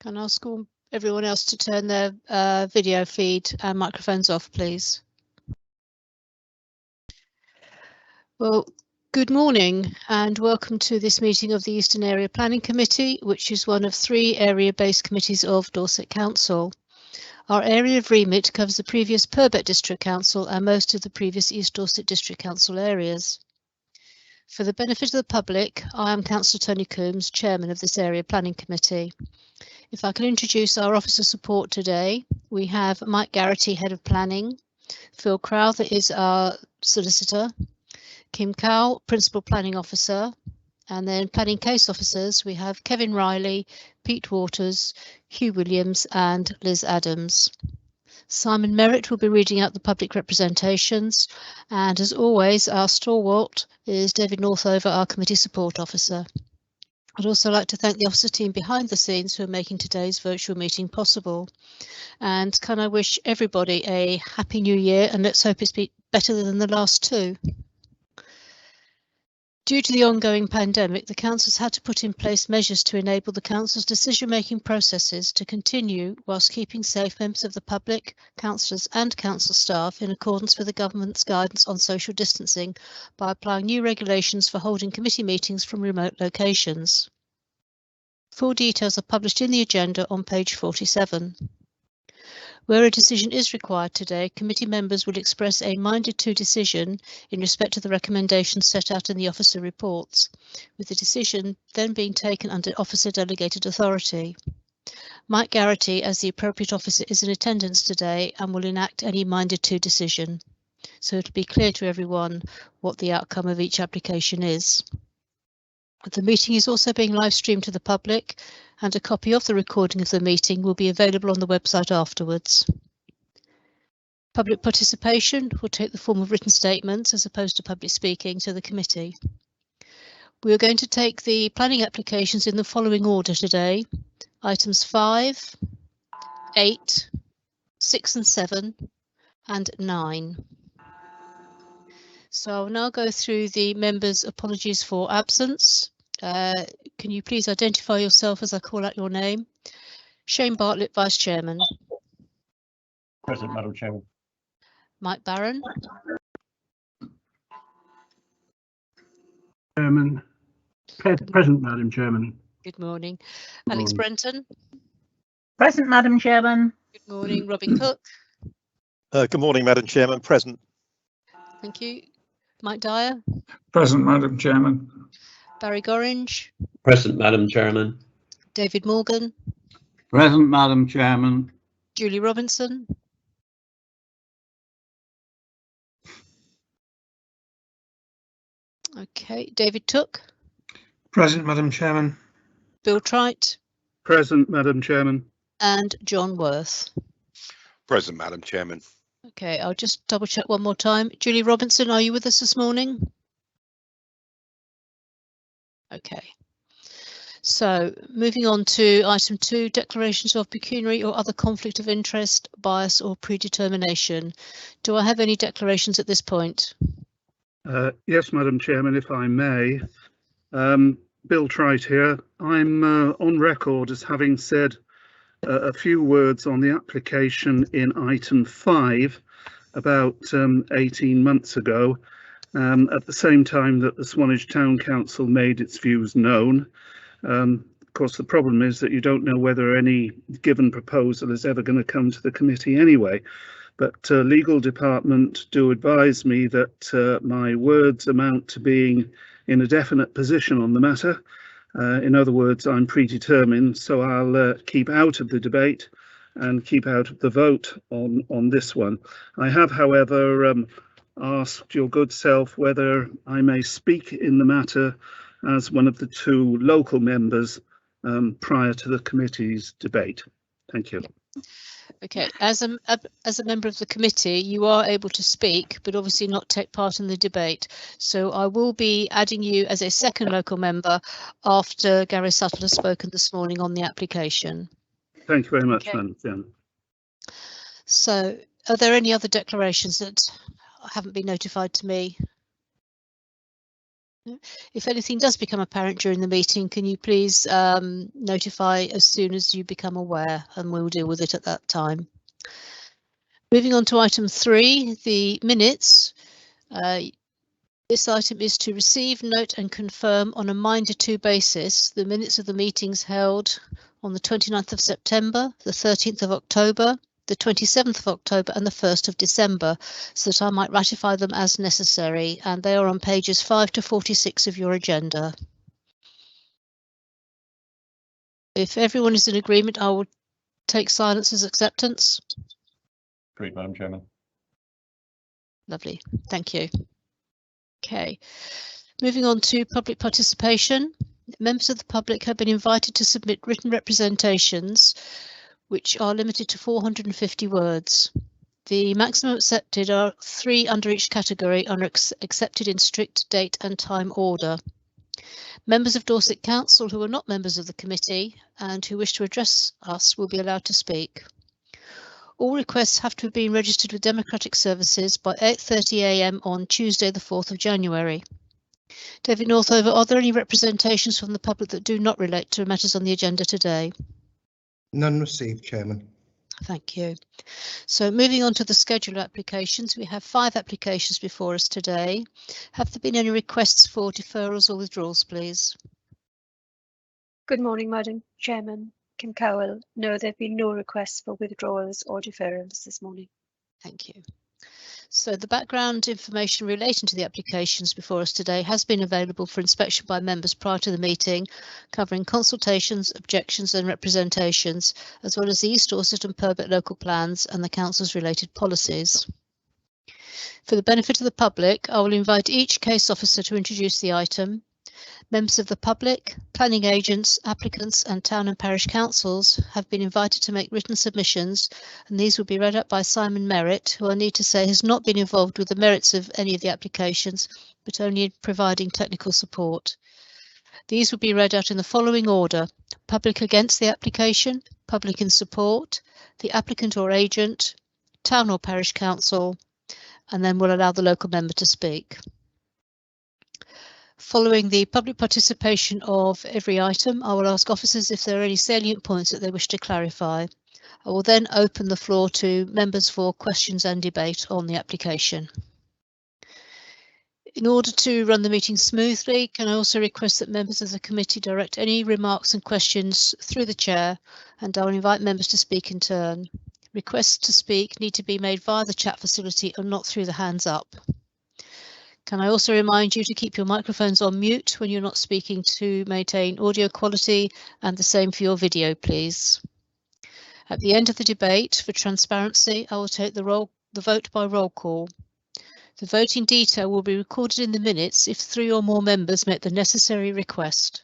Can I ask everyone else to turn their video feed and microphones off, please? Well, good morning and welcome to this meeting of the Eastern Area Planning Committee, which is one of 3 area-based committees of Dorset Council. Our area of remit covers the previous Purbeck District Council and most of the previous East Dorset District Council areas. For the benefit of the public, I am Councillor Tony Coombs, Chairman of this Area Planning Committee. If I can introduce our Officer Support today, we have Mike Garrity, Head of Planning, Phil Crowther is our Solicitor, Kim Cowell, Principal Planning Officer, and then Planning Case Officers, we have Kevin Riley, Pete Waters, Hugh Williams and Liz Adams. Simon Merritt will be reading out the public representations, and as always, our stalwart is David Northover, our Committee Support Officer. I'd also like to thank the officer team behind the scenes who are making today's virtual meeting possible. And can I wish everybody a happy new year, and let's hope it's better than the last 2. Due to the ongoing pandemic, the council has had to put in place measures to enable the council's decision-making processes to continue whilst keeping safe members of the public, councillors and council staff in accordance with the government's guidance on social distancing by applying new regulations for holding committee meetings from remote locations. Full details are published in the agenda on page 47. Where a decision is required today, committee members will express a minded to decision in respect to the recommendations set out in the officer reports, with the decision then being taken under officer delegated authority. Mike Garrity, as the appropriate officer, is in attendance today and will enact any minded to decision. So it'll be clear to everyone what the outcome of each application is. The meeting is also being live streamed to the public, and a copy of the recording of the meeting will be available on the website afterwards. Public participation will take the form of written statements as opposed to public speaking to the committee. We are going to take the planning applications in the following order today: items 5, 8, 6 and 7 and 9. So I'll now go through the members' apologies for absence. Can you please identify yourself as I call out your name? Shane Bartlett, Vice Chairman. Present, Madam Chairman. Mike Barron. Chairman. Present, Madam Chairman. Good morning. Alex Brenton. Present, Madam Chairman. Good morning. Robin Cook. Good morning, Madam Chairman. Present. Thank you. Mike Dyer. Present, Madam Chairman. Barry Gorringe. Present, Madam Chairman. David Morgan. Present, Madam Chairman. Julie Robinson. Okay, David Took. Present, Madam Chairman. Bill Trite. Present, Madam Chairman. And John Worth. Present, Madam Chairman. Okay, I'll just double check one more time. Julie Robinson, are you with us this morning? Okay. So moving on to item 2, declarations of pecuniary or other conflict of interest, bias or predetermination. Do I have any declarations at this point? Yes, Madam Chairman, if I may. Bill Trite here. I'm on record as having said a few words on the application in item 5 about 18 months ago, at the same time that the Swanage Town Council made its views known. Of course, the problem is that you don't know whether any given proposal is ever going to come to the committee anyway. But legal department do advise me that my words amount to being in a definite position on the matter. In other words, I'm predetermined, so I'll keep out of the debate and keep out of the vote on this one. I have, however, asked your good self whether I may speak in the matter as one of the 2 local members prior to the committee's debate. Thank you. Okay, as a member of the committee, you are able to speak, but obviously not take part in the debate. So I will be adding you as a second local member after Gary Suttle has spoken this morning on the application. Thank you very much, Okay. Madam Chairman. So are there any other declarations that haven't been notified to me? If anything does become apparent during the meeting, can you please notify as soon as you become aware, and we'll deal with it at that time. Moving on to item 3, the minutes. This item is to receive, note and confirm on a Minder 2 basis the minutes of the meetings held on the 29th of September, the 13th of October, the 27th of October and the 1st of December, so that I might ratify them as necessary, and they are on pages 5 to 46 of your agenda. If everyone is in agreement, I will take silence as acceptance. Agreed, Madam Chairman. Lovely, thank you. Okay, moving on to public participation. Members of the public have been invited to submit written representations, which are limited to 450 words. The maximum accepted are 3 under each category and are accepted in strict date and time order. Members of Dorset Council who are not members of the committee and who wish to address us will be allowed to speak. All requests have to have been registered with Democratic Services by 8:30 AM on Tuesday the 4th of January. David Northover, are there any representations from the public that do not relate to matters on the agenda today? None received, Chairman. Thank you. So moving on to the schedule of applications, we have 5 applications before us today. Have there been any requests for deferrals or withdrawals, please? Good morning, Madam Chairman. Kim Cowell. No, there have been no requests for withdrawals or deferrals this morning. Thank you. So the background information relating to the applications before us today has been available for inspection by members prior to the meeting, covering consultations, objections and representations, as well as the East Dorset and Purbeck local plans and the Council's related policies. For the benefit of the public, I will invite each case officer to introduce the item. Members of the public, planning agents, applicants and town and parish councils have been invited to make written submissions, and these will be read out by Simon Merritt, who I need to say has not been involved with the merits of any of the applications, but only in providing technical support. These will be read out in the following order: public against the application, public in support, the applicant or agent, town or parish council, and then we'll allow the local member to speak. Following the public participation of every item, I will ask officers if there are any salient points that they wish to clarify. I will then open the floor to members for questions and debate on the application. In order to run the meeting smoothly, can I also request that members of the committee direct any remarks and questions through the chair, and I will invite members to speak in turn. Requests to speak need to be made via the chat facility and not through the hands up. Can I also remind you to keep your microphones on mute when you're not speaking to maintain audio quality, and the same for your video, please. At the end of the debate, for transparency, I will take the vote by roll call. The voting detail will be recorded in the minutes if 3 or more members make the necessary request.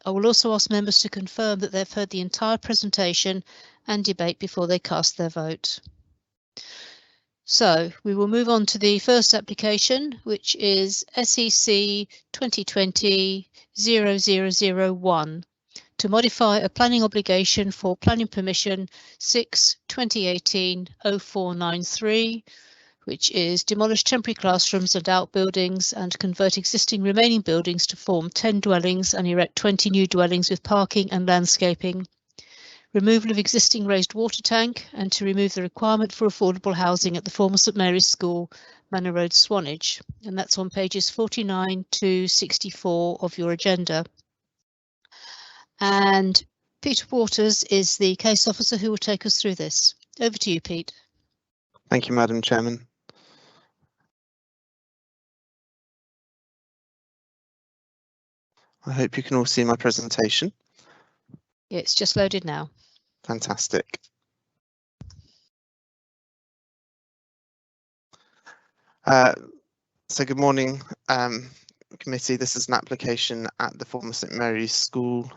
I will also ask members to confirm that they've heard the entire presentation and debate before they cast their vote. So we will move on to the first application, which is SEC 2020-0001, to modify a planning obligation for planning permission 6/2018-0493, which is demolish temporary classrooms and outbuildings and convert existing remaining buildings to form 10 dwellings and erect 20 new dwellings with parking and landscaping. Removal of existing raised water tank, and to remove the requirement for affordable housing at the former St Mary's School, Manor Road, Swanage, and that's on pages 49 to 64 of your agenda. And Peter Waters is the case officer who will take us through this. Over to you, Pete. Thank you, Madam Chairman. I hope you can all see my presentation. Yeah, it's just loaded now. Fantastic. So good morning, Committee, this is an application at the former St Mary's School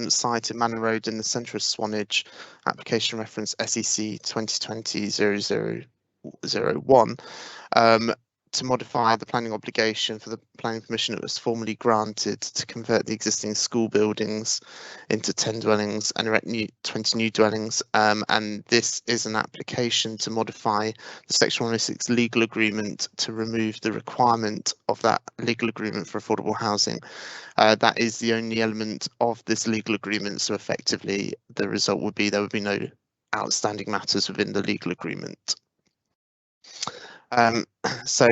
site in Manor Road in the centre of Swanage, application reference SEC 2020-0001, to modify the planning obligation for the planning permission that was formally granted to convert the existing school buildings into 10 dwellings and erect 20 new dwellings. And this is an application to modify the Section 106 legal agreement to remove the requirement of that legal agreement for affordable housing. That is the only element of this legal agreement. So effectively, the result would be there would be no outstanding matters within the legal agreement. So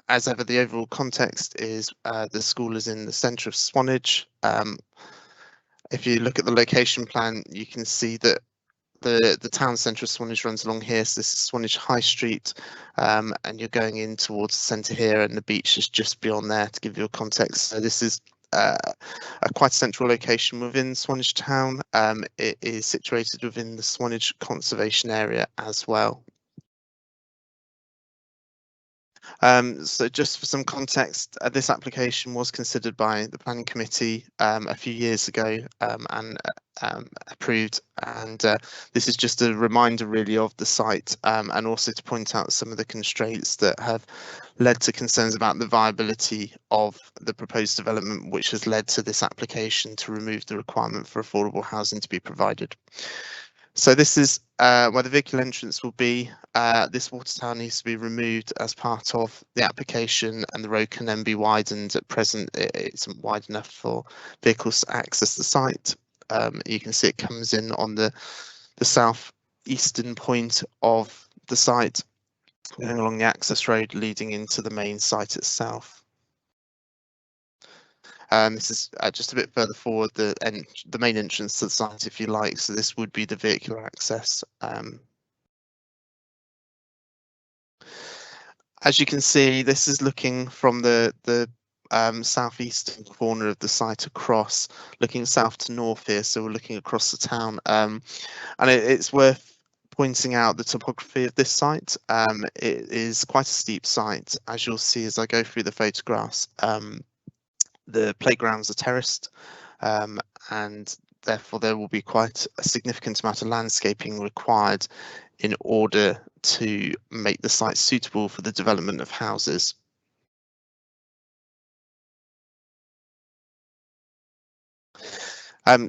as ever, the overall context is the school is in the centre of Swanage. If you look at the location plan, you can see that the town centre of Swanage runs along here. So this is Swanage High Street, and you're going in towards the centre here, and the beach is just beyond there, to give you a context. So this is a quite central location within Swanage town. It is situated within the Swanage Conservation Area as well. So just for some context, this application was considered by the Planning Committee a few years ago and approved, and this is just a reminder really of the site, and also to point out some of the constraints that have led to concerns about the viability of the proposed development, which has led to this application to remove the requirement for affordable housing to be provided. So this is where the vehicle entrance will be. This water tower needs to be removed as part of the application, and the road can then be widened. At present, it isn't wide enough for vehicles to access the site. You can see it comes in on the south-eastern point of the site, going along the access road leading into the main site itself. This is just a bit further forward, the main entrance to the site, if you like. So this would be the vehicular access. As you can see, this is looking from the southeastern corner of the site across, looking south to north here. So we're looking across the town, and it's worth pointing out the topography of this site. It is quite a steep site, as you'll see as I go through the photographs. The playgrounds are terraced, and therefore there will be quite a significant amount of landscaping required in order to make the site suitable for the development of houses.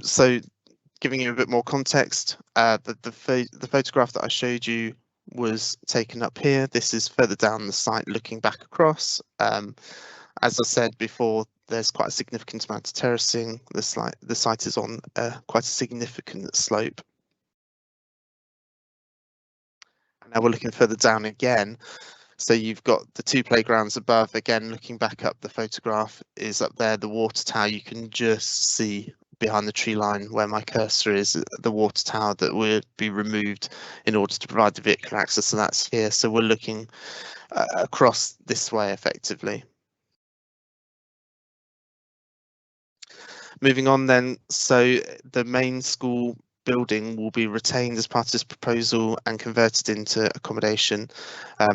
So giving you a bit more context, the photograph that I showed you was taken up here. This is further down the site looking back across. As I said before, there's quite a significant amount of terracing. The site is on quite a significant slope. And now we're looking further down again. So you've got the two playgrounds above. Again, looking back up, the photograph is up there. The water tower, you can just see behind the tree line where my cursor is, the water tower that would be removed in order to provide the vehicular access. So that's here. So we're looking across this way effectively. Moving on then, so the main school building will be retained as part of this proposal and converted into accommodation.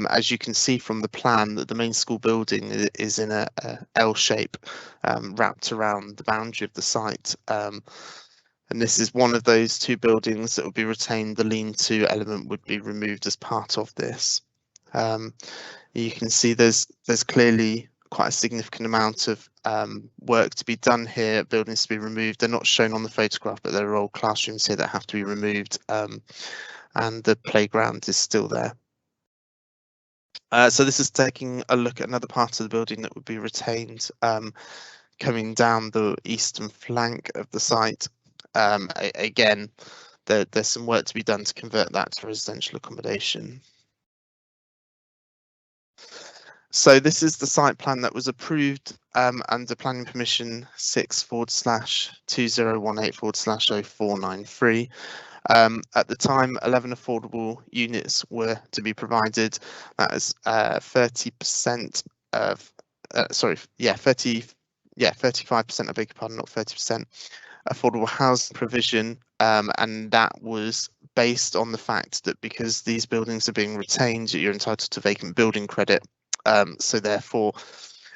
As you can see from the plan, that the main school building is in a L shape wrapped around the boundary of the site. And this is one of those two buildings that will be retained. The lean-to element would be removed as part of this. You can see there's clearly quite a significant amount of work to be done here, buildings to be removed. They're not shown on the photograph, but there are old classrooms here that have to be removed, and the playground is still there. So this is taking a look at another part of the building that would be retained, coming down the eastern flank of the site. Again, there's some work to be done to convert that to residential accommodation. So this is the site plan that was approved under planning permission 6/2018/0493. At the time, 11 affordable units were to be provided. That is 30% of, 35%, I beg your pardon, not 30%, affordable housing provision, and that was based on the fact that because these buildings are being retained, you're entitled to vacant building credit. So therefore,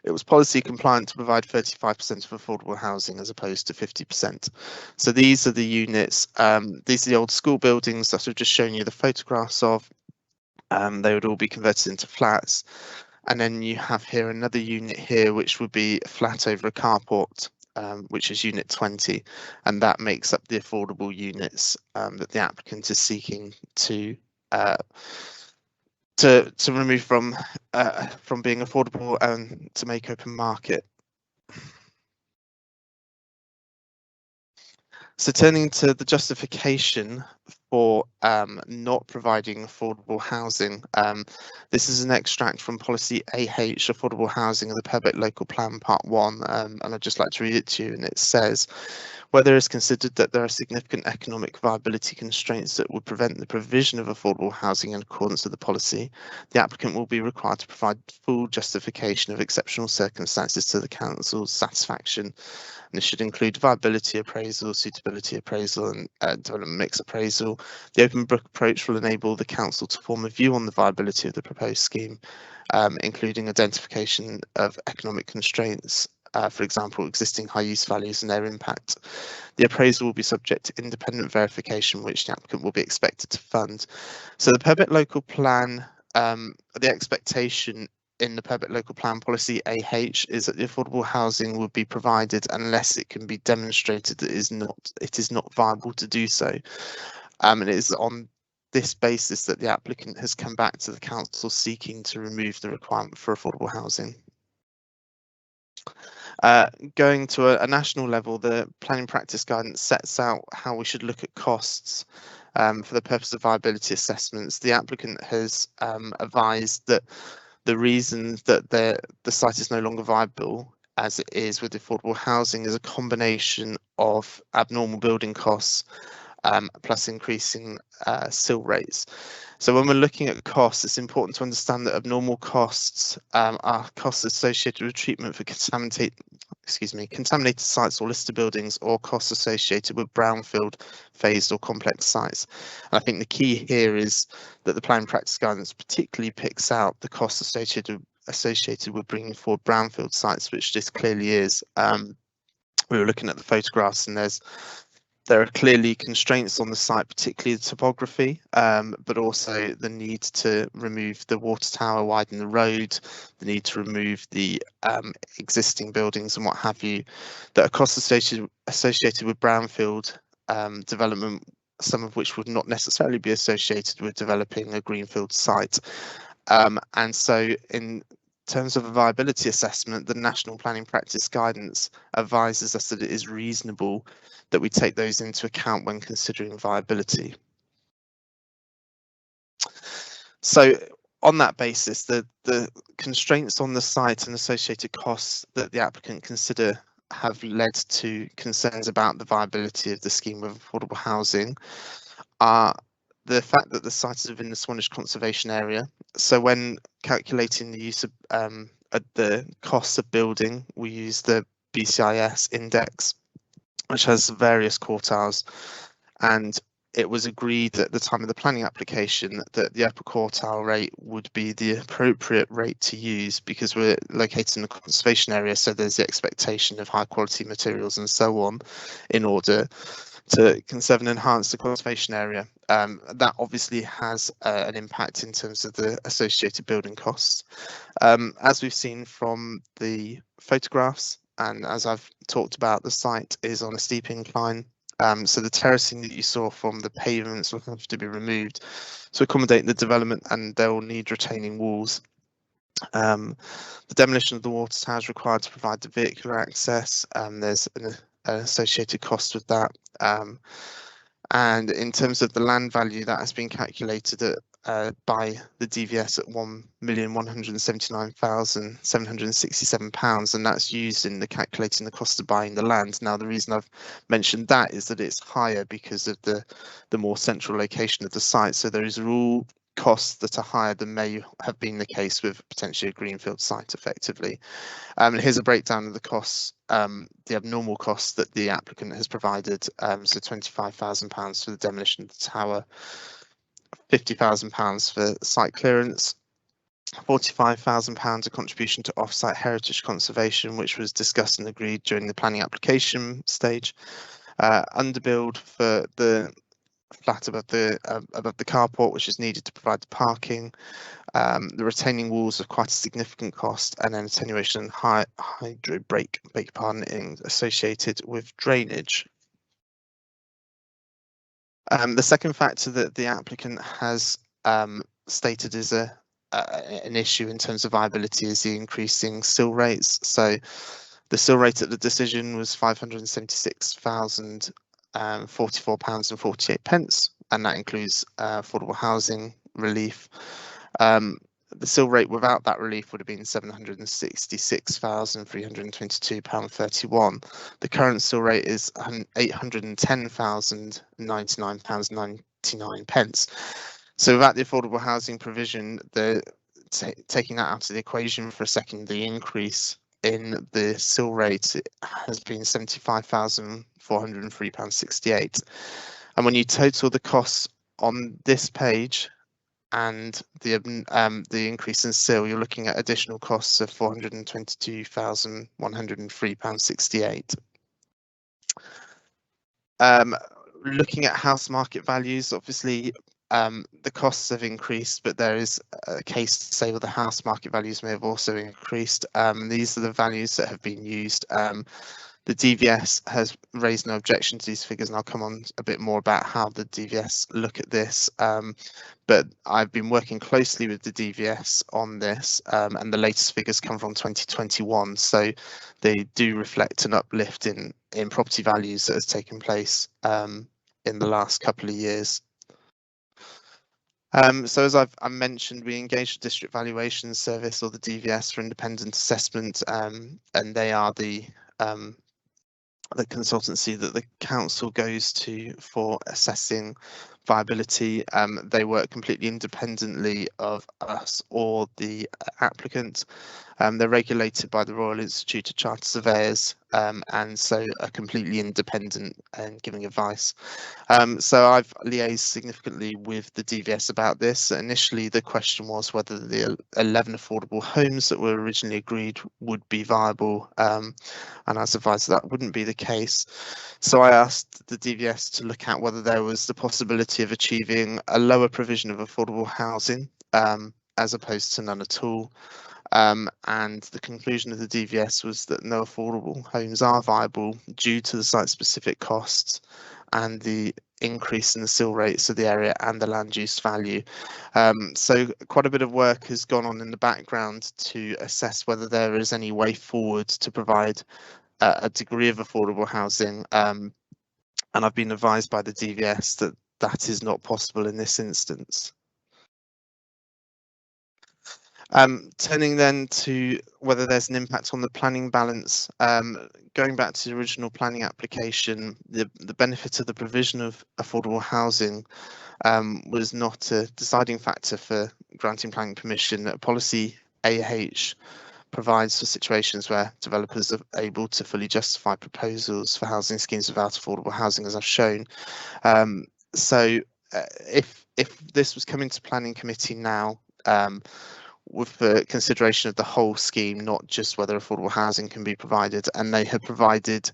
it was policy compliant to provide 35% of affordable housing as opposed to 50%. So these are the units, these are the old school buildings that I've just shown you the photographs of. They would all be converted into flats. And then you have here another unit here, which would be a flat over a carport, which is unit 20, and that makes up the affordable units that the applicant is seeking to remove from being affordable and to make open market. So turning to the justification for not providing affordable housing, this is an extract from policy AH, affordable housing of the Purbeck Local Plan Part 1, and I'd just like to read it to you, and it says, whether it's considered that there are significant economic viability constraints that would prevent the provision of affordable housing in accordance with the policy, the applicant will be required to provide full justification of exceptional circumstances to the council's satisfaction. And this should include viability appraisal, suitability appraisal, and development mix appraisal. The open book approach will enable the council to form a view on the viability of the proposed scheme, including identification of economic constraints, for example, existing high use values and their impact. The appraisal will be subject to independent verification, which the applicant will be expected to fund. So the Purbeck Local Plan, the expectation in the Purbeck Local Plan Policy AH is that the affordable housing will be provided unless it can be demonstrated that it is not viable to do so. And it is on this basis that the applicant has come back to the council seeking to remove the requirement for affordable housing. Going to a national level, the planning practice guidance sets out how we should look at costs for the purpose of viability assessments. The applicant has advised that the reason that the site is no longer viable as it is with affordable housing is a combination of abnormal building costs plus increasing sill rates. So when we're looking at costs, it's important to understand that abnormal costs are costs associated with treatment for contaminated sites or listed buildings, or costs associated with brownfield, phased or complex sites. And I think the key here is that the planning practice guidance particularly picks out the costs associated with bringing forward brownfield sites, which this clearly is. We were looking at the photographs, and there are clearly constraints on the site, particularly the topography, but also the need to remove the water tower, widen the road, the need to remove the existing buildings and what have you, that are costs associated with brownfield development, some of which would not necessarily be associated with developing a greenfield site. And so in terms of a viability assessment, the National Planning Practice Guidance advises us that it is reasonable that we take those into account when considering viability. So on that basis, the constraints on the site and associated costs that the applicant consider have led to concerns about the viability of the scheme of affordable housing are the fact that the site is within the Swanage Conservation Area. So when calculating the use of the costs of building, we use the BCIS index, which has various quartiles, and it was agreed at the time of the planning application that the upper quartile rate would be the appropriate rate to use because we're located in the conservation area, so there's the expectation of high quality materials and so on in order to conserve and enhance the conservation area. That obviously has an impact in terms of the associated building costs. As we've seen from the photographs, and as I've talked about, the site is on a steep incline. So the terracing that you saw from the pavements will have to be removed to accommodate the development, and they will need retaining walls. The demolition of the water tower is required to provide the vehicular access. There's an associated cost with that. And in terms of the land value, that has been calculated at by the DVS at £1,179,767, and that's used in the calculating the cost of buying the land. Now, the reason I've mentioned that is that it's higher because of the more central location of the site. So those are all costs that are higher than may have been the case with potentially a greenfield site effectively. And here's a breakdown of the costs, the abnormal costs that the applicant has provided. So £25,000 for the demolition of the tower, £50,000 for site clearance, £45,000 a contribution to off-site heritage conservation, which was discussed and agreed during the planning application stage. Underbuild for the flat above the carport, which is needed to provide the parking. The retaining walls are quite a significant cost, and then attenuation and hydro break associated with drainage. The second factor that the applicant has stated is an issue in terms of viability is the increasing sill rates. So the sill rate at the decision was £576,044.48, and that includes affordable housing relief. The sill rate without that relief would have been £766,322.31. The current sill rate is £810,099.99. So without the affordable housing provision, taking that out of the equation for a second, the increase in the sill rate has been £75,403.68. And when you total the costs on this page and the increase in sill, you're looking at additional costs of £422,103.68. Looking at house market values, obviously the costs have increased, but there is a case to say, well, the house market values may have also increased. These are the values that have been used. The DVS has raised no objection to these figures, and I'll come on a bit more about how the DVS look at this. But I've been working closely with the DVS on this, and the latest figures come from 2021, so they do reflect an uplift in property values that has taken place in the last couple of years. So as I've mentioned, we engaged the District Valuation Service, or the DVS, for independent assessment, and they are the consultancy that the council goes to for assessing viability. They work completely independently of us or the applicant. They're regulated by the Royal Institute of Chartered Surveyors, and so are completely independent and giving advice. So I've liaised significantly with the DVS about this. Initially, the question was whether the 11 affordable homes that were originally agreed would be viable, and I was advised that wouldn't be the case. So I asked the DVS to look at whether there was the possibility of achieving a lower provision of affordable housing, as opposed to none at all. And the conclusion of the DVS was that no affordable homes are viable due to the site-specific costs and the increase in the sill rates of the area and the land use value. So quite a bit of work has gone on in the background to assess whether there is any way forward to provide a degree of affordable housing. And I've been advised by the DVS that that is not possible in this instance. Turning then to whether there's an impact on the planning balance, going back to the original planning application, the benefit of the provision of affordable housing was not a deciding factor for granting planning permission. Policy AH provides for situations where developers are able to fully justify proposals for housing schemes without affordable housing, as I've shown. So if this was coming to planning committee now, with the consideration of the whole scheme, not just whether affordable housing can be provided, and they had provided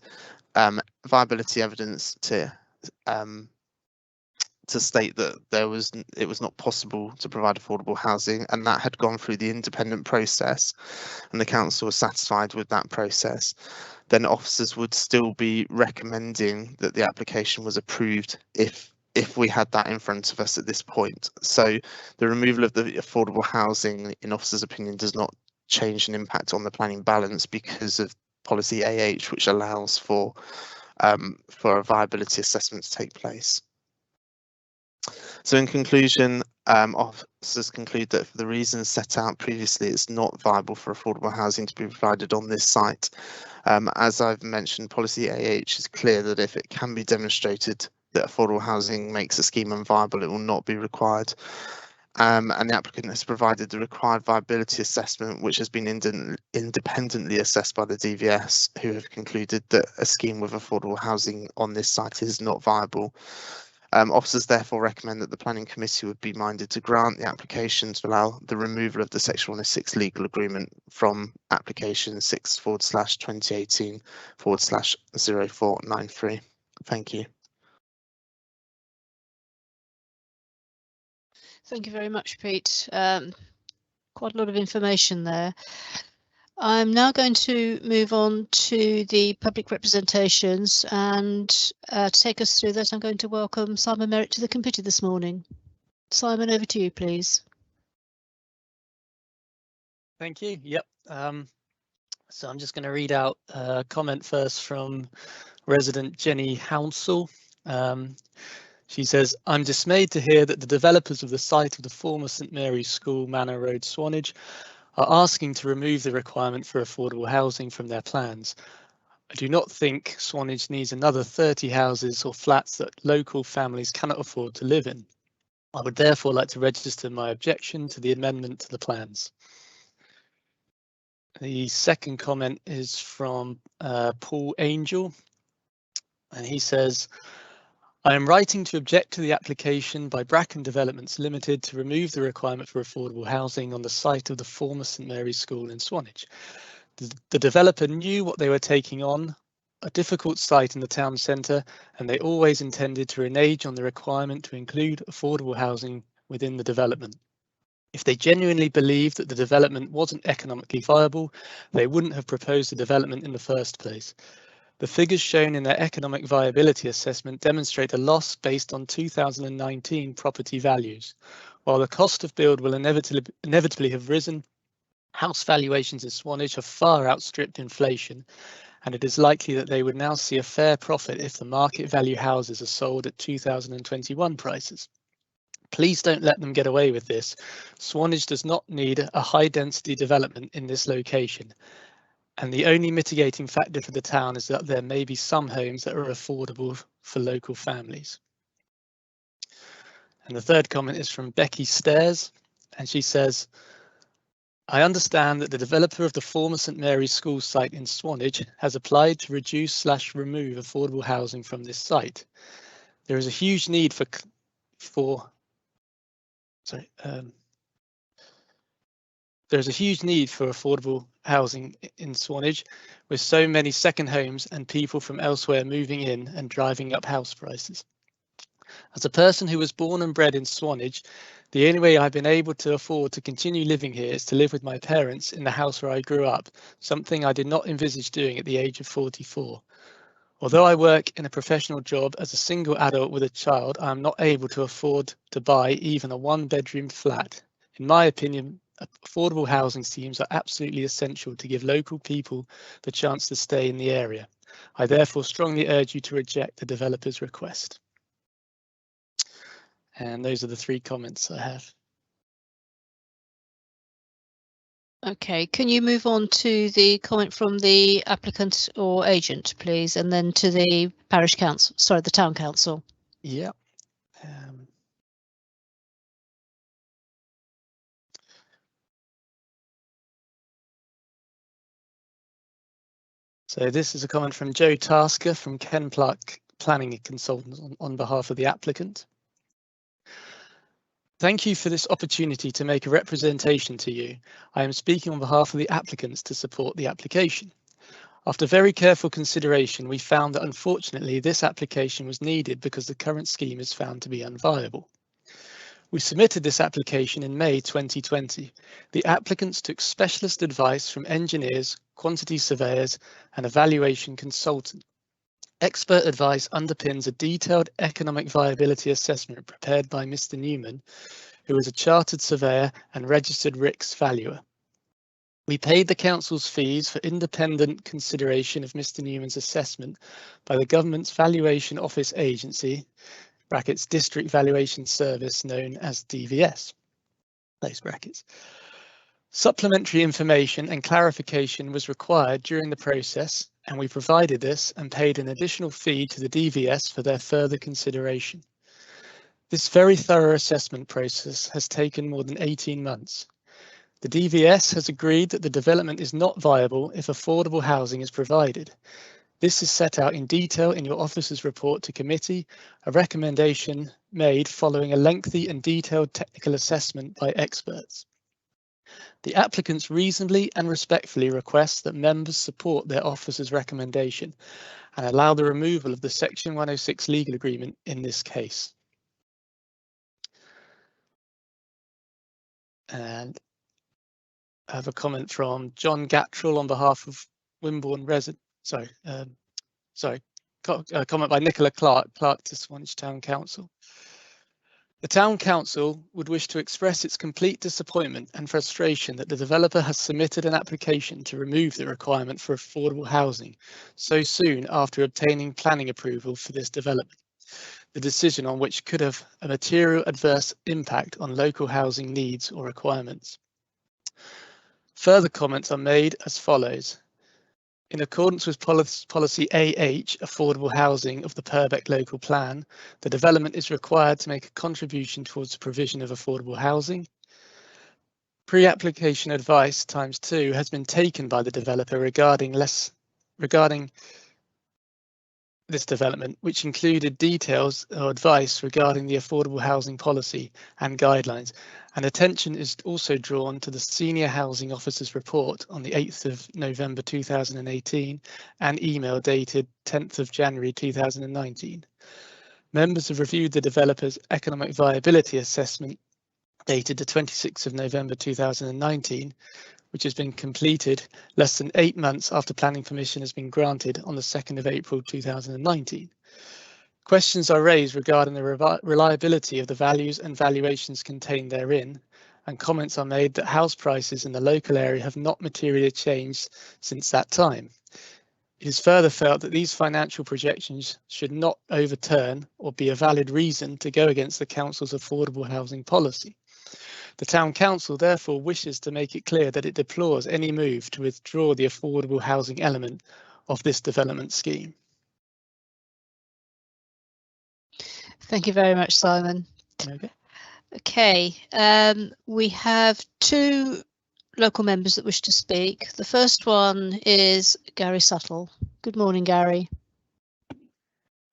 viability evidence to state that it was not possible to provide affordable housing, and that had gone through the independent process, and the council was satisfied with that process, then officers would still be recommending that the application was approved if we had that in front of us at this point. So the removal of the affordable housing, in officers' opinion, does not change an impact on the planning balance because of policy AH, which allows for a viability assessment to take place. So in conclusion, officers conclude that for the reasons set out previously, it's not viable for affordable housing to be provided on this site. As I've mentioned, policy AH is clear that if it can be demonstrated that affordable housing makes a scheme unviable, it will not be required. And the applicant has provided the required viability assessment, which has been independently assessed by the DVS, who have concluded that a scheme with affordable housing on this site is not viable. Officers therefore recommend that the Planning Committee would be minded to grant the application to allow the removal of the Section 106 legal agreement from application 6/2018/0493. Thank you. Thank you very much, Pete. Quite a lot of information there. I'm now going to move on to the public representations, and to take us through that, I'm going to welcome Simon Merritt to the committee this morning. Simon, over to you, please. Thank you. Yep. So I'm just going to read out a comment first from resident Jenny Hounsell. She says, I'm dismayed to hear that the developers of the site of the former St Mary's School, Manor Road, Swanage, are asking to remove the requirement for affordable housing from their plans. I do not think Swanage needs another 30 houses or flats that local families cannot afford to live in. I would therefore like to register my objection to the amendment to the plans. The second comment is from Paul Angel, and he says, I am writing to object to the application by Bracken Developments Limited to remove the requirement for affordable housing on the site of the former St Mary's School in Swanage. The developer knew what they were taking on, a difficult site in the town centre, and they always intended to renege on the requirement to include affordable housing within the development. If they genuinely believed that the development wasn't economically viable, they wouldn't have proposed the development in the first place. The figures shown in their economic viability assessment demonstrate a loss based on 2019 property values. While the cost of build will inevitably have risen, house valuations in Swanage have far outstripped inflation, and it is likely that they would now see a fair profit if the market value houses are sold at 2021 prices. Please don't let them get away with this. Swanage does not need a high density development in this location. And the only mitigating factor for the town is that there may be some homes that are affordable for local families. And the third comment is from Becky Stairs, and she says, I understand that the developer of the former St Mary's School site in Swanage has applied to reduce/remove affordable housing from this site. There is a huge need There's a huge need for affordable housing in Swanage, with so many second homes and people from elsewhere moving in and driving up house prices. As a person who was born and bred in Swanage, the only way I've been able to afford to continue living here is to live with my parents in the house where I grew up, something I did not envisage doing at the age of 44. Although I work in a professional job as a single adult with a child, I am not able to afford to buy even a one-bedroom flat. In my opinion, affordable housing schemes are absolutely essential to give local people the chance to stay in the area. I therefore strongly urge you to reject the developer's request. And those are the three comments I have. Okay, can you move on to the comment from the applicant or agent, please, and then to the parish council, sorry, the town council. Yeah. So this is a comment from Joe Tasker from Ken Clark Planning Consultants on behalf of the applicant. Thank you for this opportunity to make a representation to you. I am speaking on behalf of the applicants to support the application. After very careful consideration, we found that unfortunately this application was needed because the current scheme is found to be unviable. We submitted this application in May 2020. The applicants took specialist advice from engineers, quantity surveyors, and a valuation consultant. Expert advice underpins a detailed economic viability assessment prepared by Mr. Newman, who is a chartered surveyor and registered RICS valuer. We paid the council's fees for independent consideration of Mr. Newman's assessment by the government's valuation office agency, brackets District Valuation Service, known as DVS, close brackets. Supplementary information and clarification was required during the process, and we provided this and paid an additional fee to the DVS for their further consideration. This very thorough assessment process has taken more than 18 months. The DVS has agreed that the development is not viable if affordable housing is provided. This is set out in detail in your officer's report to committee, a recommendation made following a lengthy and detailed technical assessment by experts. The applicants reasonably and respectfully request that members support their officer's recommendation and allow the removal of the Section 106 legal agreement in this case. And I have a comment from John Gattrell on behalf of Wimborne resident. A comment by Nicola Clark to Swanage Town Council. The Town Council would wish to express its complete disappointment and frustration that the developer has submitted an application to remove the requirement for affordable housing so soon after obtaining planning approval for this development, the decision on which could have a material adverse impact on local housing needs or requirements. Further comments are made as follows. In accordance with policy AH, affordable housing of the Purbeck local plan, the development is required to make a contribution towards the provision of affordable housing. Pre-application advice ×2 has been taken by the developer regarding this development, which included details or advice regarding the affordable housing policy and guidelines, and attention is also drawn to the Senior Housing Officer's report on the 8th of November 2018 and email dated 10th of January 2019. Members have reviewed the developer's economic viability assessment dated the 26th of November 2019, which has been completed less than 8 months after planning permission has been granted on the 2nd of April 2019. Questions are raised regarding the reliability of the values and valuations contained therein, and comments are made that house prices in the local area have not materially changed since that time. It is further felt that these financial projections should not overturn or be a valid reason to go against the Council's affordable housing policy. The Town Council therefore wishes to make it clear that it deplores any move to withdraw the affordable housing element of this development scheme. Thank you very much, Simon. Okay, we have 2 local members that wish to speak. The first one is Gary Suttle. Good morning, Gary.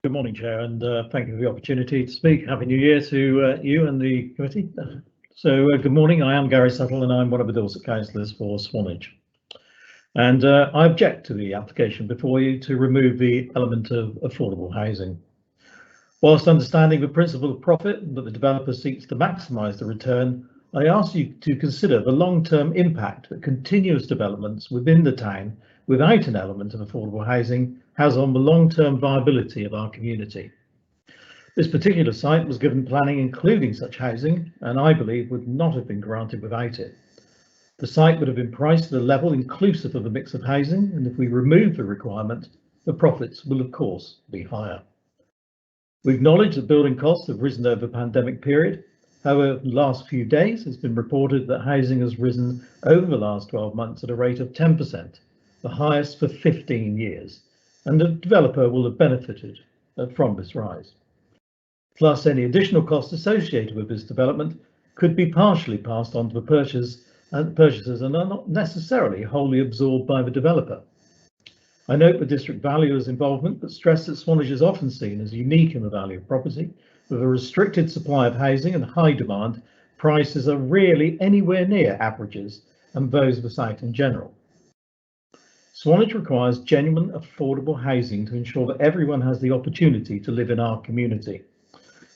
Good morning, Chair, and thank you for the opportunity to speak. Happy New Year to you and the committee. So good morning, I am Gary Suttle and I'm one of the Dorset councillors for Swanage. And I object to the application before you to remove the element of affordable housing. Whilst understanding the principle of profit and that the developer seeks to maximise the return, I ask you to consider the long-term impact that continuous developments within the town without an element of affordable housing has on the long-term viability of our community. This particular site was given planning including such housing and I believe would not have been granted without it. The site would have been priced at a level inclusive of a mix of housing, and if we remove the requirement, the profits will of course be higher. We acknowledge that building costs have risen over the pandemic period. However, the last few days it's been reported that housing has risen over the last 12 months at a rate of 10%, the highest for 15 years, and the developer will have benefited from this rise. Plus, any additional costs associated with this development could be partially passed on to the purchasers and are not necessarily wholly absorbed by the developer. I note the district valuer's involvement, but stress that Swanage is often seen as unique in the value of property. With a restricted supply of housing and high demand, prices are rarely anywhere near averages and those of the site in general. Swanage requires genuine affordable housing to ensure that everyone has the opportunity to live in our community.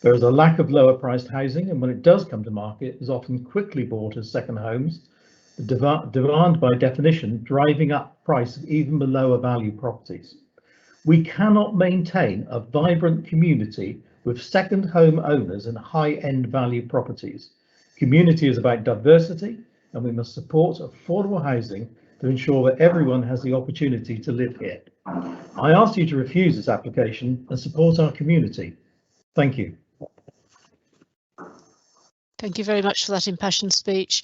There is a lack of lower priced housing, and when it does come to market, it is often quickly bought as second homes. The demand by definition driving up price of even the lower value properties. We cannot maintain a vibrant community with second home owners and high-end value properties. Community is about diversity, and we must support affordable housing to ensure that everyone has the opportunity to live here. I ask you to refuse this application and support our community. Thank you. Thank you very much for that impassioned speech.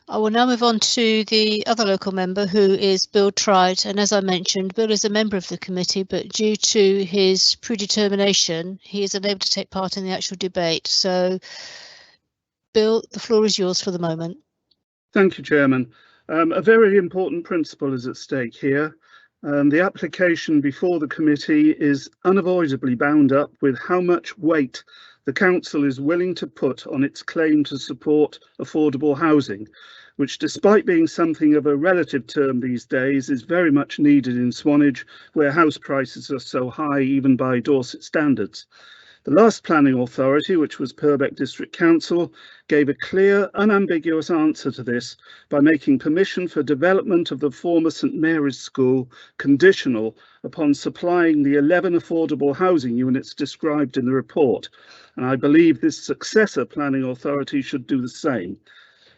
I will now move on to the other local member, who is Bill Trite, and as I mentioned, Bill is a member of the committee, but due to his predetermination, he is unable to take part in the actual debate. So, Bill, the floor is yours for the moment. Thank you, Chairman. A very important principle is at stake here. The application before the committee is unavoidably bound up with how much weight the council is willing to put on its claim to support affordable housing, which, despite being something of a relative term these days, is very much needed in Swanage, where house prices are so high even by Dorset standards. The last planning authority, which was Purbeck District Council, gave a clear, unambiguous answer to this by making permission for development of the former St Mary's School conditional upon supplying the 11 affordable housing units described in the report, and I believe this successor planning authority should do the same.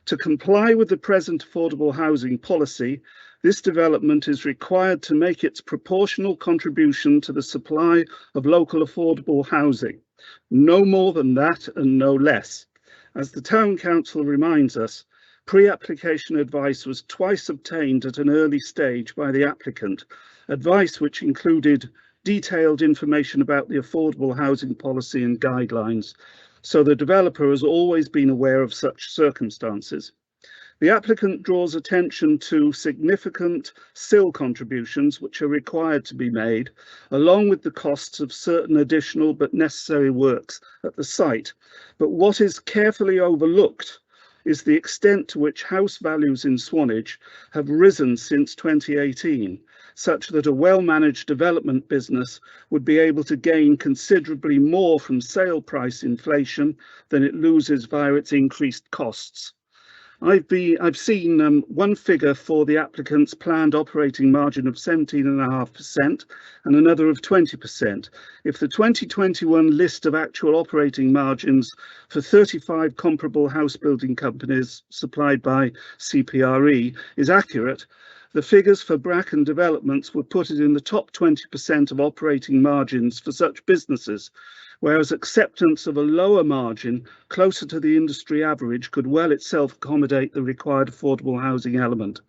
To comply with the present affordable housing policy, this development is required to make its proportional contribution to the supply of local affordable housing. No more than that and no less. As the Town Council reminds us, pre-application advice was twice obtained at an early stage by the applicant, advice which included detailed information about the affordable housing policy and guidelines, so the developer has always been aware of such circumstances. The applicant draws attention to significant SIL contributions which are required to be made, along with the costs of certain additional but necessary works at the site. But what is carefully overlooked is the extent to which house values in Swanage have risen since 2018, such that a well-managed development business would be able to gain considerably more from sale price inflation than it loses via its increased costs. I've seen one figure for the applicant's planned operating margin of 17.5% and another of 20%. If the 2021 list of actual operating margins for 35 comparable house building companies supplied by CPRE is accurate, the figures for Bracken Developments would put it in the top 20% of operating margins for such businesses, whereas acceptance of a lower margin closer to the industry average could well itself accommodate the required affordable housing element.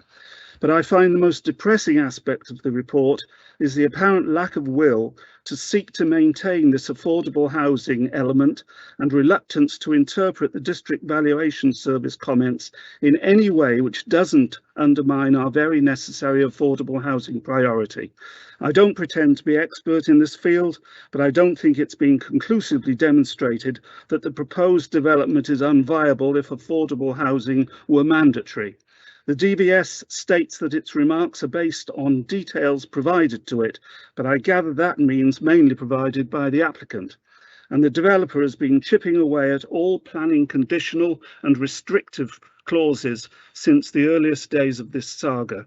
But I find the most depressing aspect of the report is the apparent lack of will to seek to maintain this affordable housing element and reluctance to interpret the District Valuation Service comments in any way which doesn't undermine our very necessary affordable housing priority. I don't pretend to be expert in this field, but I don't think it's been conclusively demonstrated that the proposed development is unviable if affordable housing were mandatory. The DVS states that its remarks are based on details provided to it, but I gather that means mainly provided by the applicant. And the developer has been chipping away at all planning conditional and restrictive clauses since the earliest days of this saga.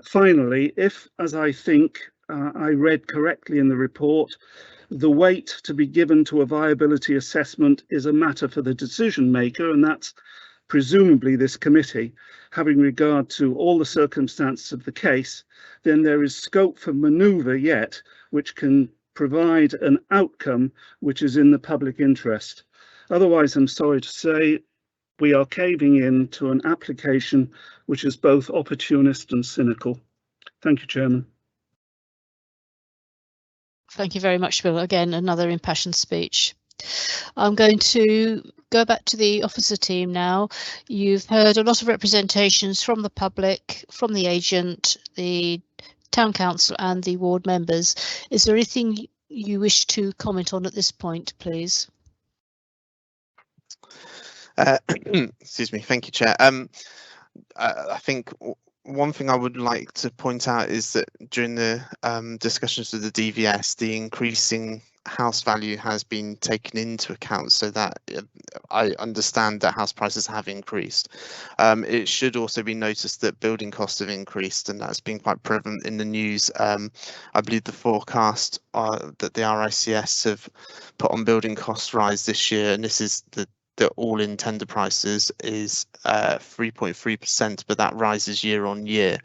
Finally, if, as I think I read correctly in the report, the weight to be given to a viability assessment is a matter for the decision maker, and that's presumably this committee, having regard to all the circumstances of the case, then there is scope for manoeuvre yet, which can provide an outcome which is in the public interest. Otherwise, I'm sorry to say, we are caving in to an application which is both opportunist and cynical. Thank you, Chairman. Thank you very much, Bill. Again, another impassioned speech. I'm going to go back to the officer team now. You've heard a lot of representations from the public, from the agent, the town council and the ward members. Is there anything you wish to comment on at this point, please? Excuse me. Thank you, Chair. I think one thing I would like to point out is that during the discussions with the DVS, the increasing house value has been taken into account, so that I understand that house prices have increased. It should also be noticed that building costs have increased, and that's been quite prevalent in the news. I believe the forecast that the RICS have put on building cost rise this year, and this is the all-in tender prices, is 3.3%, but that rises year on year.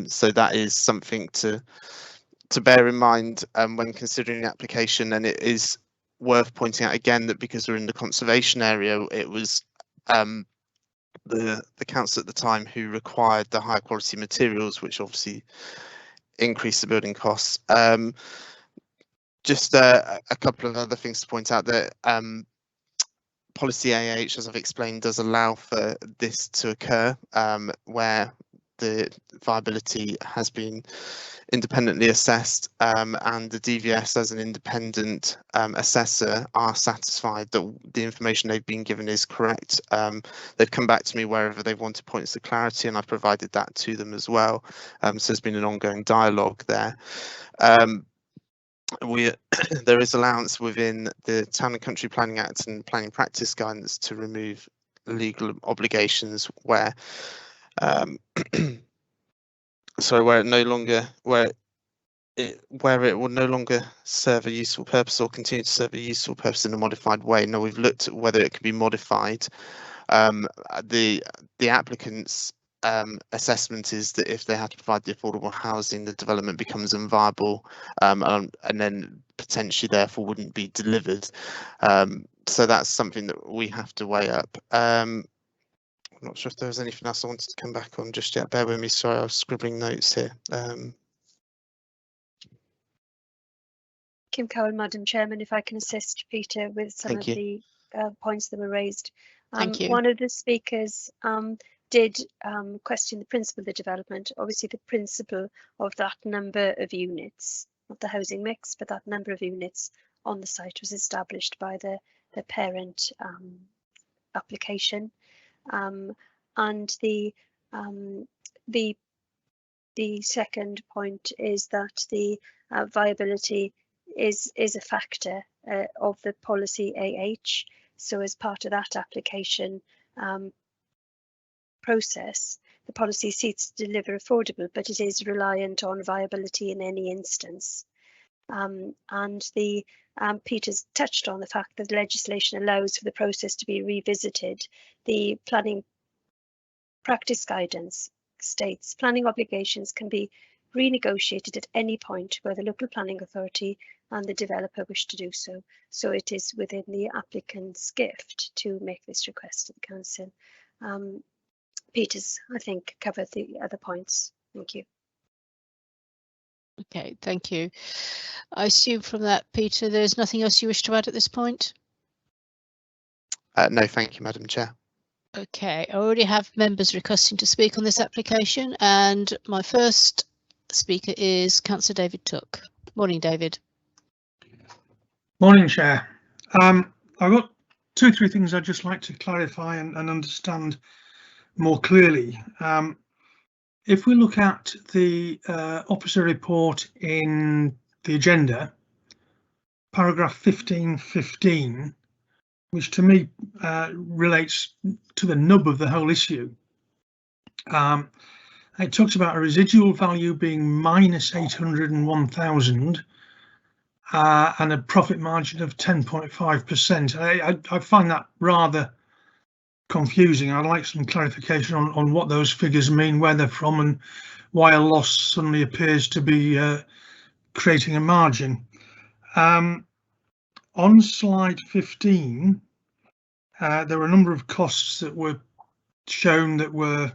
So that is something to bear in mind when considering the application. And it is worth pointing out again that because we're in the conservation area, it was the council at the time who required the higher quality materials, which obviously increased the building costs. Just a couple of other things to point out, that policy AH, as I've explained, does allow for this to occur, where the viability has been independently assessed, and the DVS as an independent assessor are satisfied that the information they've been given is correct. They've come back to me wherever they wanted points of clarity, and I provided that to them as well. So there's been an ongoing dialogue there. There is allowance within the Town and Country Planning Act and Planning Practice Guidance to remove legal obligations where where it will no longer serve a useful purpose or continue to serve a useful purpose in a modified way. Now, we've looked at whether it can be modified. The applicant's assessment is that if they had to provide the affordable housing, the development becomes unviable, and then potentially therefore wouldn't be delivered. So that's something that we have to weigh up. I'm not sure if there was anything else I wanted to come back on just yet. Bear with me, sorry, I was scribbling notes here. Kim Cowell, Madam Chairman, if I can assist Peter with some of the points that were raised. Thank you. One of the speakers did question the principle of the development. Obviously, the principle of that number of units, not the housing mix, but that number of units on the site was established by the parent application. And the second point is that the viability is a factor of the policy AH. So as part of that application process, the policy seeks to deliver affordable, but it is reliant on viability in any instance. And the Peter's touched on the fact that legislation allows for the process to be revisited. The planning practice guidance states planning obligations can be renegotiated at any point where the local planning authority and the developer wish to do so. So it is within the applicant's gift to make this request to the council. Peter's, I think, covered the other points. Thank you. Okay, thank you. I assume from that, Peter, there's nothing else you wish to add at this point? No, thank you, Madam Chair. Okay, I already have members requesting to speak on this application, and my first speaker is Councillor David Took. Morning, David. Morning, Chair. I've got 2 or 3 things I'd just like to clarify and understand more clearly. If we look at the officer report in the agenda, paragraph 1515, which to me relates to the nub of the whole issue. It talks about a residual value being minus 801,000 and a profit margin of 10.5%. I find that rather confusing. I'd like some clarification on what those figures mean, where they're from, and why a loss suddenly appears to be creating a margin. On slide 15, there were a number of costs that were shown that were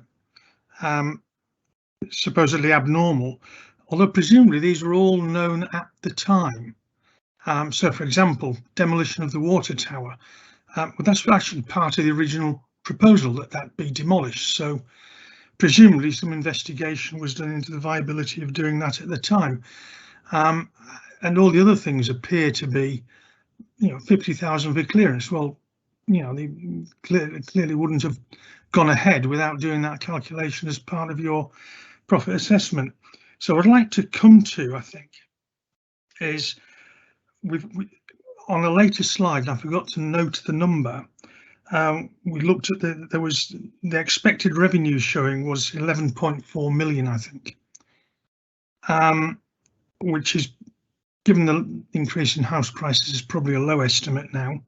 supposedly abnormal, although presumably these were all known at the time. So, for example, demolition of the water tower. Well, that's actually part of the original proposal that be demolished. So presumably some investigation was done into the viability of doing that at the time. And all the other things appear to be, 50,000 for clearance. Well, they clearly wouldn't have gone ahead without doing that calculation as part of your profit assessment. So what I'd like to come to, I think, is on a later slide, and I forgot to note the number. We looked at the expected revenue showing was 11.4 million, I think, which is, given the increase in house prices, is probably a low estimate now.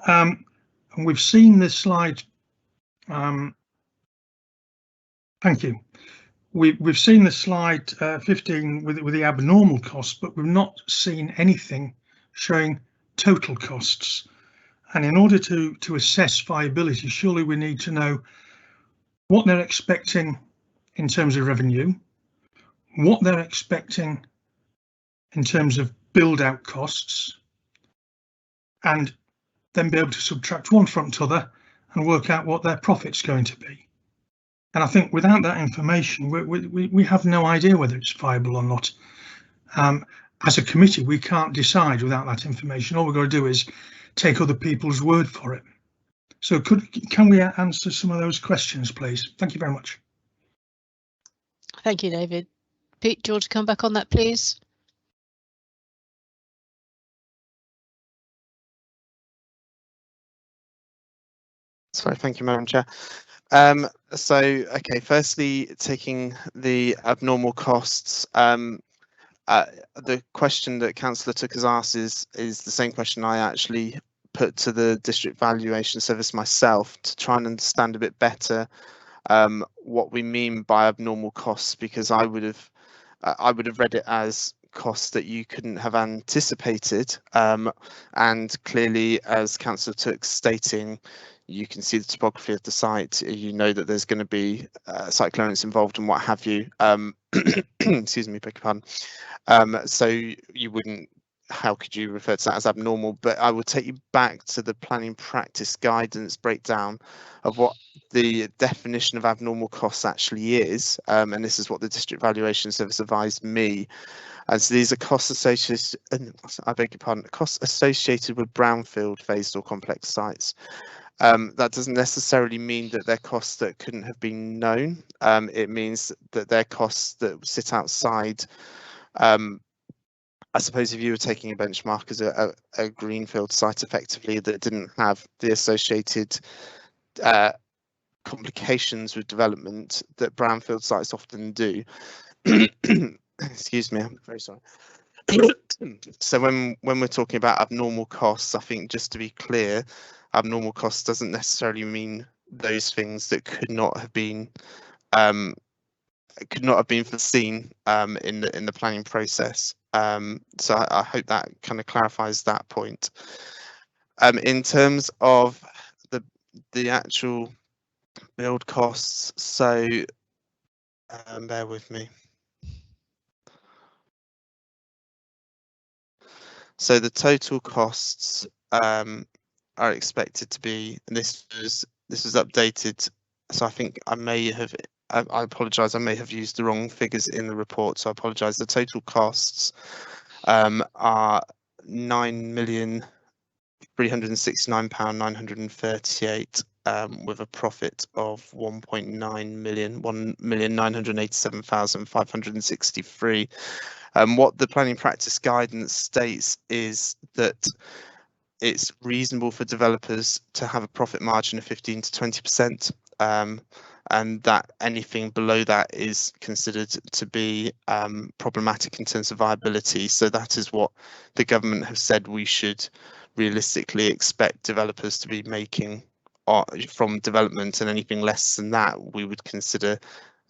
And we've seen this slide. Thank you. We've seen the slide 15 with the abnormal costs, but we've not seen anything showing total costs. And in order to assess viability, surely we need to know what they're expecting in terms of revenue, what they're expecting in terms of build out costs, and then be able to subtract one from the other and work out what their profit's going to be. And I think without that information, we have no idea whether it's viable or not. As a committee, we can't decide without that information. All we've got to do is take other people's word for it. So can we answer some of those questions, please? Thank you very much. Thank you, David. Pete, do you want to come back on that, please? Sorry, thank you, Madam Chair. So, okay, firstly, taking the abnormal costs, the question that Councillor took as asked is the same question I actually put to the District Valuation Service myself to try and understand a bit better what we mean by abnormal costs, because I would have read it as costs that you couldn't have anticipated, and clearly, as Councillor Took stating, you can see the topography of the site, you know that there's going to be site clearance involved and what have you. Excuse me, beg your pardon. So you wouldn't, how could you refer to that as abnormal? But I would take you back to the planning practice guidance breakdown of what the definition of abnormal costs actually is, and this is what the District Valuation Service advised me. And so these are costs associated, I beg your pardon, costs associated with brownfield, phased or complex sites. That doesn't necessarily mean that they're costs that couldn't have been known. It means that they're costs that sit outside. I suppose if you were taking a benchmark as a greenfield site effectively that didn't have the associated complications with development that brownfield sites often do. Excuse me, I'm very sorry. So when we're talking about abnormal costs, I think just to be clear, abnormal costs doesn't necessarily mean those things that could not have been foreseen in the planning process. So I hope that kind of clarifies that point. In terms of the actual build costs, so bear with me. So the total costs are expected to be, and this was updated. So I think I may have, I apologise, I may have used the wrong figures in the report. So I apologise. The total costs are £9,369,938 with a profit of 1.9 million, 1,987,563. What the planning practice guidance states is that it's reasonable for developers to have a profit margin of 15 to 20%, and that anything below that is considered to be problematic in terms of viability. So that is what the government have said we should realistically expect developers to be making from development, and anything less than that we would consider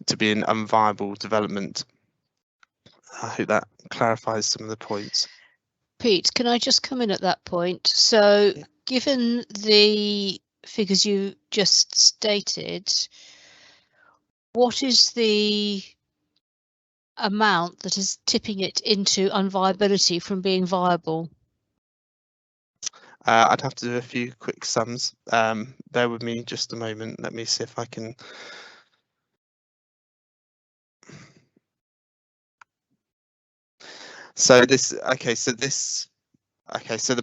to be an unviable development. I hope that clarifies some of the points. Pete, can I just come in at that point? So given the figures you just stated, what is the amount that is tipping it into unviability from being viable? I'd have to do a few quick sums. Bear with me just a moment. Let me see if I can. So the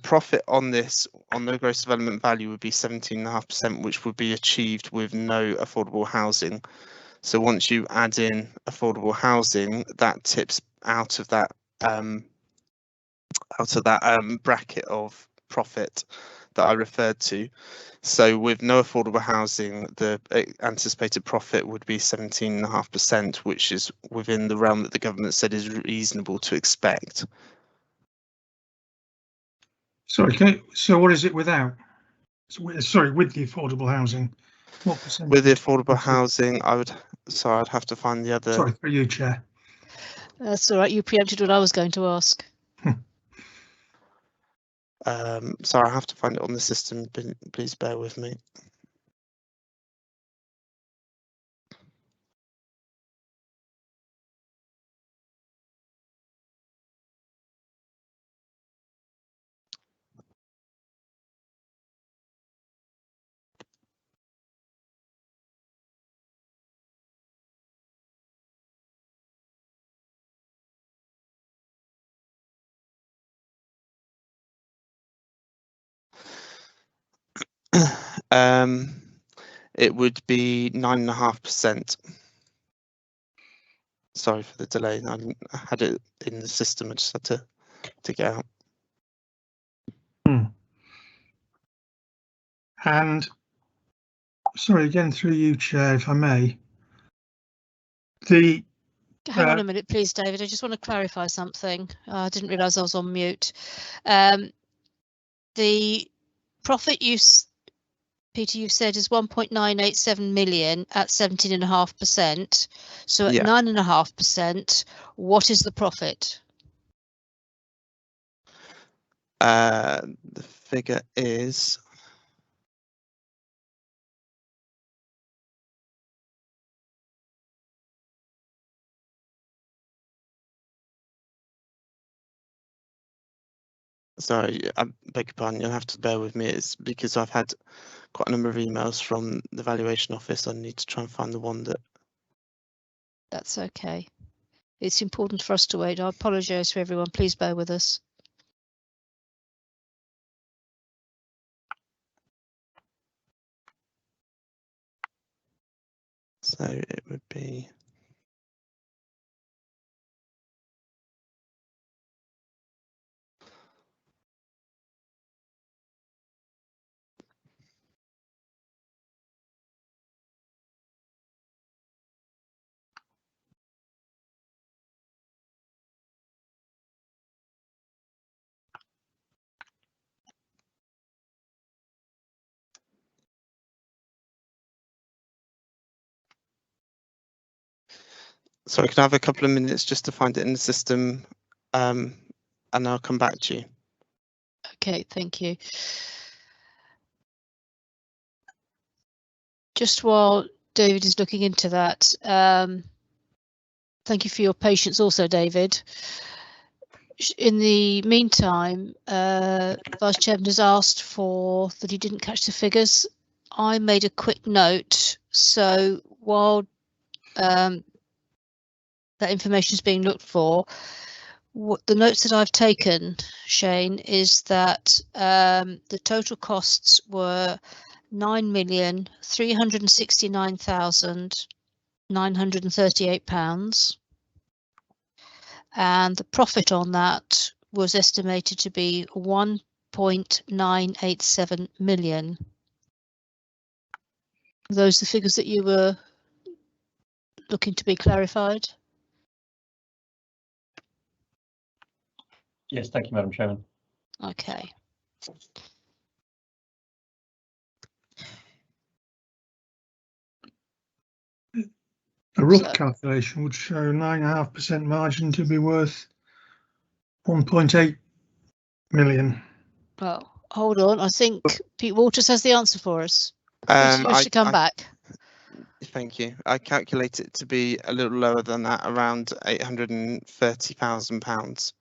profit on this, on the gross development value, would be 17.5%, which would be achieved with no affordable housing. So once you add in affordable housing, that tips out of that bracket of profit that I referred to. So with no affordable housing, the anticipated profit would be 17.5%, which is within the realm that the government said is reasonable to expect. Sorry, so what is it without? Sorry, with the affordable housing, what percentage? With the affordable housing, I'd have to find the other. Sorry, for you, Chair. That's all right. You preempted what I was going to ask. Sorry, I have to find it on the system. Please bear with me. It would be 9.5%. Sorry for the delay. I had it in the system. I just had to dig it out. And sorry, again through you, Chair, if I may. Hang on a minute, please, David. I just want to clarify something. I didn't realise I was on mute. The profit Peter, you've said is 1.987 million at 17.5%. So at 9.5%, what is the profit? The figure is. Sorry, I beg your pardon, you'll have to bear with me. It's because I've had quite a number of emails from the valuation office. I need to try and find the one that. That's okay. It's important for us to wait. I apologise to everyone. Please bear with us. So it would be. Sorry, can I have a couple of minutes just to find it in the system, and I'll come back to you. Okay, thank you. Just while David is looking into that, thank you for your patience also, David. In the meantime, Vice Chairman has asked for that he didn't catch the figures. I made a quick note, so while that information is being looked for, what the notes that I've taken, Shane, is that the total costs were £9,369,938, and the profit on that was estimated to be 1.987 million. Are those the figures that you were looking to be clarified? Yes, thank you, Madam Chairman. Okay. A rough calculation would show 9.5% margin to be worth 1.8 million. Well, hold on. I think Pete Waters has the answer for us. You wish to come back. Thank you. I calculate it to be a little lower than that, around £830,000.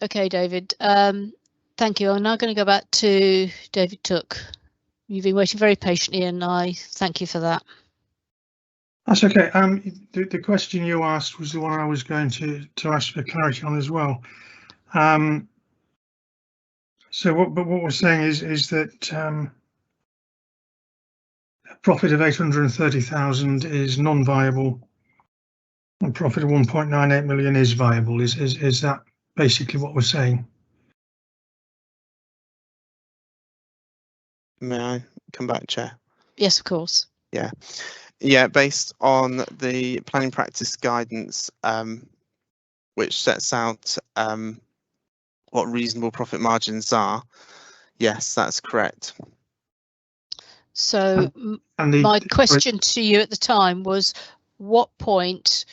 Okay, David. Thank you. I'm now going to go back to David Took. You've been waiting very patiently, and I thank you for that. That's okay. The question you asked was the one I was going to ask for clarity on as well. So what we're saying is that a profit of 830,000 is non-viable, and profit of 1.98 million is viable. Is that basically what we're saying? May I come back, Chair? Yes, of course. Yeah, based on the planning practice guidance, which sets out what reasonable profit margins are. Yes, that's correct. So my question to you at the time was, what's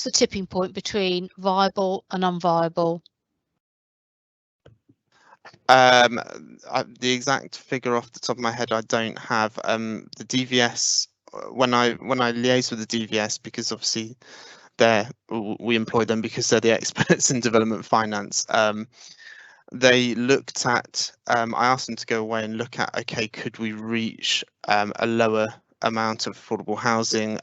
the tipping point between viable and unviable? The exact figure off the top of my head I don't have. The DVS, when I liaise with the DVS, because obviously we employ them because they're the experts in development finance. They looked at, I asked them to go away and look at, okay, could we reach a lower amount of affordable housing.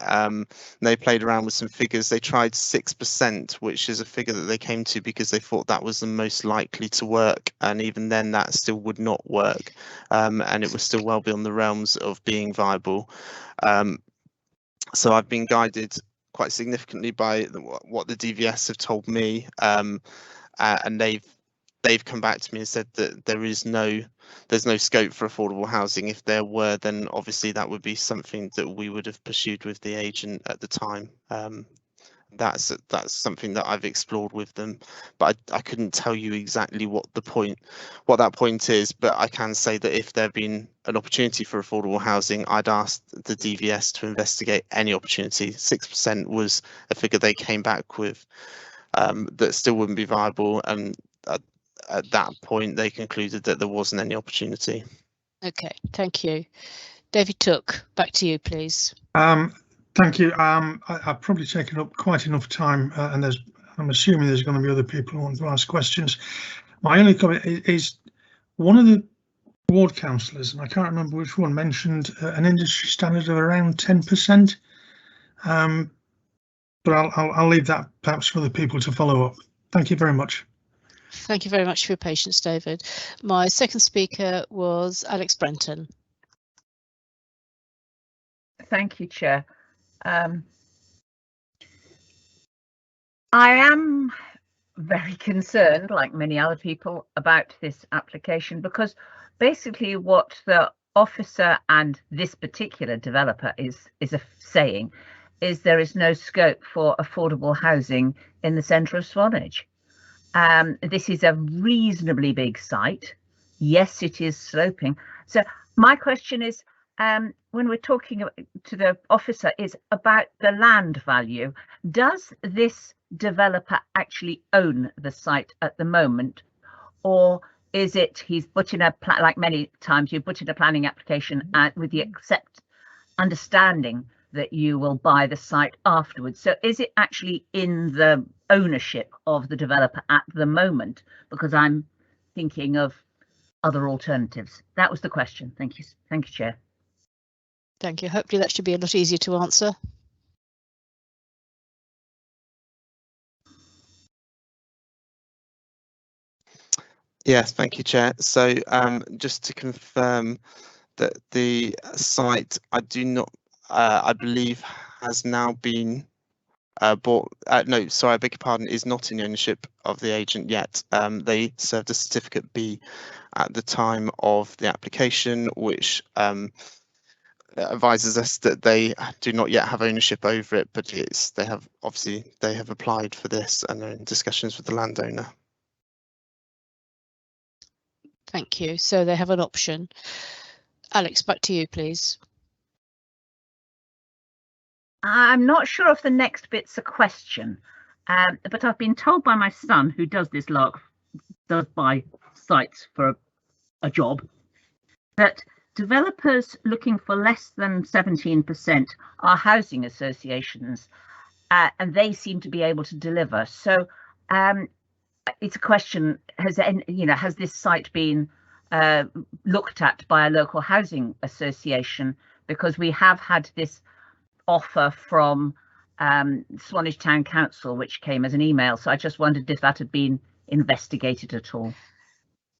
They played around with some figures. They tried 6%, which is a figure that they came to because they thought that was the most likely to work, and even then that still would not work, and it was still well beyond the realms of being viable. So I've been guided quite significantly by what the DVS have told me, and they've come back to me and said that there's no scope for affordable housing. If there were, then obviously that would be something that we would have pursued with the agent at the time. That's something that I've explored with them, but I couldn't tell you exactly what that point is. But I can say that if there had been an opportunity for affordable housing, I'd ask the DVS to investigate any opportunity. 6% was a figure they came back with that still wouldn't be viable, and at that point they concluded that there wasn't any opportunity. Okay, thank you. David Took, back to you, please. Thank you. I've probably taken up quite enough time, and I'm assuming there's going to be other people who want to ask questions. My only comment is one of the ward councillors, and I can't remember which one, mentioned an industry standard of around 10%. But I'll leave that perhaps for other people to follow up. Thank you very much. Thank you very much for your patience, David. My second speaker was Alex Brenton. Thank you, Chair. I am very concerned, like many other people, about this application, because basically what the officer and this particular developer is saying is there is no scope for affordable housing in the centre of Swanage. This is a reasonably big site. Yes, it is sloping. So my question is, when we're talking to the officer, is about the land value. Does this developer actually own the site at the moment, or is it he's put in a like many times you put in a planning application with the understanding that you will buy the site afterwards? So is it actually in the ownership of the developer at the moment? Because I'm thinking of other alternatives. That was the question. Thank you. Thank you, Chair. Thank you. Hopefully that should be a lot easier to answer. Yes, thank you, Chair. So just to confirm that the site, I believe has now been bought. No, sorry, I beg your pardon, is not in the ownership of the agent yet. They served a certificate B at the time of the application, which advises us that they do not yet have ownership over it, but they have applied for this and are in discussions with the landowner. Thank you. So they have an option. Alex, back to you, please. I'm not sure if the next bit's a question, but I've been told by my son, who does this does buy sites for a job, that developers looking for less than 17% are housing associations, and they seem to be able to deliver. So it's a question: has this site been looked at by a local housing association? Because we have had this offer from Swanage Town Council, which came as an email. So I just wondered if that had been investigated at all.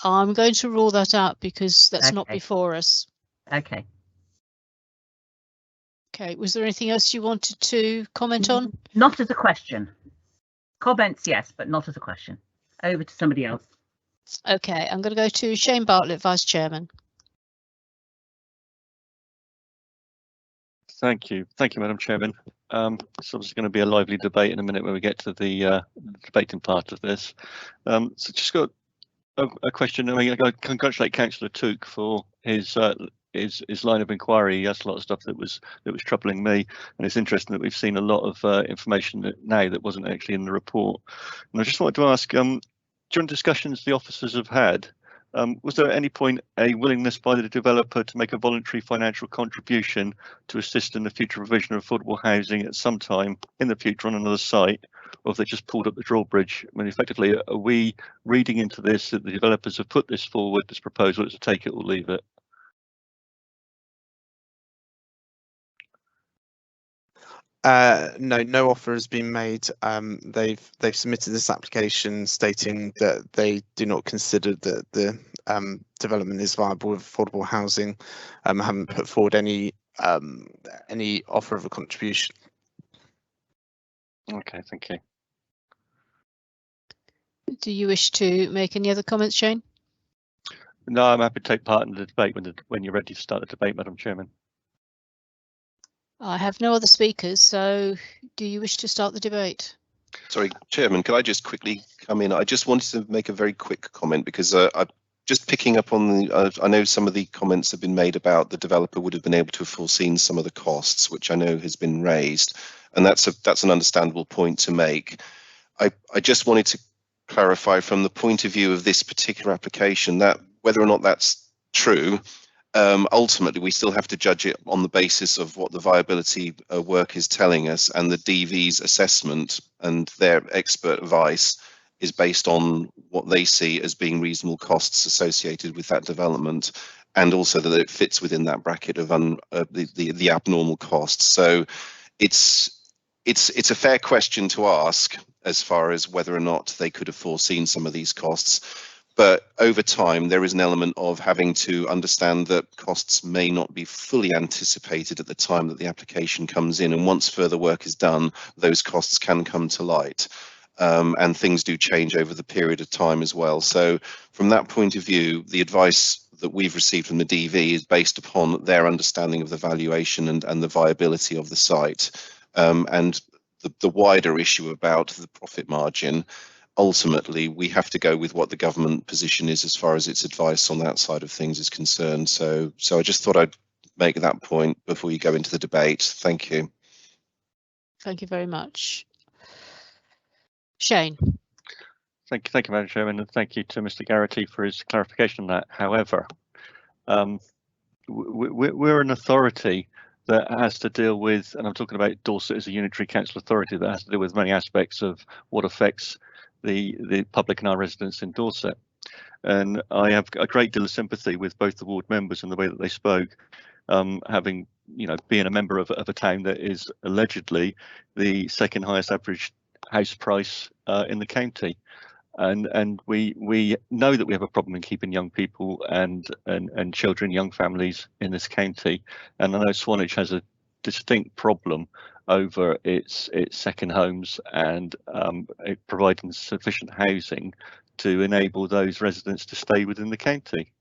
I'm going to rule that out because that's not before us. Okay. Okay, was there anything else you wanted to comment on? Not as a question. Comments, yes, but not as a question. Over to somebody else. Okay, I'm going to go to Shane Bartlett, Vice Chairman. Thank you, Madam Chairman. It's obviously going to be a lively debate in a minute when we get to the debating part of this. So just got a question. I mean, I congratulate Councillor Took for his line of inquiry. He asked a lot of stuff that was troubling me, and it's interesting that we've seen a lot of information now that wasn't actually in the report. And I just wanted to ask, during discussions the officers have had, was there at any point a willingness by the developer to make a voluntary financial contribution to assist in the future provision of affordable housing at some time in the future on another site, or if they just pulled up the drawbridge? I mean, effectively, are we reading into this that the developers have put this forward, this proposal, it's a take it or leave it? No offer has been made. They've submitted this application stating that they do not consider that the development is viable with affordable housing. Haven't put forward any offer of a contribution. Okay, thank you. Do you wish to make any other comments, Shane? No, I'm happy to take part in the debate when you're ready to start the debate, Madam Chairman. I have no other speakers, so do you wish to start the debate? Sorry, Chairman, could I just quickly come in? I just wanted to make a very quick comment because I'm just picking up on the, I know some of the comments have been made about the developer would have been able to have foreseen some of the costs, which I know has been raised, and that's an understandable point to make. I just wanted to clarify from the point of view of this particular application that whether or not that's true, ultimately we still have to judge it on the basis of what the viability work is telling us, and the DV's assessment and their expert advice is based on what they see as being reasonable costs associated with that development, and also that it fits within that bracket of the abnormal costs. So it's a fair question to ask as far as whether or not they could have foreseen some of these costs. But over time, there is an element of having to understand that costs may not be fully anticipated at the time that the application comes in. And once further work is done, those costs can come to light. And things do change over the period of time as well. So from that point of view, the advice that we've received from the DV is based upon their understanding of the valuation and the viability of the site. And the wider issue about the profit margin, ultimately we have to go with what the government position is as far as its advice on that side of things is concerned. So I just thought I'd make that point before you go into the debate. Thank you. Thank you very much. Shane. Thank you, Madam Chairman, and thank you to Mr. Garrity for his clarification on that. However, we're an authority that has to deal with, and I'm talking about Dorset as a unitary council authority that has to deal with many aspects of what affects the public and our residents in Dorset. And I have a great deal of sympathy with both the ward members and the way that they spoke, having, being a member of a town that is allegedly the second highest average house price in the county. And we know that we have a problem in keeping young people and children, young families in this county. And I know Swanage has a distinct problem over its second homes and providing sufficient housing to enable those residents to stay within the county.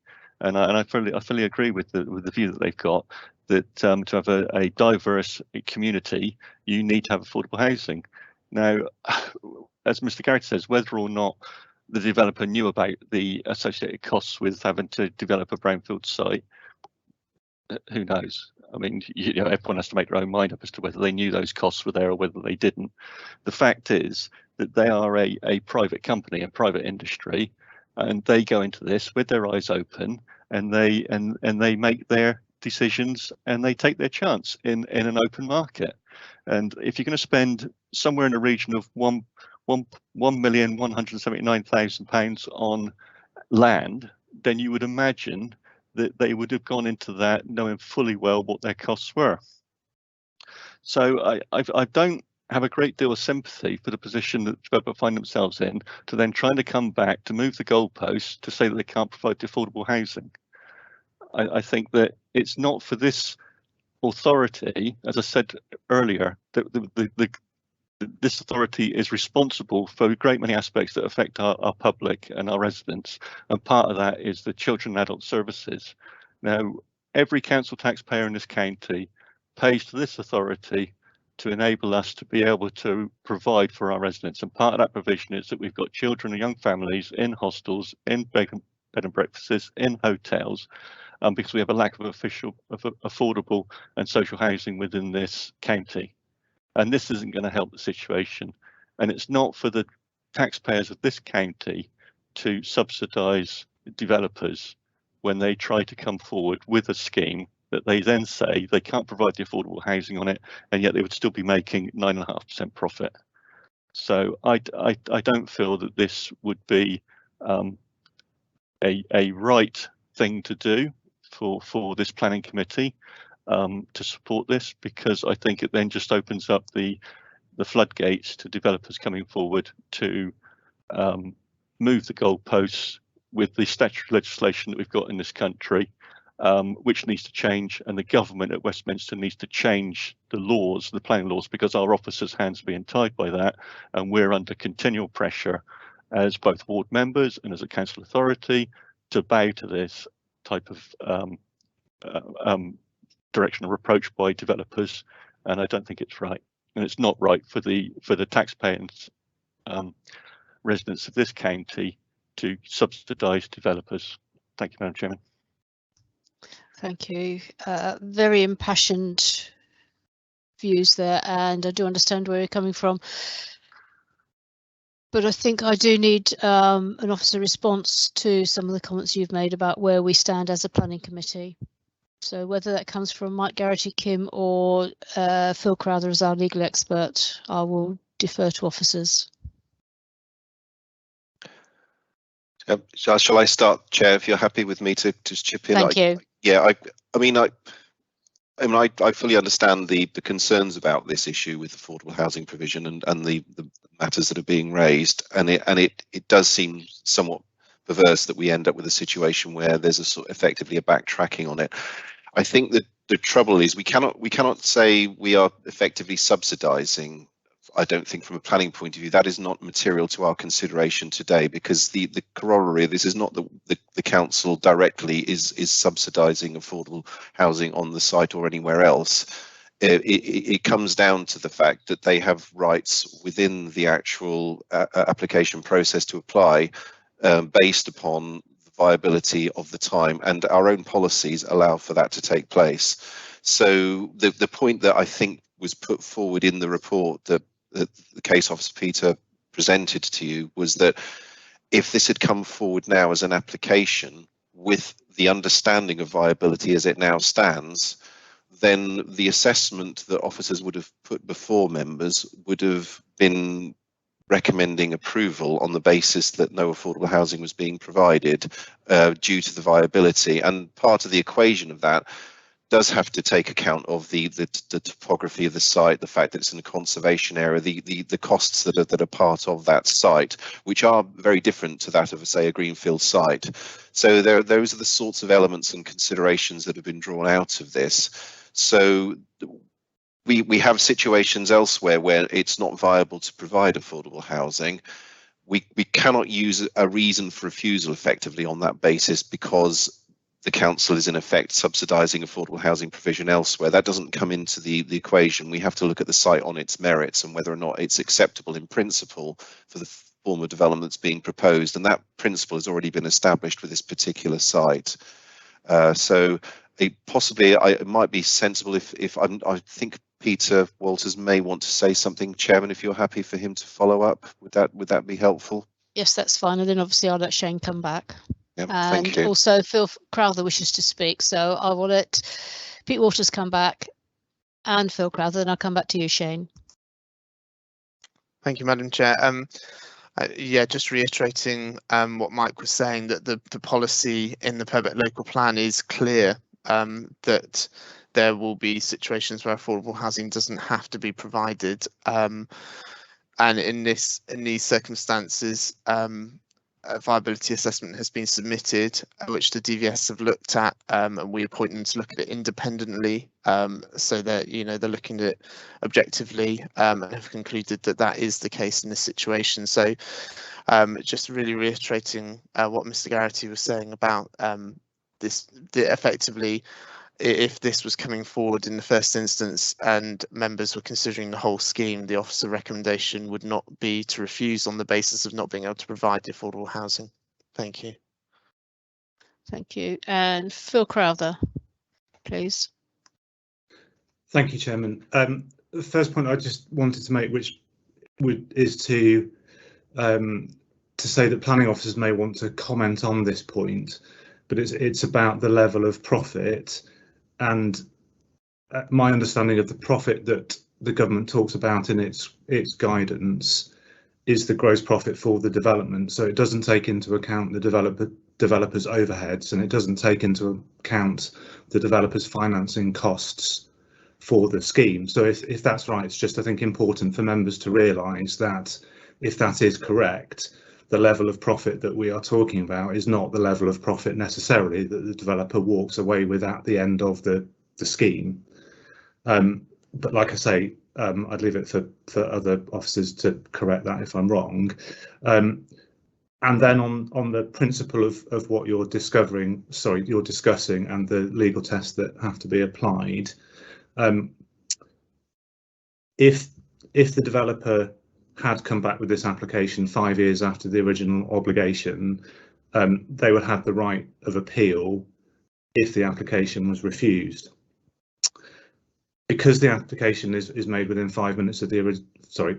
And I fully agree with the view that they've got, that to have a diverse community, you need to have affordable housing. Now, as Mr. Garrett says, whether or not the developer knew about the associated costs with having to develop a brownfield site, who knows? I mean, everyone has to make their own mind up as to whether they knew those costs were there or whether they didn't. The fact is that they are a private company, a private industry, and they go into this with their eyes open, and they make their decisions and they take their chance in an open market. And if you're going to spend somewhere in the region of £1,179,000 on land, then you would imagine that they would have gone into that knowing fully well what their costs were. So I don't have a great deal of sympathy for the position that developers find themselves in, to then trying to come back to move the goalposts to say that they can't provide the affordable housing. I think that it's not for this authority, as I said earlier, that this authority is responsible for a great many aspects that affect our public and our residents, and part of that is the children and adult services. Now, every council taxpayer in this county pays to this authority to enable us to be able to provide for our residents, and part of that provision is that we've got children and young families in hostels, in bed and breakfasts, in hotels, because we have a lack of affordable and social housing within this county. And this isn't going to help the situation. And it's not for the taxpayers of this county to subsidise developers when they try to come forward with a scheme that they then say they can't provide the affordable housing on it, and yet they would still be making 9.5% profit. So I don't feel that this would be a right thing to do for this planning committee. to support this, because I think it then just opens up the floodgates to developers coming forward to move the goalposts with the statutory legislation that we've got in this country, which needs to change, and the government at Westminster needs to change the laws, the planning laws, because our officers' hands are being tied by that, and we're under continual pressure as both ward members and as a council authority to bow to this type of direction or approach by developers, and I don't think it's right, and it's not right for the taxpayers, residents of this county, to subsidise developers. Thank you, Madam Chairman. Thank you. Very impassioned views there, and I do understand where you're coming from. But I think I do need an officer response to some of the comments you've made about where we stand as a planning committee. So whether that comes from Mike Garrity, Kim, or Phil Crowther as our legal expert, I will defer to officers. Shall I start, Chair, if you're happy with me to chip in? Thank you. Yeah, I fully understand the concerns about this issue with affordable housing provision and the matters that are being raised, and it does seem somewhat perverse that we end up with a situation where there's effectively a backtracking on it. I think that the trouble is we cannot say we are effectively subsidising. I don't think from a planning point of view that is not material to our consideration today, because the corollary of this is not that the council directly is subsidising affordable housing on the site or anywhere else. It comes down to the fact that they have rights within the actual application process to apply based upon the viability of the time, and our own policies allow for that to take place. So the point that I think was put forward in the report that the case officer Peter presented to you was that if this had come forward now as an application with the understanding of viability as it now stands, then the assessment that officers would have put before members would have been recommending approval on the basis that no affordable housing was being provided due to the viability. And part of the equation of that does have to take account of the topography of the site, the fact that it's in a conservation area, the costs that are part of that site, which are very different to that of, say, a greenfield site. So those are the sorts of elements and considerations that have been drawn out of this. So we have situations elsewhere where it's not viable to provide affordable housing. We cannot use a reason for refusal effectively on that basis because the council is in effect subsidising affordable housing provision elsewhere. That doesn't come into the equation. We have to look at the site on its merits and whether or not it's acceptable in principle for the form of developments being proposed, and that principle has already been established with this particular site. So it might be sensible if I think Peter Walters may want to say something, Chairman, if you're happy for him to follow up. Would that be helpful? Yes, that's fine, and then obviously I'll let Shane come back. Yep, and thank you. Also Phil Crowther wishes to speak, so I will let Pete Walters come back and Phil Crowther, then I'll come back to you, Shane. Thank you, Madam Chair. Yeah, just reiterating what Mike was saying, that the policy in the Purbeck local plan is clear, that there will be situations where affordable housing doesn't have to be provided, and in these circumstances, a viability assessment has been submitted, which the DVS have looked at, and we appoint them to look at it independently, so that they're looking at it objectively, and have concluded that that is the case in this situation. So just really reiterating what Mr. Garrity was saying about effectively, if this was coming forward in the first instance and members were considering the whole scheme, the officer recommendation would not be to refuse on the basis of not being able to provide the affordable housing. Thank you. Thank you. And Phil Crowther, please. Thank you, Chairman. The first point I just wanted to make, which is to say that planning officers may want to comment on this point, but it's about the level of profit. And my understanding of the profit that the government talks about in its guidance is the gross profit for the development. So it doesn't take into account the developers' overheads, and it doesn't take into account the developers' financing costs for the scheme. So if that's right, it's just, I think, important for members to realise that if that is correct, the level of profit that we are talking about is not the level of profit necessarily that the developer walks away with at the end of the scheme. But like I say, I'd leave it for other officers to correct that if I'm wrong. And then on the principle of what you're discussing and the legal tests that have to be applied, if the developer had come back with this application 5 years after the original obligation, they would have the right of appeal if the application was refused. Because the application is made within 5 minutes of the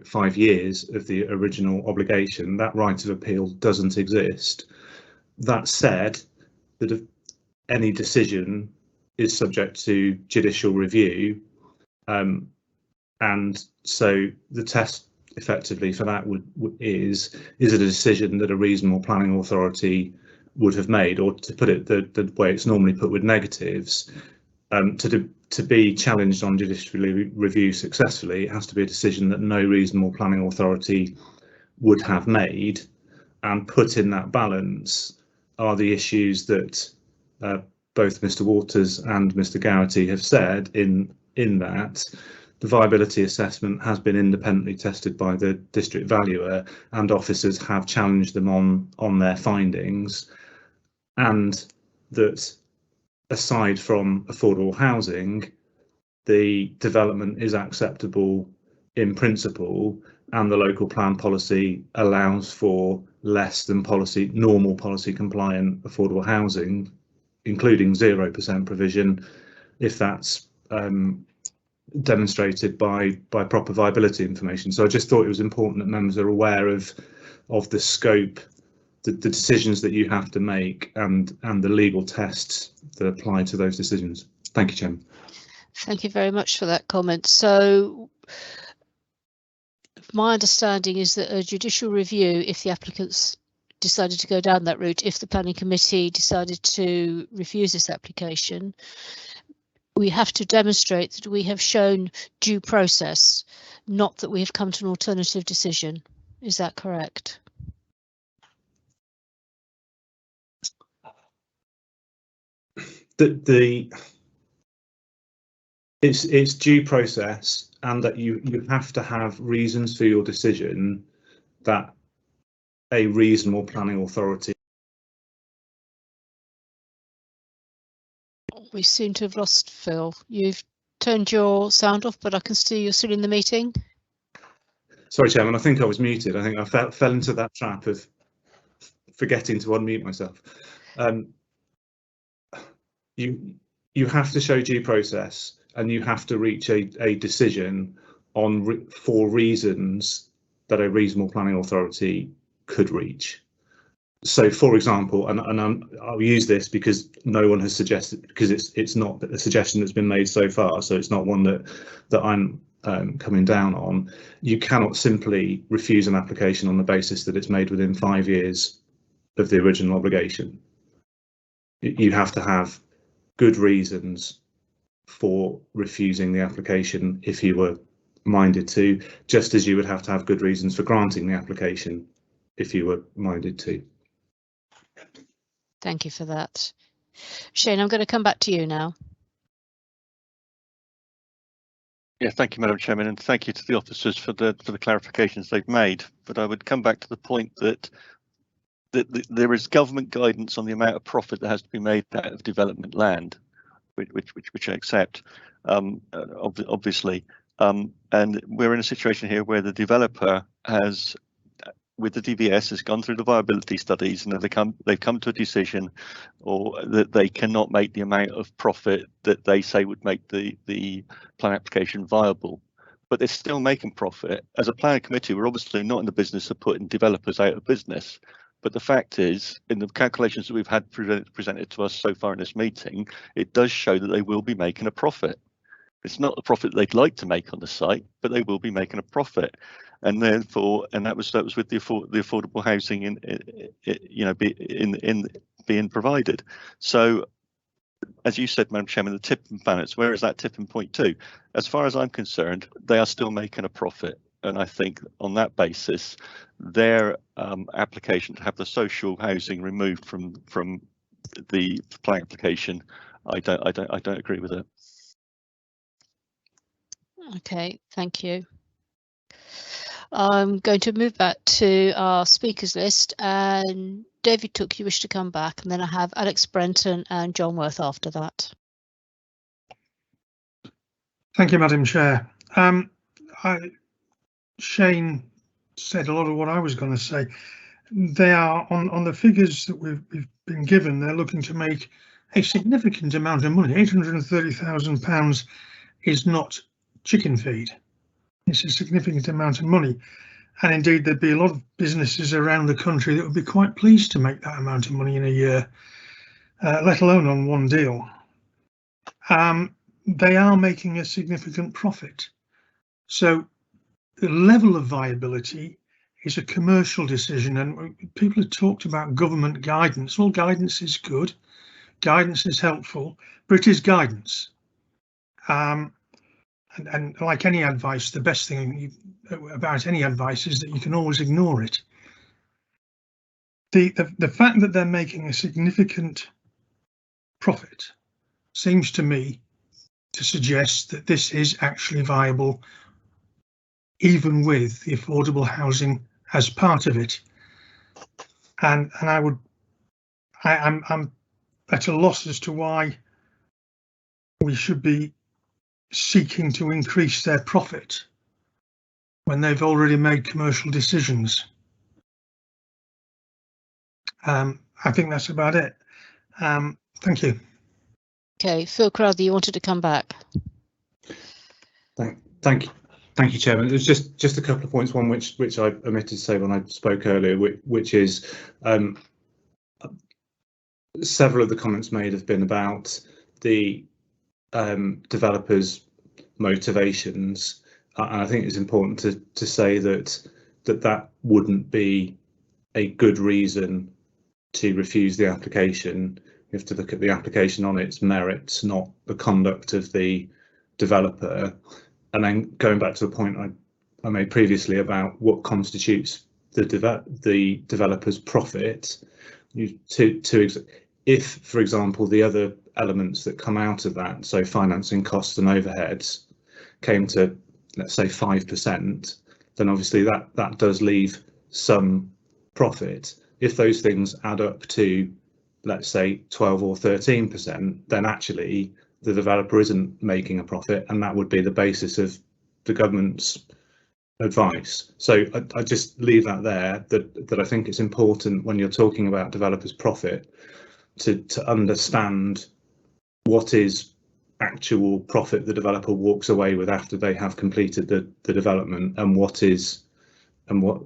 5 years of the original obligation, that right of appeal doesn't exist. That said, any decision is subject to judicial review, and so the test effectively for that is it a decision that a reasonable planning authority would have made, or to put it the way it's normally put with negatives, to be challenged on judicial review successfully, it has to be a decision that no reasonable planning authority would have made, and put in that balance are the issues that both Mr. Walters and Mr. Garrity have said in that the viability assessment has been independently tested by the district valuer, and officers have challenged them on their findings, and that aside from affordable housing, the development is acceptable in principle, and the local plan policy allows for less than normal policy compliant affordable housing, including 0% provision, if that's demonstrated by proper viability information. So I just thought it was important that members are aware of the scope, the decisions that you have to make, and the legal tests that apply to those decisions. Thank you, Chairman. Thank you very much for that comment. So my understanding is that a judicial review, if the applicants decided to go down that route, if the planning committee decided to refuse this application, we have to demonstrate that we have shown due process, not that we have come to an alternative decision. Is that correct? It's due process, and that you have to have reasons for your decision that a reasonable planning authority. We seem to have lost Phil. You've turned your sound off, but I can see you're still in the meeting. Sorry, Chairman, I think I was muted. I think I fell into that trap of forgetting to unmute myself. You have to show due process, and you have to reach a decision for reasons that a reasonable planning authority could reach. So, for example, and I'll use this because no one has suggested, because it's not a suggestion that's been made so far, so it's not one that I'm coming down on. You cannot simply refuse an application on the basis that it's made within 5 years of the original obligation. You have to have good reasons for refusing the application if you were minded to, just as you would have to have good reasons for granting the application if you were minded to. Thank you for that. Shane, I'm going to come back to you now. Yeah, thank you, Madam Chairman, and thank you to the officers for the clarifications they've made. But I would come back to the point that there is government guidance on the amount of profit that has to be made out of development land, which I accept, obviously. And we're in a situation here where the developer has, with the DVS, has gone through the viability studies, and they've come to a decision, or that they cannot make the amount of profit that they say would make the plan application viable. But they're still making profit. As a planning committee, we're obviously not in the business of putting developers out of business. But the fact is, in the calculations that we've had presented to us so far in this meeting, it does show that they will be making a profit. It's not the profit they'd like to make on the site, but they will be making a profit. And therefore, and that was with the affordable housing in being provided. So, as you said, Madam Chairman, the tipping planets, where is that tipping point to? As far as I'm concerned, they are still making a profit. And I think on that basis, their application to have the social housing removed from the planning application, I don't agree with it. Okay, thank you. I'm going to move back to our speakers list, and David Took, you wish to come back, and then I have Alex Brenton and John Worth after that. Thank you, Madam Chair. Shane said a lot of what I was going to say. They are on the figures that we've been given. They're looking to make a significant amount of money. £830,000 is not chicken feed. It's a significant amount of money, and indeed there'd be a lot of businesses around the country that would be quite pleased to make that amount of money in a year, let alone on one deal. They are making a significant profit, so the level of viability is a commercial decision. And people have talked about government guidance. Well, guidance is good, guidance is helpful, but it is guidance. And like any advice, the best thing about any advice is that you can always ignore it. The fact that they're making a significant profit seems to me to suggest that this is actually viable, even with the affordable housing as part of it. And I'm at a loss as to why we should be seeking to increase their profit when they've already made commercial decisions. I think that's about it. Thank you. Okay, Phil Crowther, you wanted to come back. Thank you, Chairman. There's just a couple of points. One which I omitted to say when I spoke earlier, which is several of the comments made have been about the developers' motivations, and I think it's important to say that wouldn't be a good reason to refuse the application. You have to look at the application on its merits, not the conduct of the developer. And then going back to the point I made previously about what constitutes the developer's profit, if, for example, the other elements that come out of that, so financing costs and overheads, came to, let's say, 5%, then obviously that does leave some profit. If those things add up to, let's say, 12 or 13%, then actually the developer isn't making a profit, and that would be the basis of the government's advice. So I just leave that there, that I think it's important when you're talking about developers' profit to understand what is actual profit the developer walks away with after they have completed the development, and what is the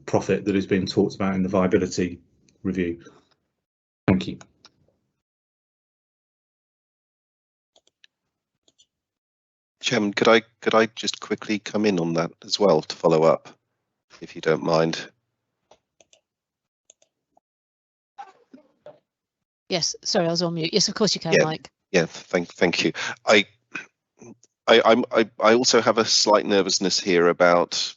profit that is being talked about in the viability review. Thank you. Chairman, could I just quickly come in on that as well to follow up, if you don't mind? Yes, sorry, I was on mute. Yes, of course you can, Yeah, Mike. Yeah, thank you. I also have a slight nervousness here about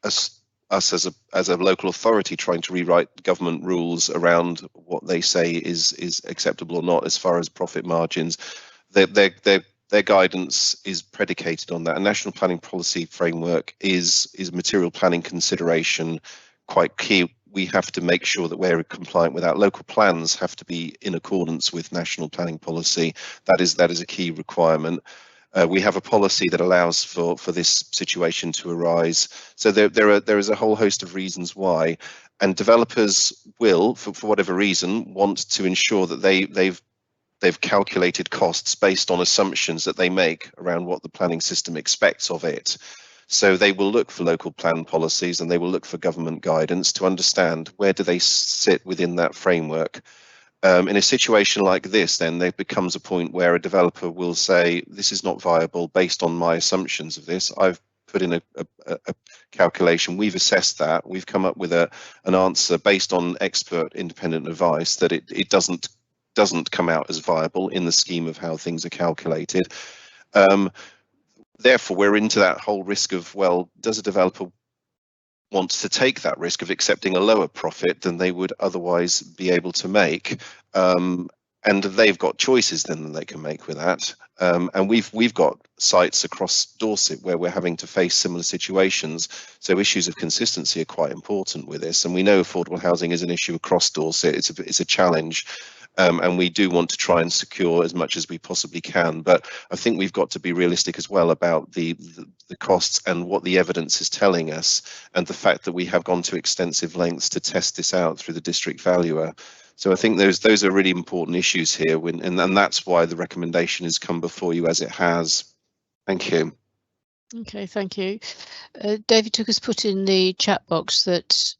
us as a local authority trying to rewrite government rules around what they say is acceptable or not as far as profit margins. Their guidance is predicated on that. A national planning policy framework is material planning consideration quite key. We have to make sure that we're compliant with that. Local plans have to be in accordance with national planning policy. That is a key requirement. We have a policy that allows for this situation to arise. So there is a whole host of reasons why, and developers will, for whatever reason, want to ensure that they've calculated costs based on assumptions that they make around what the planning system expects of it. So they will look for local plan policies and they will look for government guidance to understand where do they sit within that framework. In a situation like this, then there becomes a point where a developer will say, this is not viable based on my assumptions of this. I've put in a calculation. We've assessed that. We've come up with an answer based on expert independent advice that it doesn't come out as viable in the scheme of how things are calculated. Therefore, we're into that whole risk of, well, does a developer want to take that risk of accepting a lower profit than they would otherwise be able to make? And they've got choices then that they can make with that. And we've got sites across Dorset where we're having to face similar situations. So issues of consistency are quite important with this. And we know affordable housing is an issue across Dorset. It's a challenge. And we do want to try and secure as much as we possibly can. But I think we've got to be realistic as well about the costs and what the evidence is telling us, and the fact that we have gone to extensive lengths to test this out through the district valuer. So I think those are really important issues here, and that's why the recommendation has come before you as it has. Thank you. Okay, thank you. David Took has put in the chat box that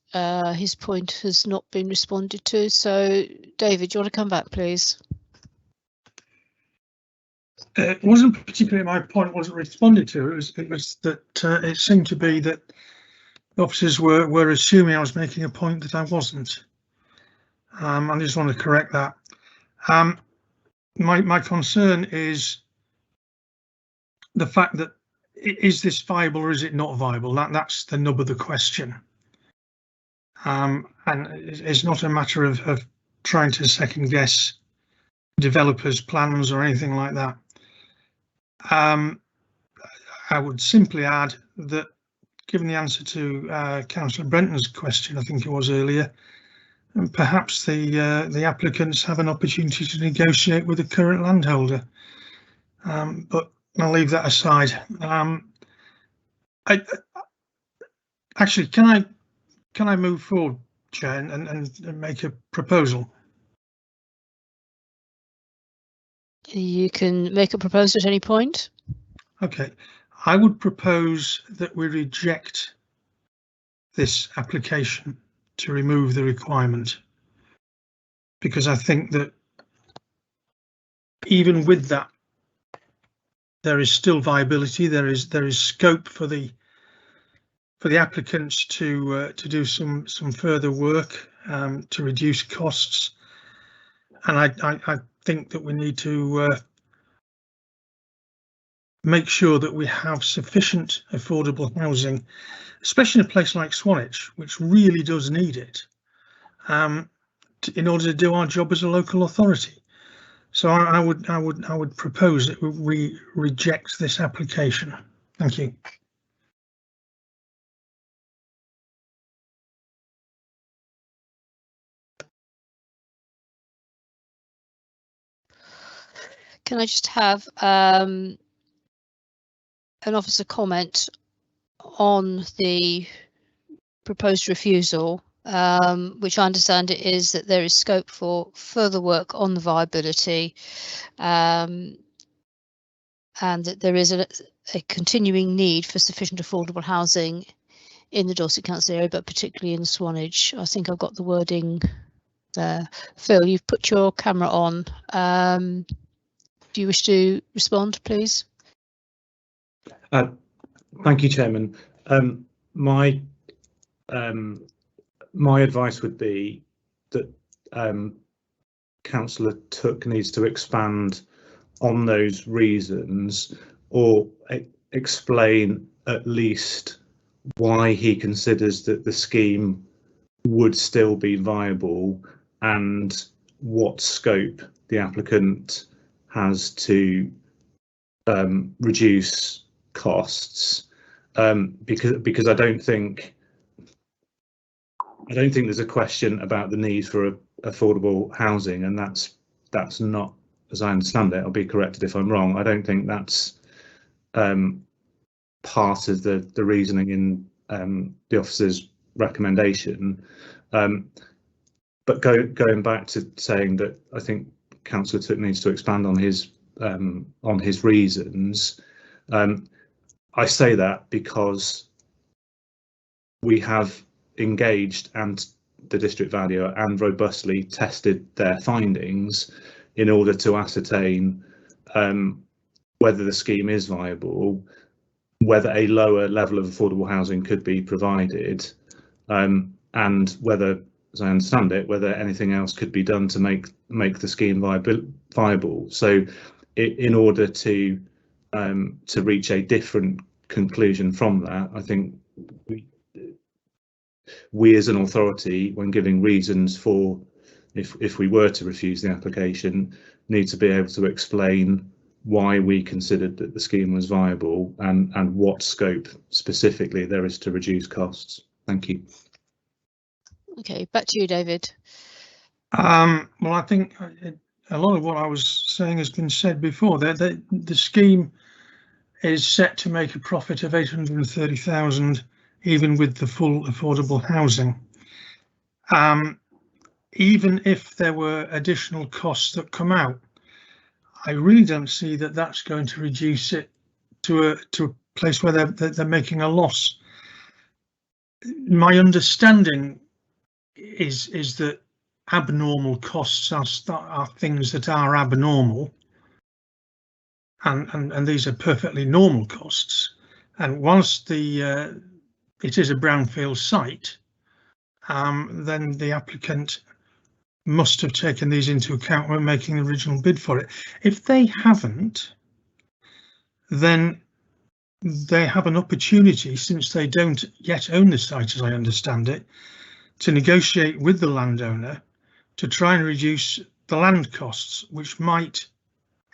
his point has not been responded to. So, David, do you want to come back, please? It wasn't particularly my point wasn't responded to. It was that it seemed to be that the officers were assuming I was making a point that I wasn't. I just want to correct that. My concern is the fact that is this viable or is it not viable? That's the nub of the question. And it's not a matter of trying to second guess developers' plans or anything like that. I would simply add that, given the answer to Councillor Brenton's question, I think it was earlier, and perhaps the applicants have an opportunity to negotiate with the current landholder. But I'll leave that aside. Actually, can I move forward, Chair, and make a proposal? You can make a proposal at any point. Okay, I would propose that we reject this application to remove the requirement, because I think that even with that, there is still viability. There is scope for the applicants to do some further work to reduce costs, and I think that we need to make sure that we have sufficient affordable housing, especially in a place like Swanage, which really does need it, in order to do our job as a local authority. So I would propose that we reject this application. Thank you. Can I just have an officer comment on the proposed refusal, which I understand it is that there is scope for further work on the viability, and that there is a continuing need for sufficient affordable housing in the Dorset Council area, but particularly in Swanage. I think I've got the wording there. Phil, you've put your camera on. Do you wish to respond, please? Thank you, Chairman. My advice would be that Councillor Took needs to expand on those reasons, or explain at least why he considers that the scheme would still be viable and what scope the applicant has to reduce costs, because I don't think there's a question about the need for affordable housing, and that's not, as I understand it, I'll be corrected if I'm wrong, I don't think that's part of the reasoning in the officer's recommendation. But going back to saying that I think Councillor Took needs to expand on his reasons. I say that because we have engaged and the district valuer and robustly tested their findings in order to ascertain whether the scheme is viable, whether a lower level of affordable housing could be provided, and whether, as I understand it, whether anything else could be done to make the scheme viable. So, in order to reach a different conclusion from that, I think we as an authority, when giving reasons for if we were to refuse the application, need to be able to explain why we considered that the scheme was viable and what scope specifically there is to reduce costs. Thank you. Okay, back to you, David. Well, I think a lot of what I was saying has been said before. The scheme is set to make a profit of 830,000, even with the full affordable housing. Even if there were additional costs that come out, I really don't see that that's going to reduce it to a place where they're making a loss. My understanding is that abnormal costs are things that are abnormal, and these are perfectly normal costs. And whilst it is a brownfield site, then the applicant must have taken these into account when making the original bid for it. If they haven't, then they have an opportunity, since they don't yet own the site, as I understand it, to negotiate with the landowner to try and reduce the land costs, which might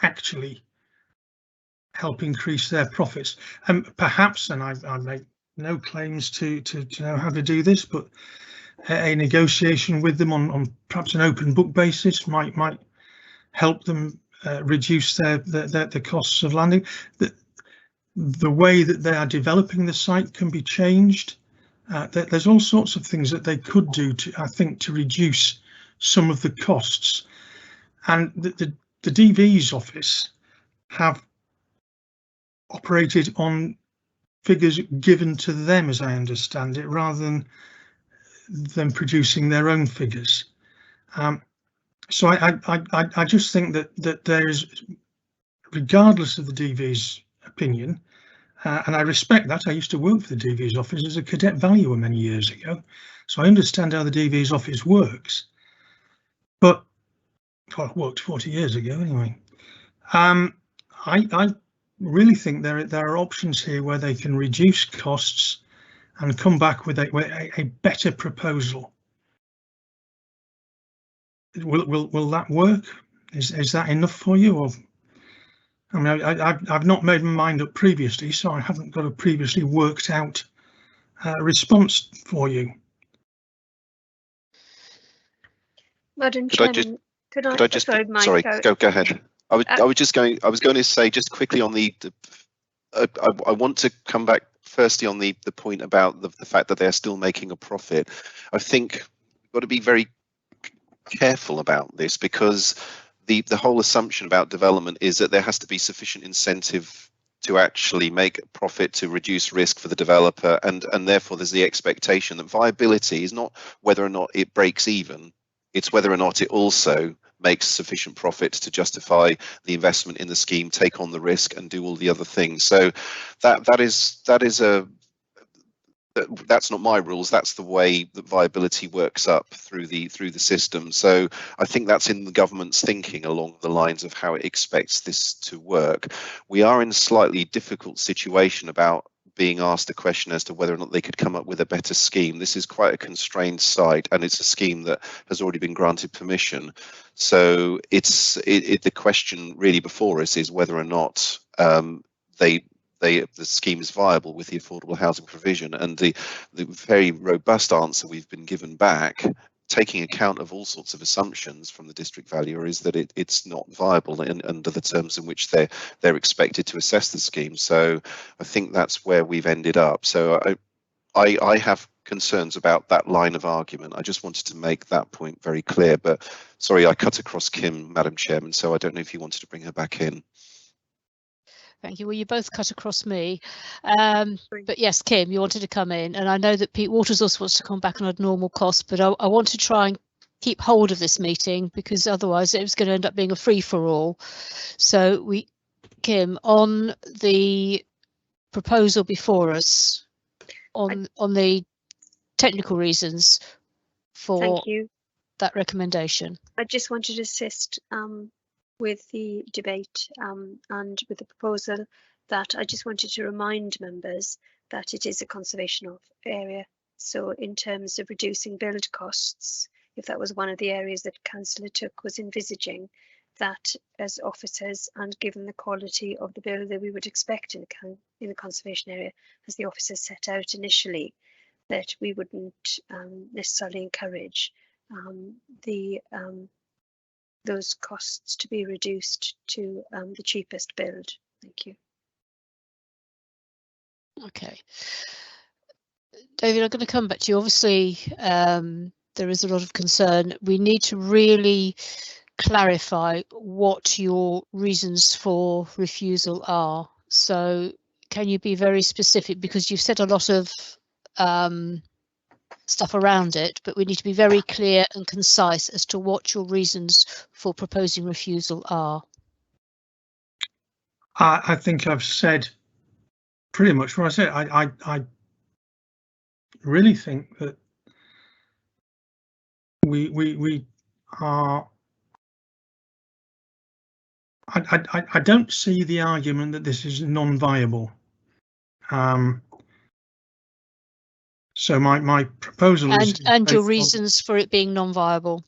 actually help increase their profits. And perhaps, and I make no claims to know how to do this, but a negotiation with them on perhaps an open book basis might help them reduce the costs of landing. The way that they are developing the site can be changed. There's all sorts of things that they could do I think, to reduce some of the costs. And the DV's office have operated on figures given to them, as I understand it, rather than them producing their own figures. So I just think that there is, regardless of the DV's opinion, and I respect that. I used to work for the DV's office as a cadet valuer many years ago, so I understand how the DV's office works. But well, I worked 40 years ago anyway. I really think there are options here where they can reduce costs and come back with a better proposal. Will that work? Is that enough for you? Or, I mean, I've not made my mind up previously, so I haven't got a previously worked out response for you. Madam Chairman, could I just sorry, Mike, go ahead. I was going to say just quickly on I want to come back firstly on the point about the fact that they're still making a profit. I think we've got to be very careful about this, because the whole assumption about development is that there has to be sufficient incentive to actually make a profit, to reduce risk for the developer, and therefore there's the expectation that viability is not whether or not it breaks even, it's whether or not it also makes sufficient profit to justify the investment in the scheme, take on the risk, and do all the other things. So that's not my rules. That's the way that viability works up through the system. So I think that's in the government's thinking along the lines of how it expects this to work. We are in a slightly difficult situation about being asked a question as to whether or not they could come up with a better scheme. This is quite a constrained site, and it's a scheme that has already been granted permission. So the question really before us is whether or not the scheme is viable with the affordable housing provision, and the very robust answer we've been given back, taking account of all sorts of assumptions from the district valuer, is that it's not viable under the terms in which they're expected to assess the scheme. So I think that's where we've ended up. So I have concerns about that line of argument. I just wanted to make that point very clear. But sorry, I cut across Kim, Madam Chairman, so I don't know if you wanted to bring her back in. Thank you. Well, you both cut across me. But yes, Kim, you wanted to come in, and I know that Pete Waters also wants to come back on a normal cost, but I want to try and keep hold of this meeting, because otherwise it was going to end up being a free-for-all. So Kim, on the proposal before us on the technical reasons for Thank you. that recommendation. I just wanted to assist with the debate and with the proposal, that I just wanted to remind members that it is a conservation of area. So in terms of reducing build costs, if that was one of the areas that Councillor Took was envisaging, that as officers, and given the quality of the build that we would expect in the conservation area, as the officers set out initially, that we wouldn't necessarily encourage those costs to be reduced to the cheapest build. Thank you. Okay. David, I'm going to come back to you. Obviously, there is a lot of concern. We need to really clarify what your reasons for refusal are. So can you be very specific, because you've said a lot of stuff around it, but we need to be very clear and concise as to what your reasons for proposing refusal are. I think I've said pretty much what I said. I really think that we are. I don't see the argument that this is non-viable. So my proposal is your reasons for it being non-viable.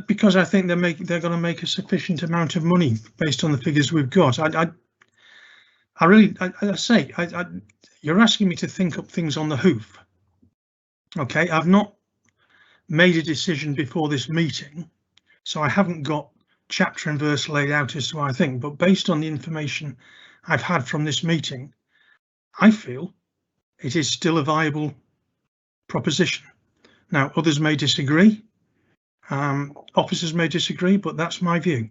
Because I think they're going to make a sufficient amount of money based on the figures we've got. I say you're asking me to think up things on the hoof. Okay, I've not made a decision before this meeting, so I haven't got chapter and verse laid out as to what I think. But based on the information I've had from this meeting, I feel it is still a viable proposition. Now, others may disagree. Officers may disagree, but that's my view.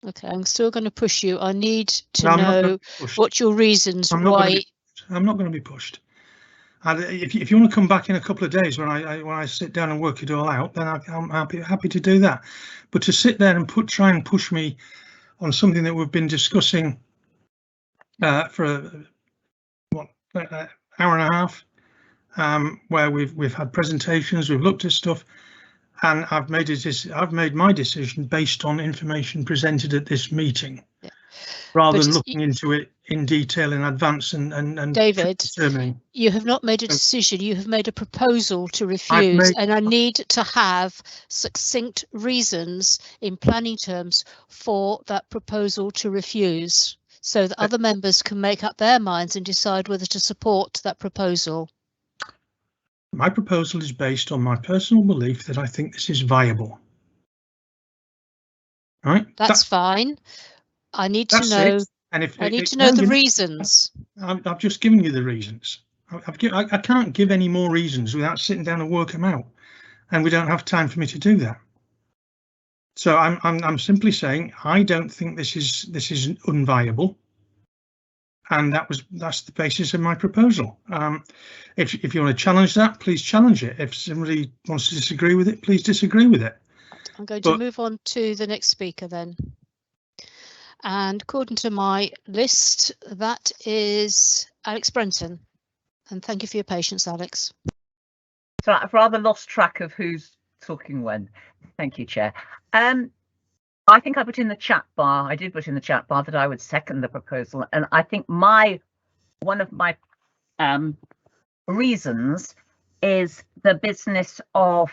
Okay, I'm still going to push you. I need to know what your reasons why. I'm not going to be pushed. And if you want to come back in a couple of days when I sit down and work it all out, then I'm happy to do that. But to sit there and try and push me on something that we've been discussing for an hour and a half, where we've had presentations, we've looked at stuff, and I've made my decision based on information presented at this meeting, rather than looking into it in detail in advance and David, determining. You have not made a decision. You have made a proposal to refuse, and I need to have succinct reasons in planning terms for that proposal to refuse, so that other members can make up their minds and decide whether to support that proposal. My proposal is based on my personal belief that I think this is viable. Right? That's fine. I need to know. And I need to know the reasons. I've just given you the reasons. I can't give any more reasons without sitting down and work them out, and we don't have time for me to do that. So I'm simply saying I don't think this is unviable, and that's the basis of my proposal. If you want to challenge that, please challenge it. If somebody wants to disagree with it, please disagree with it. I'm going to move on to the next speaker then. And according to my list, that is Alex Brenton. And thank you for your patience, Alex. So I've rather lost track of who's talking when. Thank you, Chair. I think I put in the chat bar. I did put in the chat bar that I would second the proposal. And I think one of my reasons is the business of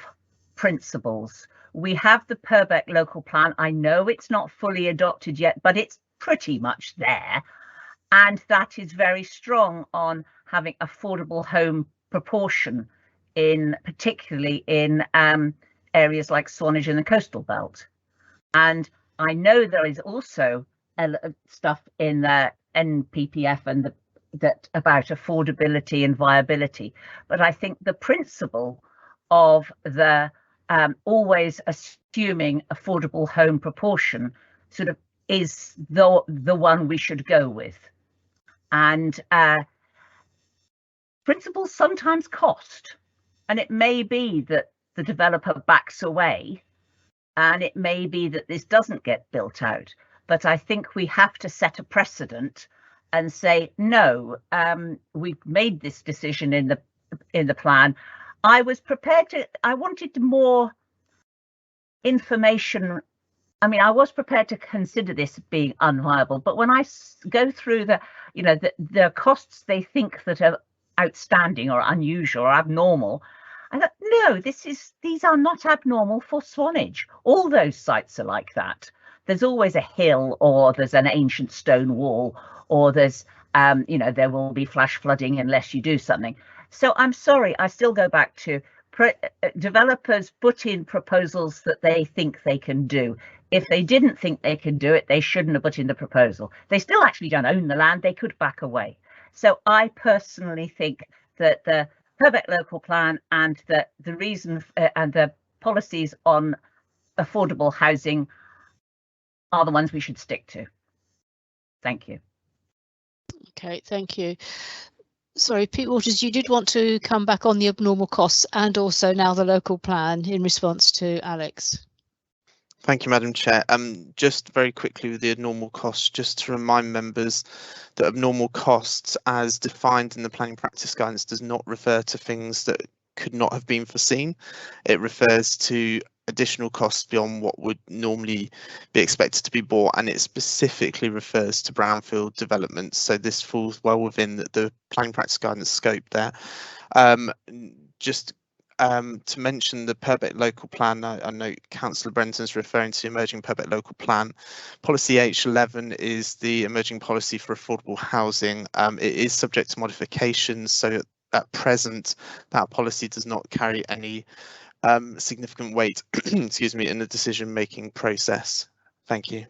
principles. We have the Purbeck local plan. I know it's not fully adopted yet, but it's pretty much there. And that is very strong on having affordable home proportion, particularly in areas like Swanage and the coastal belt. And I know there is also stuff in the NPPF and that about affordability and viability. But I think the principle of the always assuming affordable home proportion sort of is the one we should go with. And principles sometimes cost, and it may be that the developer backs away, and it may be that this doesn't get built out. but I think we have to set a precedent and say, no, we've made this decision in the plan. I wanted more information. I mean, I was prepared to consider this being unviable, but when I go through the costs they think that are outstanding or unusual or abnormal, I thought, no, these are not abnormal for Swanage. All those sites are like that. There's always a hill, or there's an ancient stone wall, or there's there will be flash flooding unless you do something. So I'm sorry, I still go back to developers put in proposals that they think they can do. If they didn't think they could do it, they shouldn't have put in the proposal. They still actually don't own the land, they could back away. So I personally think that the Purbeck local plan and the reason and the policies on affordable housing are the ones we should stick to. Thank you. Okay, thank you. Sorry, Pete Waters, you did want to come back on the abnormal costs and also now the local plan in response to Alex. Thank you, Madam Chair. Just very quickly with the abnormal costs, just to remind members that abnormal costs as defined in the planning practice guidance does not refer to things that could not have been foreseen. It refers to additional costs beyond what would normally be expected to be bought, and it specifically refers to brownfield developments. So this falls well within the planning practice guidance scope there. Just to mention the Purbeck local plan, I know Councillor Brenton is referring to the emerging Purbeck local plan. Policy H11 is the emerging policy for affordable housing. It is subject to modifications, so at present that policy does not carry any significant weight excuse me, in the decision making process. Thank you.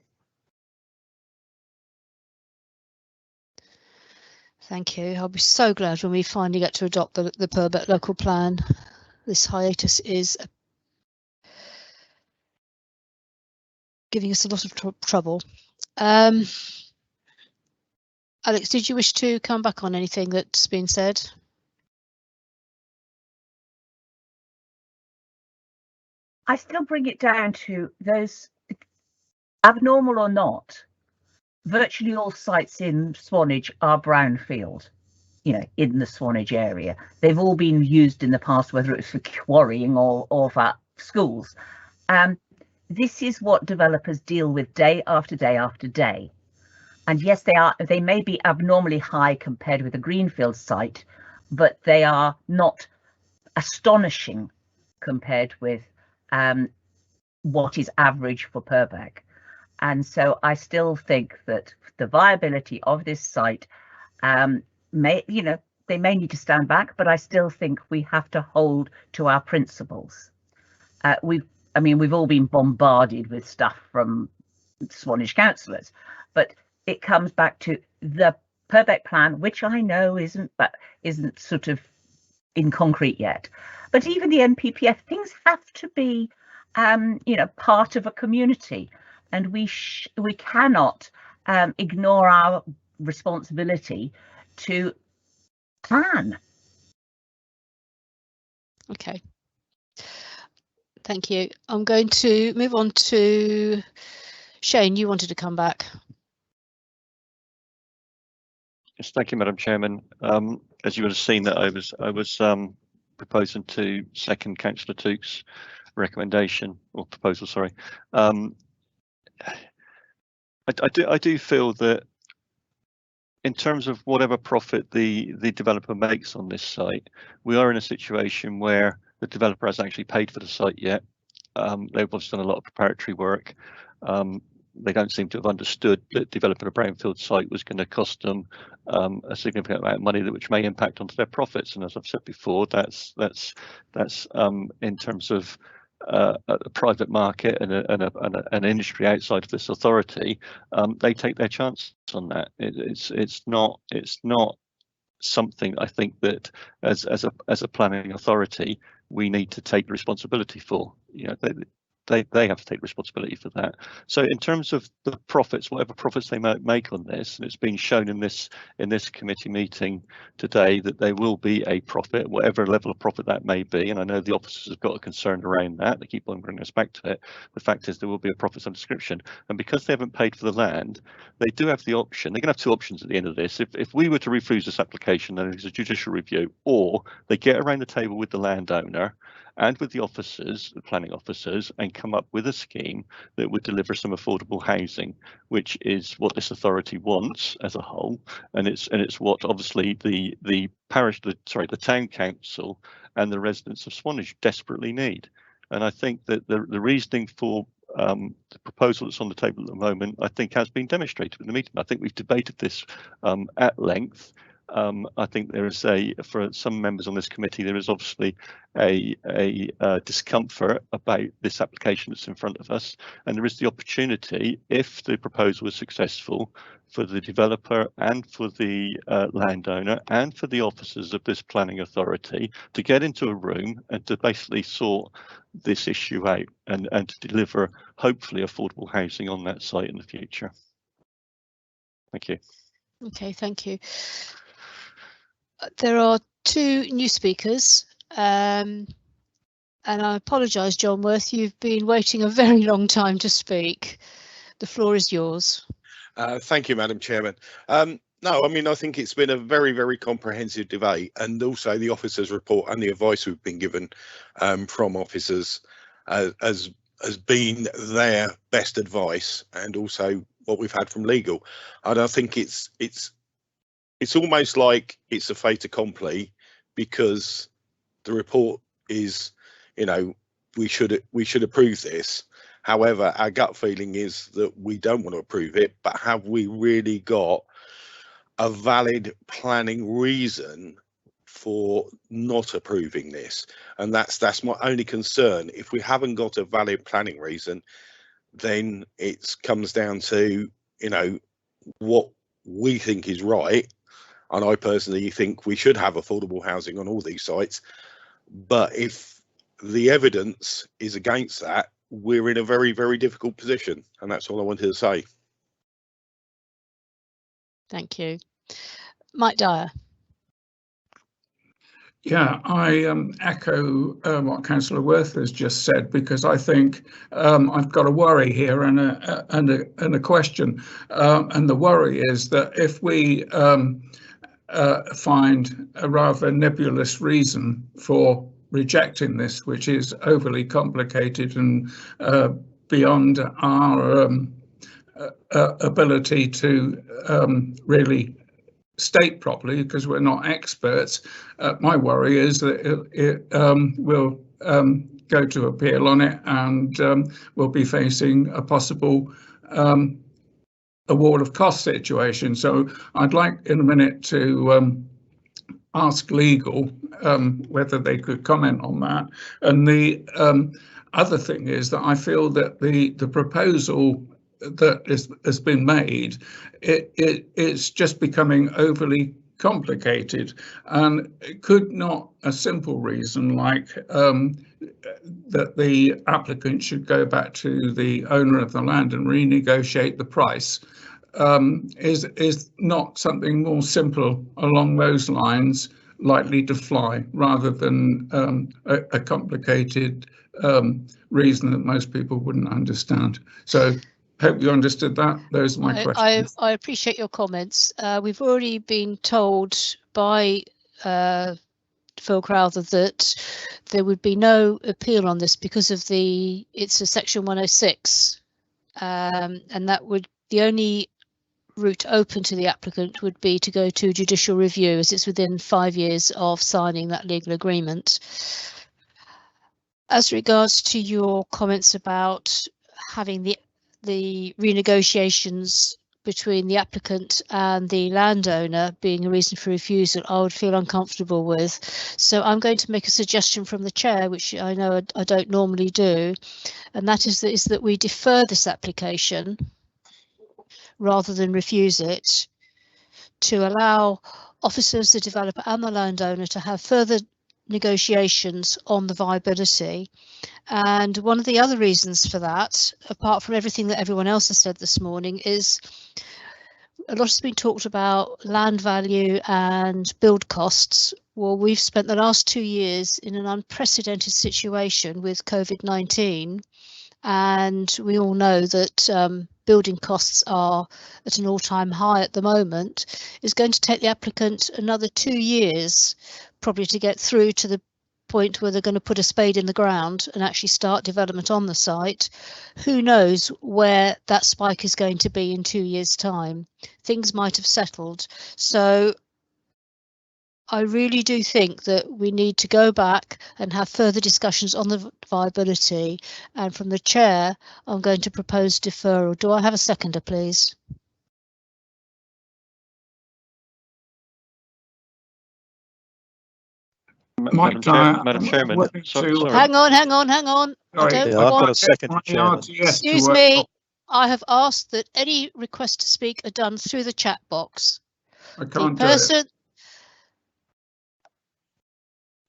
Thank you. I'll be so glad when we finally get to adopt the Purbeck local plan. This hiatus is giving us a lot of trouble. Alex, did you wish to come back on anything that's been said? I still bring it down to those, abnormal or not, virtually all sites in Swanage are brownfield, in the Swanage area. They've all been used in the past, whether it's for quarrying or for schools. This is what developers deal with day after day after day. And yes, they may be abnormally high compared with a greenfield site, but they are not astonishing compared with what is average for Purbeck. And so I still think that the viability of this site they may need to stand back, but I still think we have to hold to our principles. We've all been bombarded with stuff from Swanage councillors, but it comes back to the Purbeck plan, which I know isn't sort of in concrete yet. But even the NPPF, things have to be part of a community, and we cannot ignore our responsibility to plan. Okay, thank you. I'm going to move on to Shane. You wanted to come back. Yes, thank you, Madam Chairman. As you would have seen, that I was proposing to second Councillor Tuke's recommendation or proposal. Sorry. I do feel that in terms of whatever profit the developer makes on this site, we are in a situation where the developer hasn't actually paid for the site yet. They've obviously done a lot of preparatory work. They don't seem to have understood that developing a brownfield site was going to cost them a significant amount of money, which may impact onto their profits. And as I've said before, that's in terms of a private market and an industry outside of this authority, they take their chance on that. It's not something I think that as a planning authority we need to take responsibility for. they have to take responsibility for that. So in terms of the profits, whatever profits they might make on this, and it's been shown in this committee meeting today that there will be a profit, whatever level of profit that may be. And I know the officers have got a concern around that. They keep on bringing us back to it. The fact is there will be a profits on description, and because they haven't paid for the land, they do have the option. They're going to have two options at the end of this. If we were to refuse this application, then there's a judicial review, or they get around the table with the landowner and with the officers, the planning officers, and come up with a scheme that would deliver some affordable housing, which is what this authority wants as a whole, and it's what obviously the town council and the residents of Swanage desperately need. And I think that the reasoning for the proposal that's on the table at the moment, I think, has been demonstrated in the meeting. I think we've debated this at length. I think there is for some members on this committee, there is obviously a discomfort about this application that's in front of us, and there is the opportunity, if the proposal is successful, for the developer and for the landowner and for the officers of this planning authority to get into a room and to basically sort this issue out and to deliver hopefully affordable housing on that site in the future. Thank you. Okay, thank you. There are two new speakers, and I apologise, John Worth, you've been waiting a very long time to speak. The floor is yours. Thank you, Madam Chairman. No, I mean, I think it's been a very, very comprehensive debate, and also the officers' report and the advice we've been given from officers has been their best advice, and also what we've had from legal. And I think it's almost like it's a fait accompli, because the report is, you know, we should approve this. However, our gut feeling is that we don't want to approve it, but have we really got a valid planning reason for not approving this? And that's my only concern. If we haven't got a valid planning reason, then it comes down to, you know, what we think is right. And I personally think we should have affordable housing on all these sites. But if the evidence is against that, we're in a very, very difficult position. And that's all I wanted to say. Thank you. Mike Dyer. Yeah, I echo what Councillor Worth has just said, because I think I've got a worry here and a question. And the worry is that if we find a rather nebulous reason for rejecting this, which is overly complicated and beyond our ability to really state properly, because we're not experts, my worry is that it will go to appeal on it, and we'll be facing a possible award of cost situation. So I'd like in a minute to ask legal whether they could comment on that. And the other thing is that I feel that the proposal that has been made, it's just becoming overly complicated, and could not a simple reason like that the applicant should go back to the owner of the land and renegotiate the price is not something more simple along those lines likely to fly, rather than a complicated reason that most people wouldn't understand. So hope you understood that. Those are my questions. I appreciate your comments. We've already been told by Phil Crowther that there would be no appeal on this because of it's a section 106, and that would, the only route open to the applicant would be to go to judicial review, as it's within 5 years of signing that legal agreement. As regards to your comments about having the renegotiations between the applicant and the landowner being a reason for refusal, I would feel uncomfortable with. So I'm going to make a suggestion from the chair, which I know I don't normally do, and that is that we defer this application rather than refuse it, to allow officers, the developer and the landowner to have further negotiations on the viability. And one of the other reasons for that, apart from everything that everyone else has said this morning, is a lot has been talked about land value and build costs. Well, we've spent the last 2 years in an unprecedented situation with COVID-19, and we all know that building costs are at an all-time high at the moment. It's going to take the applicant another 2 years probably to get through to the point where they're going to put a spade in the ground and actually start development on the site. Who knows where that spike is going to be in 2 years' time? Things might have settled. So I really do think that we need to go back and have further discussions on the viability. And from the chair, I'm going to propose deferral. Do I have a seconder, please? Madam Chairman. Sorry. Hang on. Sorry, I don't I've want got a second, Chairman. Excuse me. I have asked that any requests to speak are done through the chat box. I can't do it.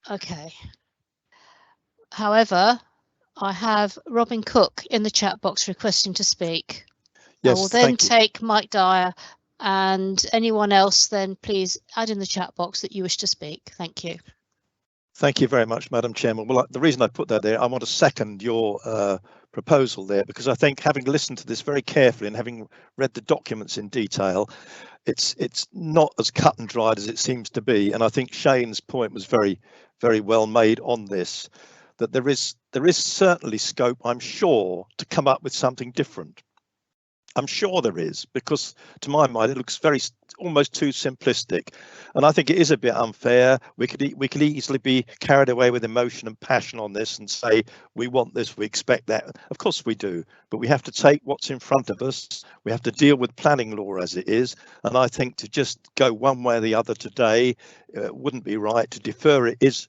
Okay. However, I have Robin Cook in the chat box requesting to speak. Yes, I will then take Mike Dyer, and anyone else then please add in the chat box that you wish to speak. Thank you. Thank you very much, Madam Chairman. Well, the reason I put that there, I want to second your proposal there, because I think, having listened to this very carefully and having read the documents in detail, it's not as cut and dried as it seems to be. And I think Shane's point was very, very well made on this, that there is certainly scope, I'm sure, to come up with something different. I'm sure there is, because to my mind it looks almost too simplistic, and I think it is a bit unfair. We could easily be carried away with emotion and passion on this and say we want this, we expect that. Of course we do, but we have to take what's in front of us. We have to deal with planning law as it is, and I think to just go one way or the other today wouldn't be right. To defer it is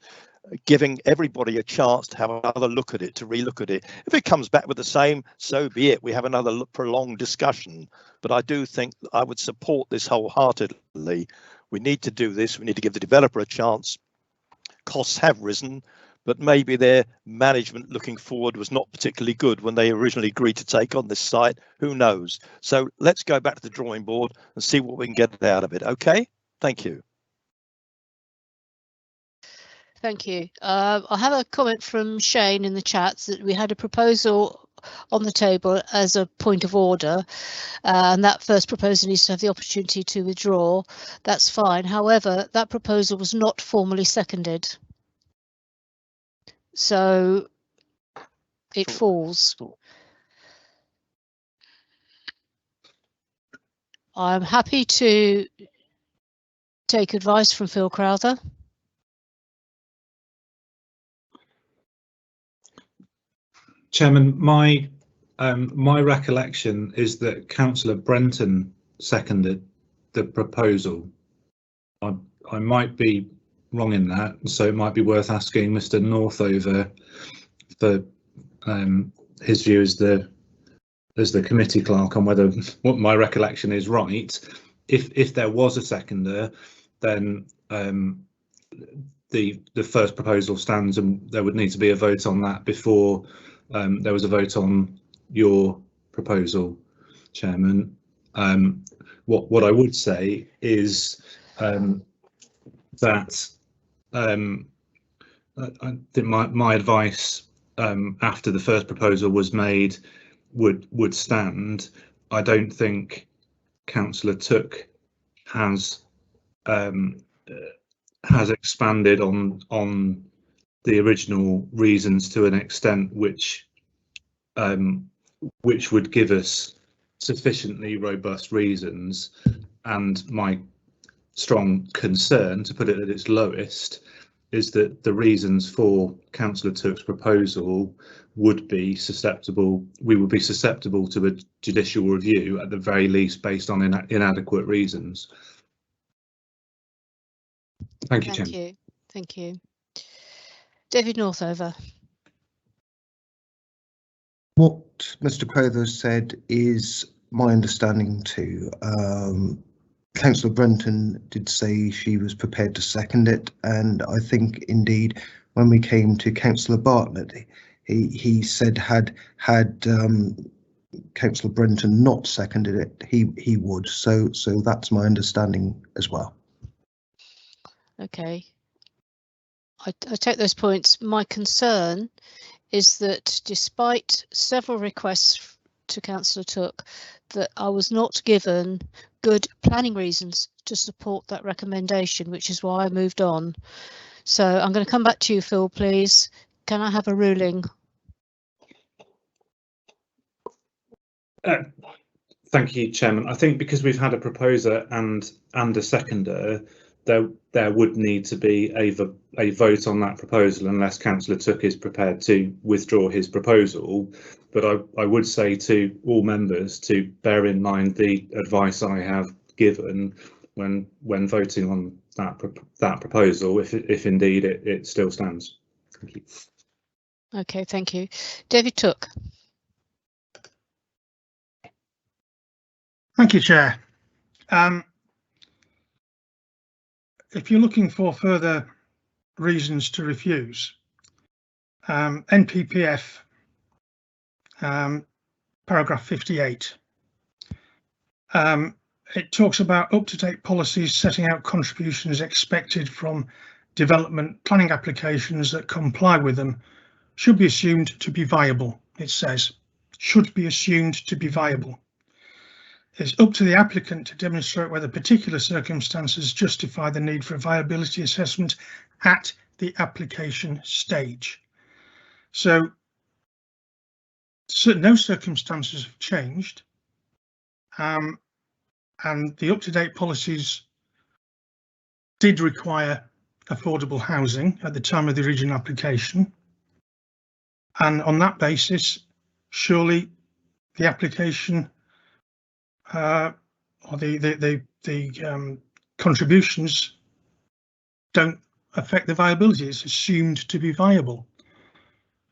giving everybody a chance to have another look at it, to relook at it. If it comes back with the same, so be it. We have another prolonged discussion. But I do think I would support this wholeheartedly. We need to do this. We need to give the developer a chance. Costs have risen, but maybe their management looking forward was not particularly good when they originally agreed to take on this site. Who knows? So let's go back to the drawing board and see what we can get out of it. OK, thank you. Thank you. I have a comment from Shane in the chat that we had a proposal on the table as a point of order, and that first proposal needs to have the opportunity to withdraw. That's fine. However, that proposal was not formally seconded, so it falls. I'm happy to take advice from Phil Crowther. Chairman, my recollection is that Councillor Brenton seconded the proposal. I might be wrong in that, so it might be worth asking Mr. Northover for his view as the committee clerk on whether what my recollection is right. If there was a seconder, then the first proposal stands, and there would need to be a vote on that before there was a vote on your proposal, Chairman. What I would say is that I think my advice after the first proposal was made would stand. I don't think Councillor Took has expanded on the original reasons to an extent which would give us sufficiently robust reasons, and my strong concern, to put it at its lowest, is that the reasons for Councillor Took's proposal would be susceptible. We would be susceptible to a judicial review at the very least, based on inadequate reasons. Thank you, Chairman. Thank you. David Northover. What Mr. Crowther said is my understanding too. Councillor Brenton did say she was prepared to second it, and I think indeed when we came to Councillor Bartlett, he said had Councillor Brenton not seconded it, he would. So that's my understanding as well. Okay. I take those points. My concern is that despite several requests to Councillor Took, that I was not given good planning reasons to support that recommendation, which is why I moved on. So I'm going to come back to you, Phil, please. Can I have a ruling? Thank you, Chairman. I think because we've had a proposer and a seconder, there would need to be a vote on that proposal unless Councillor Took is prepared to withdraw his proposal. But I would say to all members to bear in mind the advice I have given when voting on that proposal, if indeed it still stands. Thank you. Okay, thank you. David Took. Thank you, Chair. If you're looking for further reasons to refuse, NPPF, paragraph 58, it talks about up-to-date policies setting out contributions expected from development planning applications that comply with them should be assumed to be viable. It says, should be assumed to be viable. It's up to the applicant to demonstrate whether particular circumstances justify the need for a viability assessment at the application stage. So no circumstances have changed, and the up-to-date policies did require affordable housing at the time of the original application, and on that basis, surely the application or the contributions don't affect the viability. It's assumed to be viable.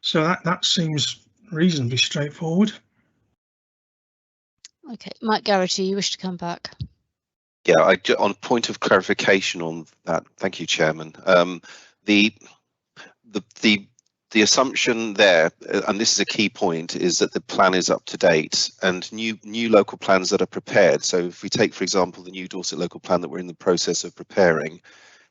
So that seems reasonably straightforward. Okay, Mike Garrity, you wish to come back? Yeah, on point of clarification on that. Thank you, Chairman. The assumption there, and this is a key point, is that the plan is up to date and new local plans that are prepared. So if we take, for example, the new Dorset local plan that we're in the process of preparing,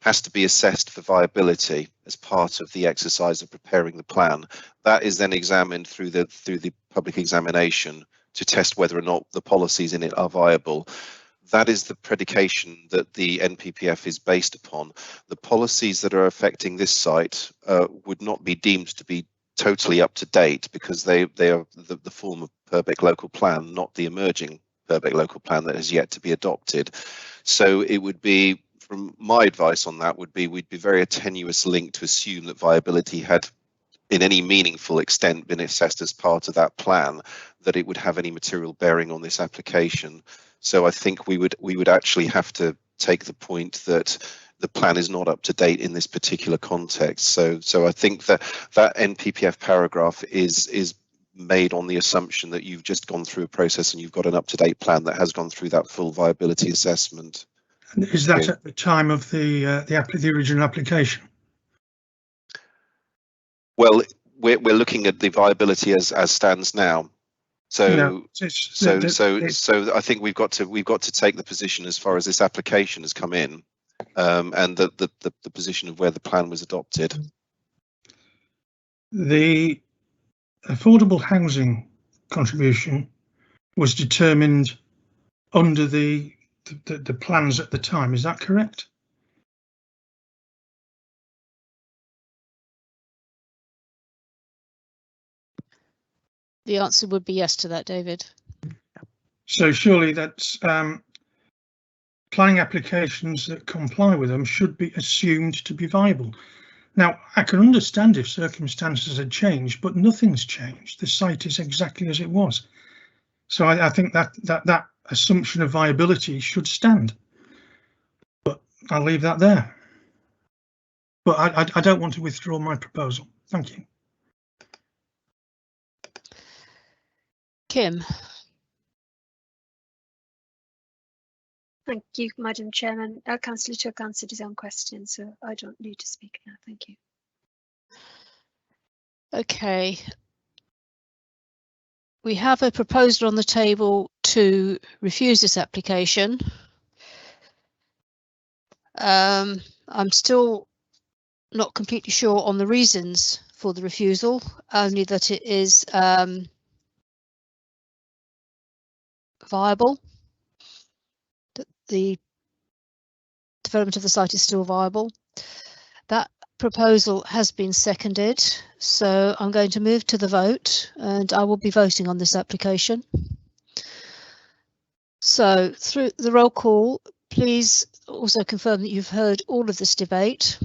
has to be assessed for viability as part of the exercise of preparing the plan. That is then examined through the public examination to test whether or not the policies in it are viable. That is the predication that the NPPF is based upon. The policies that are affecting this site would not be deemed to be totally up to date because they are the form of Purbeck local plan, not the emerging Purbeck local plan that has yet to be adopted. So it would be, from my advice on that, would be we'd be very tenuous link to assume that viability had in any meaningful extent been assessed as part of that plan, that it would have any material bearing on this application. So I think we would actually have to take the point that the plan is not up to date in this particular context. So I think that NPPF paragraph is made on the assumption that you've just gone through a process and you've got an up-to-date plan that has gone through that full viability assessment. And is that at the time of the original application? Well, we're looking at the viability as stands now. So I think we've got to take the position as far as this application has come in, and the position of where the plan was adopted. The affordable housing contribution was determined under the plans at the time. Is that correct? The answer would be yes to that, David. So surely that's planning applications that comply with them should be assumed to be viable. Now, I can understand if circumstances had changed, but nothing's changed. The site is exactly as it was. So I think that assumption of viability should stand. But I'll leave that there. But I don't want to withdraw my proposal. Thank you. Kim. Thank you, Madam Chairman. Councillor Took answered his own question, so I don't need to speak now. Thank you. Okay. We have a proposal on the table to refuse this application. I'm still not completely sure on the reasons for the refusal, only that it is viable, that the development of the site is still viable. That proposal has been seconded, so I'm going to move to the vote and I will be voting on this application. So through the roll call, please also confirm that you've heard all of this debate,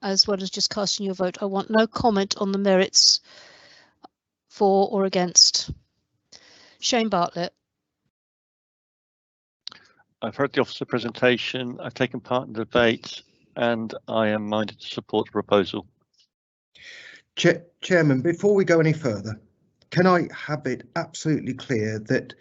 as well as just casting your vote. I want no comment on the merits for or against. Shane Bartlett. I've heard the officer presentation, I've taken part in the debate, and I am minded to support the proposal. Chairman, before we go any further, can I have it absolutely clear that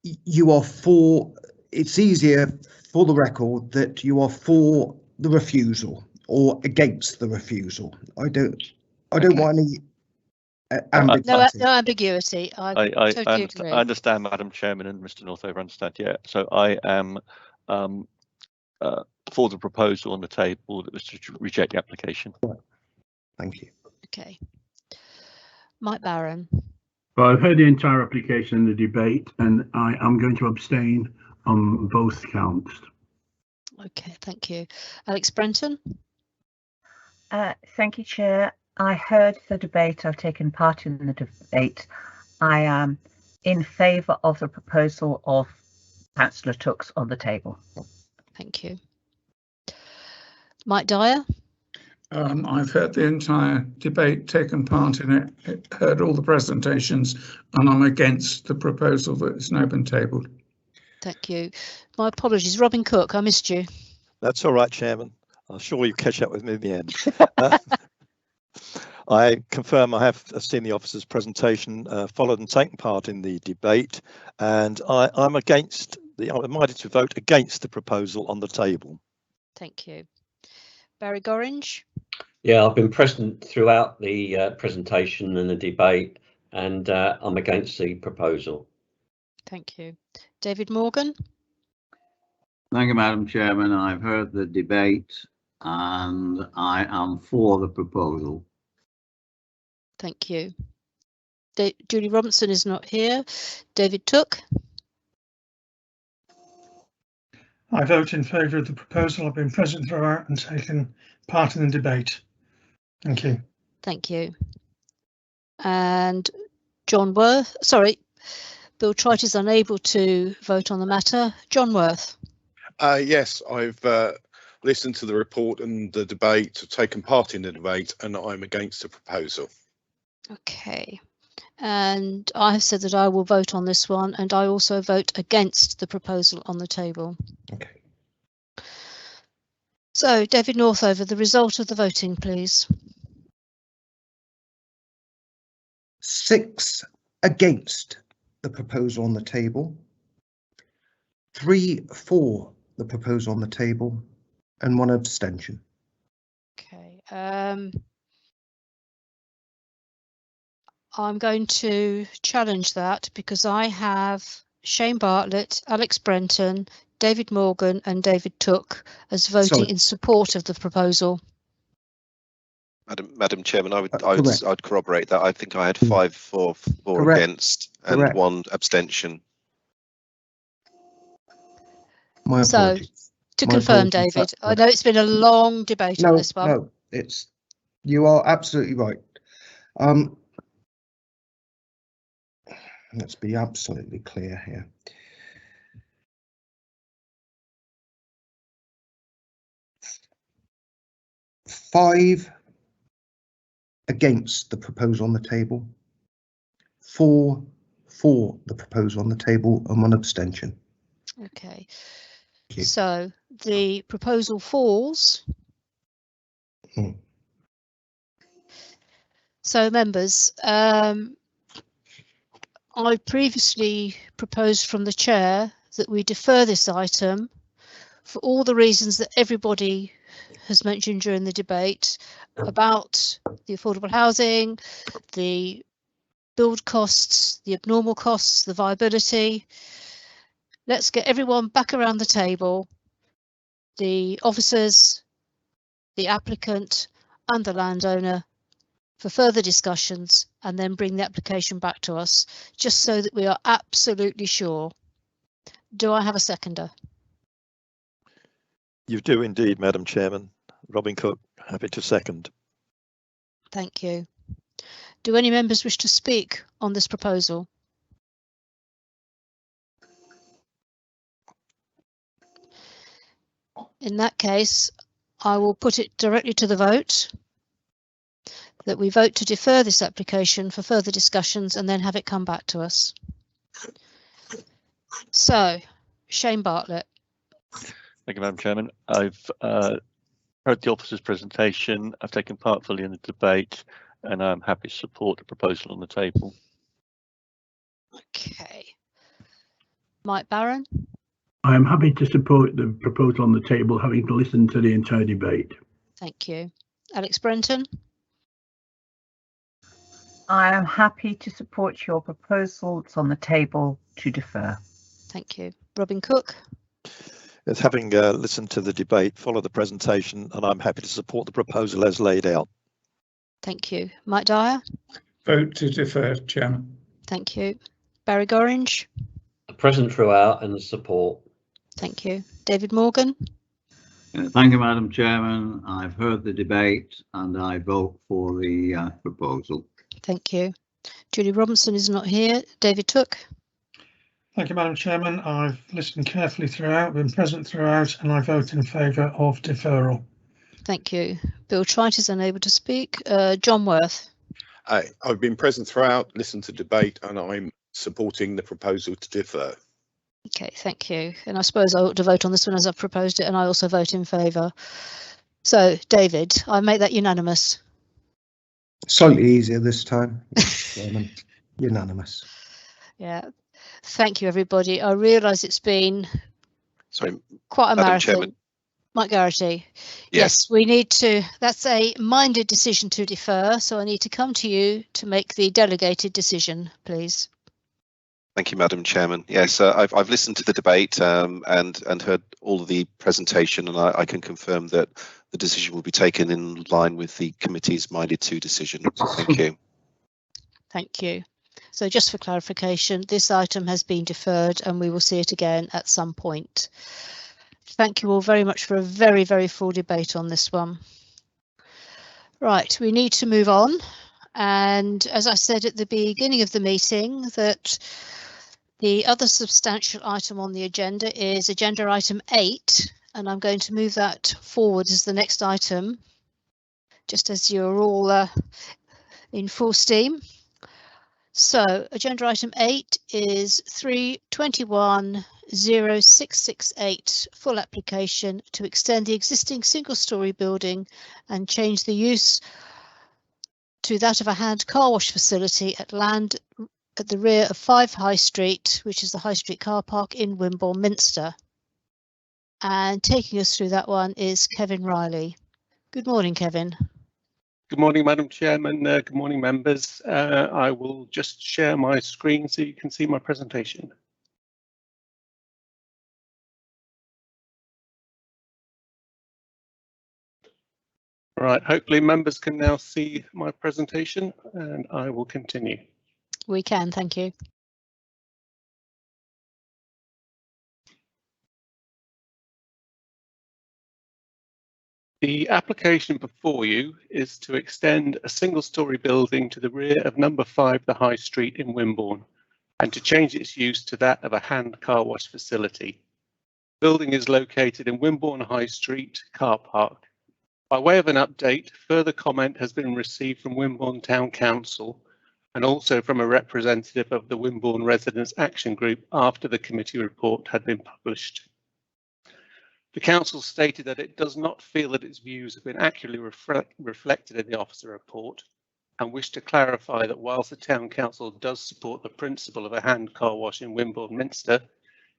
you are for, it's easier for the record that you are for the refusal or against the refusal? I don't want any ambiguity. No ambiguity. I totally agree. I understand, Madam Chairman, and Mr. Northover understand. Yeah, so I am for the proposal on the table that was to reject the application. Thank you. Okay. Mike Barron. Well, I've heard the entire application and the debate, and I am going to abstain on both counts. Okay, thank you. Alex Brenton. Thank you, Chair. I heard the debate. I've taken part in the debate. I am in favour of the proposal of Councillor Took's on the table. Thank you. Mike Dyer. I've heard the entire debate, taken part in it, heard all the presentations, and I'm against the proposal that has now been tabled. Thank you. My apologies. Robin Cook, I missed you. That's all right, Chairman. I'm sure you catch up with me in the end. I confirm I have seen the officer's presentation, followed and taken part in the debate, and I'm minded to vote against the proposal on the table. Thank you. Barry Gorringe. Yeah, I've been present throughout the presentation and the debate, and I'm against the proposal. Thank you. David Morgan. Thank you, Madam Chairman. I've heard the debate and I am for the proposal. Thank you. Julie Robinson is not here. David Took. I vote in favour of the proposal. I've been present throughout and taken part in the debate. Thank you. Thank you. And John Worth, sorry, Bill Trite is unable to vote on the matter. John Worth. Yes, I've listened to the report and the debate, taken part in the debate, and I'm against the proposal. Okay. And I have said that I will vote on this one, and I also vote against the proposal on the table. Okay. So, David Northover, the result of the voting, please. 6 against the proposal on the table, 3 for the proposal on the table, and 1 abstention. Okay. I'm going to challenge that because I have Shane Bartlett, Alex Brenton, David Morgan and David Took as voting in support of the proposal. Madam Chairman, I'd corroborate that. I think I had 5 for, 4 against, and 1 abstention. My apologies. So, to confirm, David, I know it's been a long debate on this one. No, you are absolutely right. Let's be absolutely clear here. Five against the proposal on the table, 4 for the proposal on the table, and 1 abstention. Okay, so the proposal falls. So members, I previously proposed from the chair that we defer this item for all the reasons that everybody has mentioned during the debate about the affordable housing, the build costs, the abnormal costs, the viability. Let's get everyone back around the table, the officers, the applicant and the landowner, for further discussions, and then bring the application back to us, just so that we are absolutely sure. Do I have a seconder? You do indeed, Madam Chairman. Robin Cook, happy to second. Thank you. Do any members wish to speak on this proposal? In that case, I will put it directly to the vote, that we vote to defer this application for further discussions and then have it come back to us. So, Shane Bartlett. Thank you, Madam Chairman. I've heard the officer's presentation. I've taken part fully in the debate, and I'm happy to support the proposal on the table. Okay. Mike Barron. I am happy to support the proposal on the table, having listened to the entire debate. Thank you. Alex Brenton. I am happy to support your proposals on the table to defer. Thank you. Robin Cook. Yes, having listened to the debate, follow the presentation, and I'm happy to support the proposal as laid out. Thank you. Mike Dyer. Vote to defer, Chairman. Thank you. Barry Gorringe. Present throughout and support. Thank you. David Morgan. Thank you, Madam Chairman. I've heard the debate and I vote for the proposal. Thank you. Julie Robinson is not here. David Took. Thank you, Madam Chairman. I've listened carefully throughout, been present throughout, and I vote in favour of deferral. Thank you. Bill Trite is unable to speak. John Worth. I've been present throughout, listened to debate, and I'm supporting the proposal to defer. Okay, thank you. And I suppose I ought to vote on this one as I've proposed it, and I also vote in favour. So, David, I make that unanimous. Slightly easier this time. Unanimous. Yeah. Thank you, everybody. I realise it's been quite a Madam marathon. Chairman. Mike Garrity. Yes, we need to. That's a minded decision to defer. So I need to come to you to make the delegated decision, please. Thank you, Madam Chairman. Yes, I've listened to the debate and heard all of the presentation, and I can confirm that the decision will be taken in line with the committee's minded to decision. Thank you. Thank you. So just for clarification, this item has been deferred and we will see it again at some point. Thank you all very much for a very, very full debate on this one. Right, we need to move on. And as I said at the beginning of the meeting, that the other substantial item on the agenda is agenda item 8, and I'm going to move that forward as the next item, just as you're all in full steam. So agenda item 8 is 321-0668 full application to extend the existing single-storey building and change the use to that of a hand car wash facility at land at the rear of 5 High Street, which is the High Street car park in Wimborne, Minster. And taking us through that one is Kevin Riley. Good morning, Kevin. Good morning, Madam Chairman. Good morning, members. I will just share my screen so you can see my presentation. Right, hopefully members can now see my presentation and I will continue. We can, thank you. The application before you is to extend a single-storey building to the rear of number 5 The High Street in Wimborne and to change its use to that of a hand car wash facility. The building is located in Wimborne High Street car park. By way of an update, further comment has been received from Wimborne Town Council and also from a representative of the Wimborne Residents Action Group after the committee report had been published. The council stated that it does not feel that its views have been accurately reflected in the officer report and wish to clarify that whilst the Town Council does support the principle of a hand car wash in Wimborne Minster,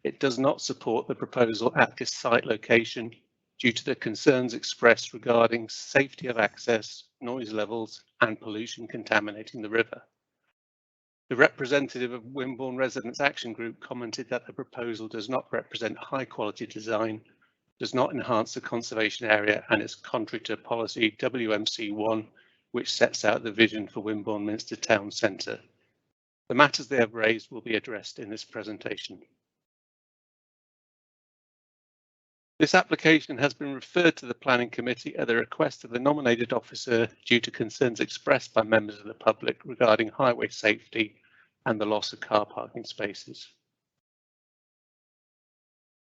it does not support the proposal at this site location due to the concerns expressed regarding safety of access, noise levels and pollution contaminating the river. The representative of Wimborne Residents Action Group commented that the proposal does not represent high quality design, does not enhance the conservation area and is contrary to policy WMC1, which sets out the vision for Wimborne Minster Town Centre. The matters they have raised will be addressed in this presentation. This application has been referred to the Planning Committee at the request of the nominated officer due to concerns expressed by members of the public regarding highway safety and the loss of car parking spaces.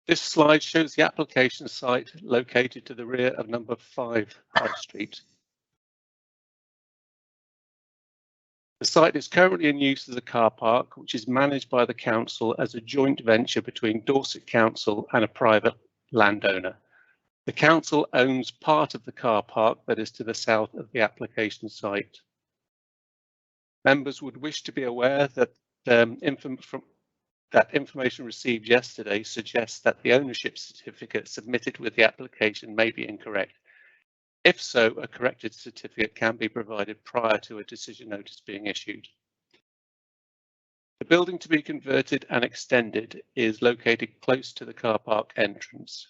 This slide shows the application site located to the rear of number 5 High Street. The site is currently in use as a car park, which is managed by the council as a joint venture between Dorset Council and a private landowner. The council owns part of the car park that is to the south of the application site. Members would wish to be aware that information received yesterday suggests that the ownership certificate submitted with the application may be incorrect. If so, a corrected certificate can be provided prior to a decision notice being issued. The building to be converted and extended is located close to the car park entrance.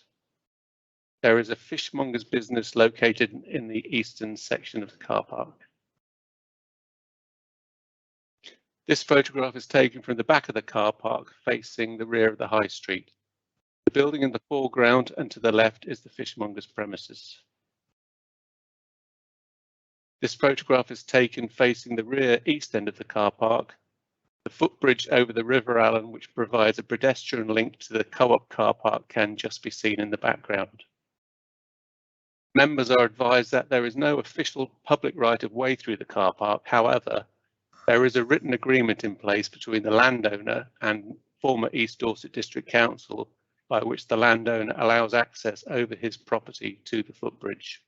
There is a fishmonger's business located in the eastern section of the car park. This photograph is taken from the back of the car park facing the rear of the High Street. The building in the foreground and to the left is the fishmonger's premises. This photograph is taken facing the rear east end of the car park. The footbridge over the River Allen, which provides a pedestrian link to the Co-op car park, can just be seen in the background. Members are advised that there is no official public right-of-way through the car park. However, there is a written agreement in place between the landowner and former East Dorset District Council by which the landowner allows access over his property to the footbridge.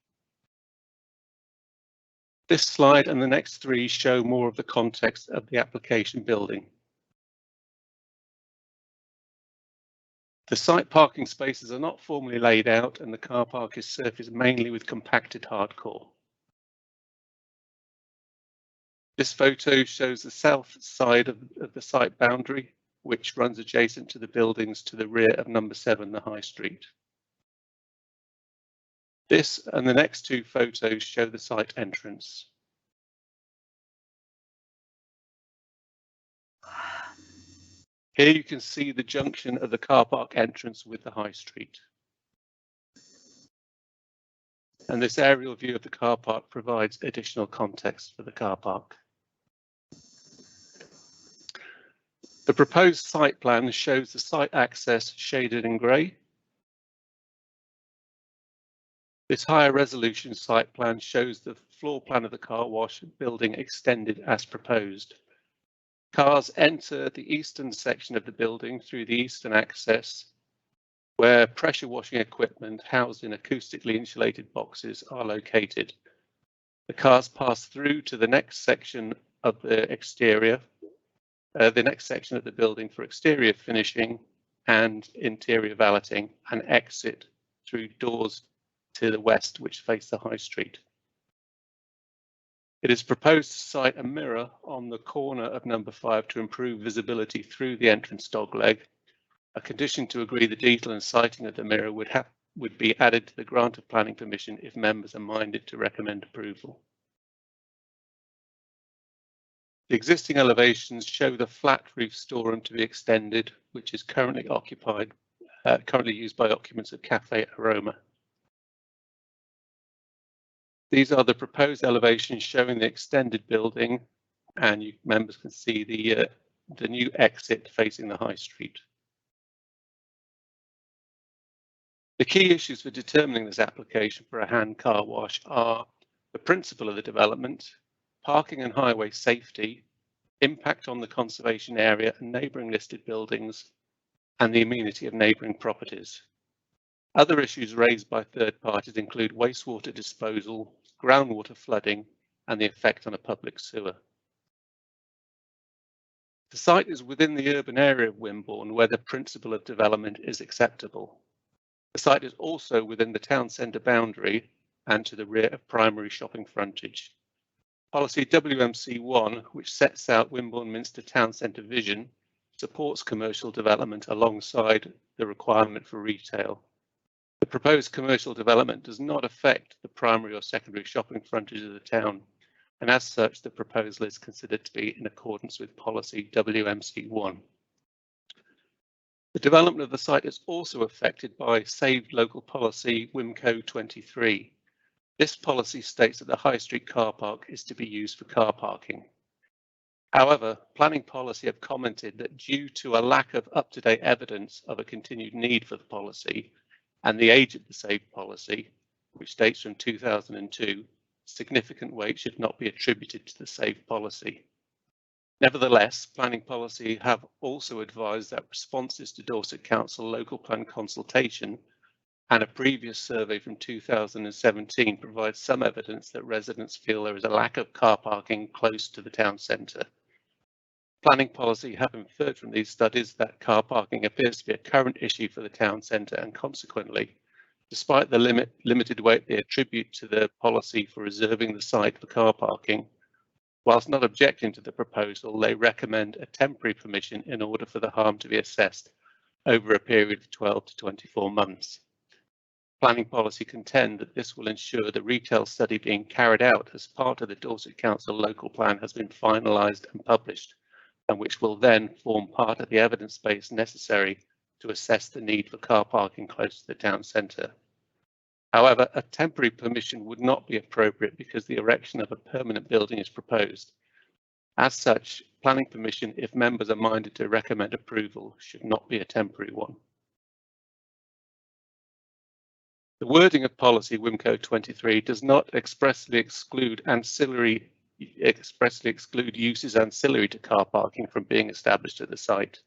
This slide and the next three show more of the context of the application building. The site parking spaces are not formally laid out and the car park is surfaced mainly with compacted hardcore. This photo shows the south side of the site boundary, which runs adjacent to the buildings to the rear of number 7, the High Street. This and the next two photos show the site entrance. Here you can see the junction of the car park entrance with the High Street. And this aerial view of the car park provides additional context for the car park. The proposed site plan shows the site access shaded in grey. This higher resolution site plan shows the floor plan of the car wash building extended as proposed. Cars enter the eastern section of the building through the eastern access, where pressure washing equipment housed in acoustically insulated boxes are located. The cars pass through to the next section of the exterior, the next section of the building for exterior finishing and interior valeting, and exit through doors to the west, which face the High Street. It is proposed to site a mirror on the corner of number 5 to improve visibility through the entrance dogleg. A condition to agree the detail and siting of the mirror would be added to the grant of planning permission if members are minded to recommend approval. The existing elevations show the flat roof storeroom to be extended, which is currently used by occupants of Cafe Aroma. These are the proposed elevations showing the extended building, and members can see the new exit facing the High Street. The key issues for determining this application for a hand car wash are the principle of the development, parking and highway safety, impact on the conservation area and neighbouring listed buildings, and the amenity of neighbouring properties. Other issues raised by third parties include wastewater disposal, groundwater flooding, and the effect on a public sewer. The site is within the urban area of Wimborne where the principle of development is acceptable. The site is also within the town centre boundary and to the rear of primary shopping frontage. Policy WMC1, which sets out Wimborne Minster Town Centre vision, supports commercial development alongside the requirement for retail. The proposed commercial development does not affect the primary or secondary shopping frontage of the town, and as such, the proposal is considered to be in accordance with policy WMC1. The development of the site is also affected by saved local policy WIMCO 23. This policy states that the High Street car park is to be used for car parking. However, planning policy have commented that due to a lack of up-to-date evidence of a continued need for the policy and the age of the saved policy, which dates from 2002, significant weight should not be attributed to the saved policy. Nevertheless, planning policy have also advised that responses to Dorset Council local plan consultation and a previous survey from 2017 provides some evidence that residents feel there is a lack of car parking close to the town centre. Planning policy have inferred from these studies that car parking appears to be a current issue for the town centre, and consequently, despite the limited weight they attribute to the policy for reserving the site for car parking, whilst not objecting to the proposal, they recommend a temporary permission in order for the harm to be assessed over a period of 12 to 24 months. Planning policy contend that this will ensure the retail study being carried out as part of the Dorset Council local plan has been finalised and published, and which will then form part of the evidence base necessary to assess the need for car parking close to the town centre. However, a temporary permission would not be appropriate because the erection of a permanent building is proposed. As such, planning permission, if members are minded to recommend approval, should not be a temporary one. The wording of policy WIMCO 23 does not expressly exclude uses ancillary to car parking from being established at the site.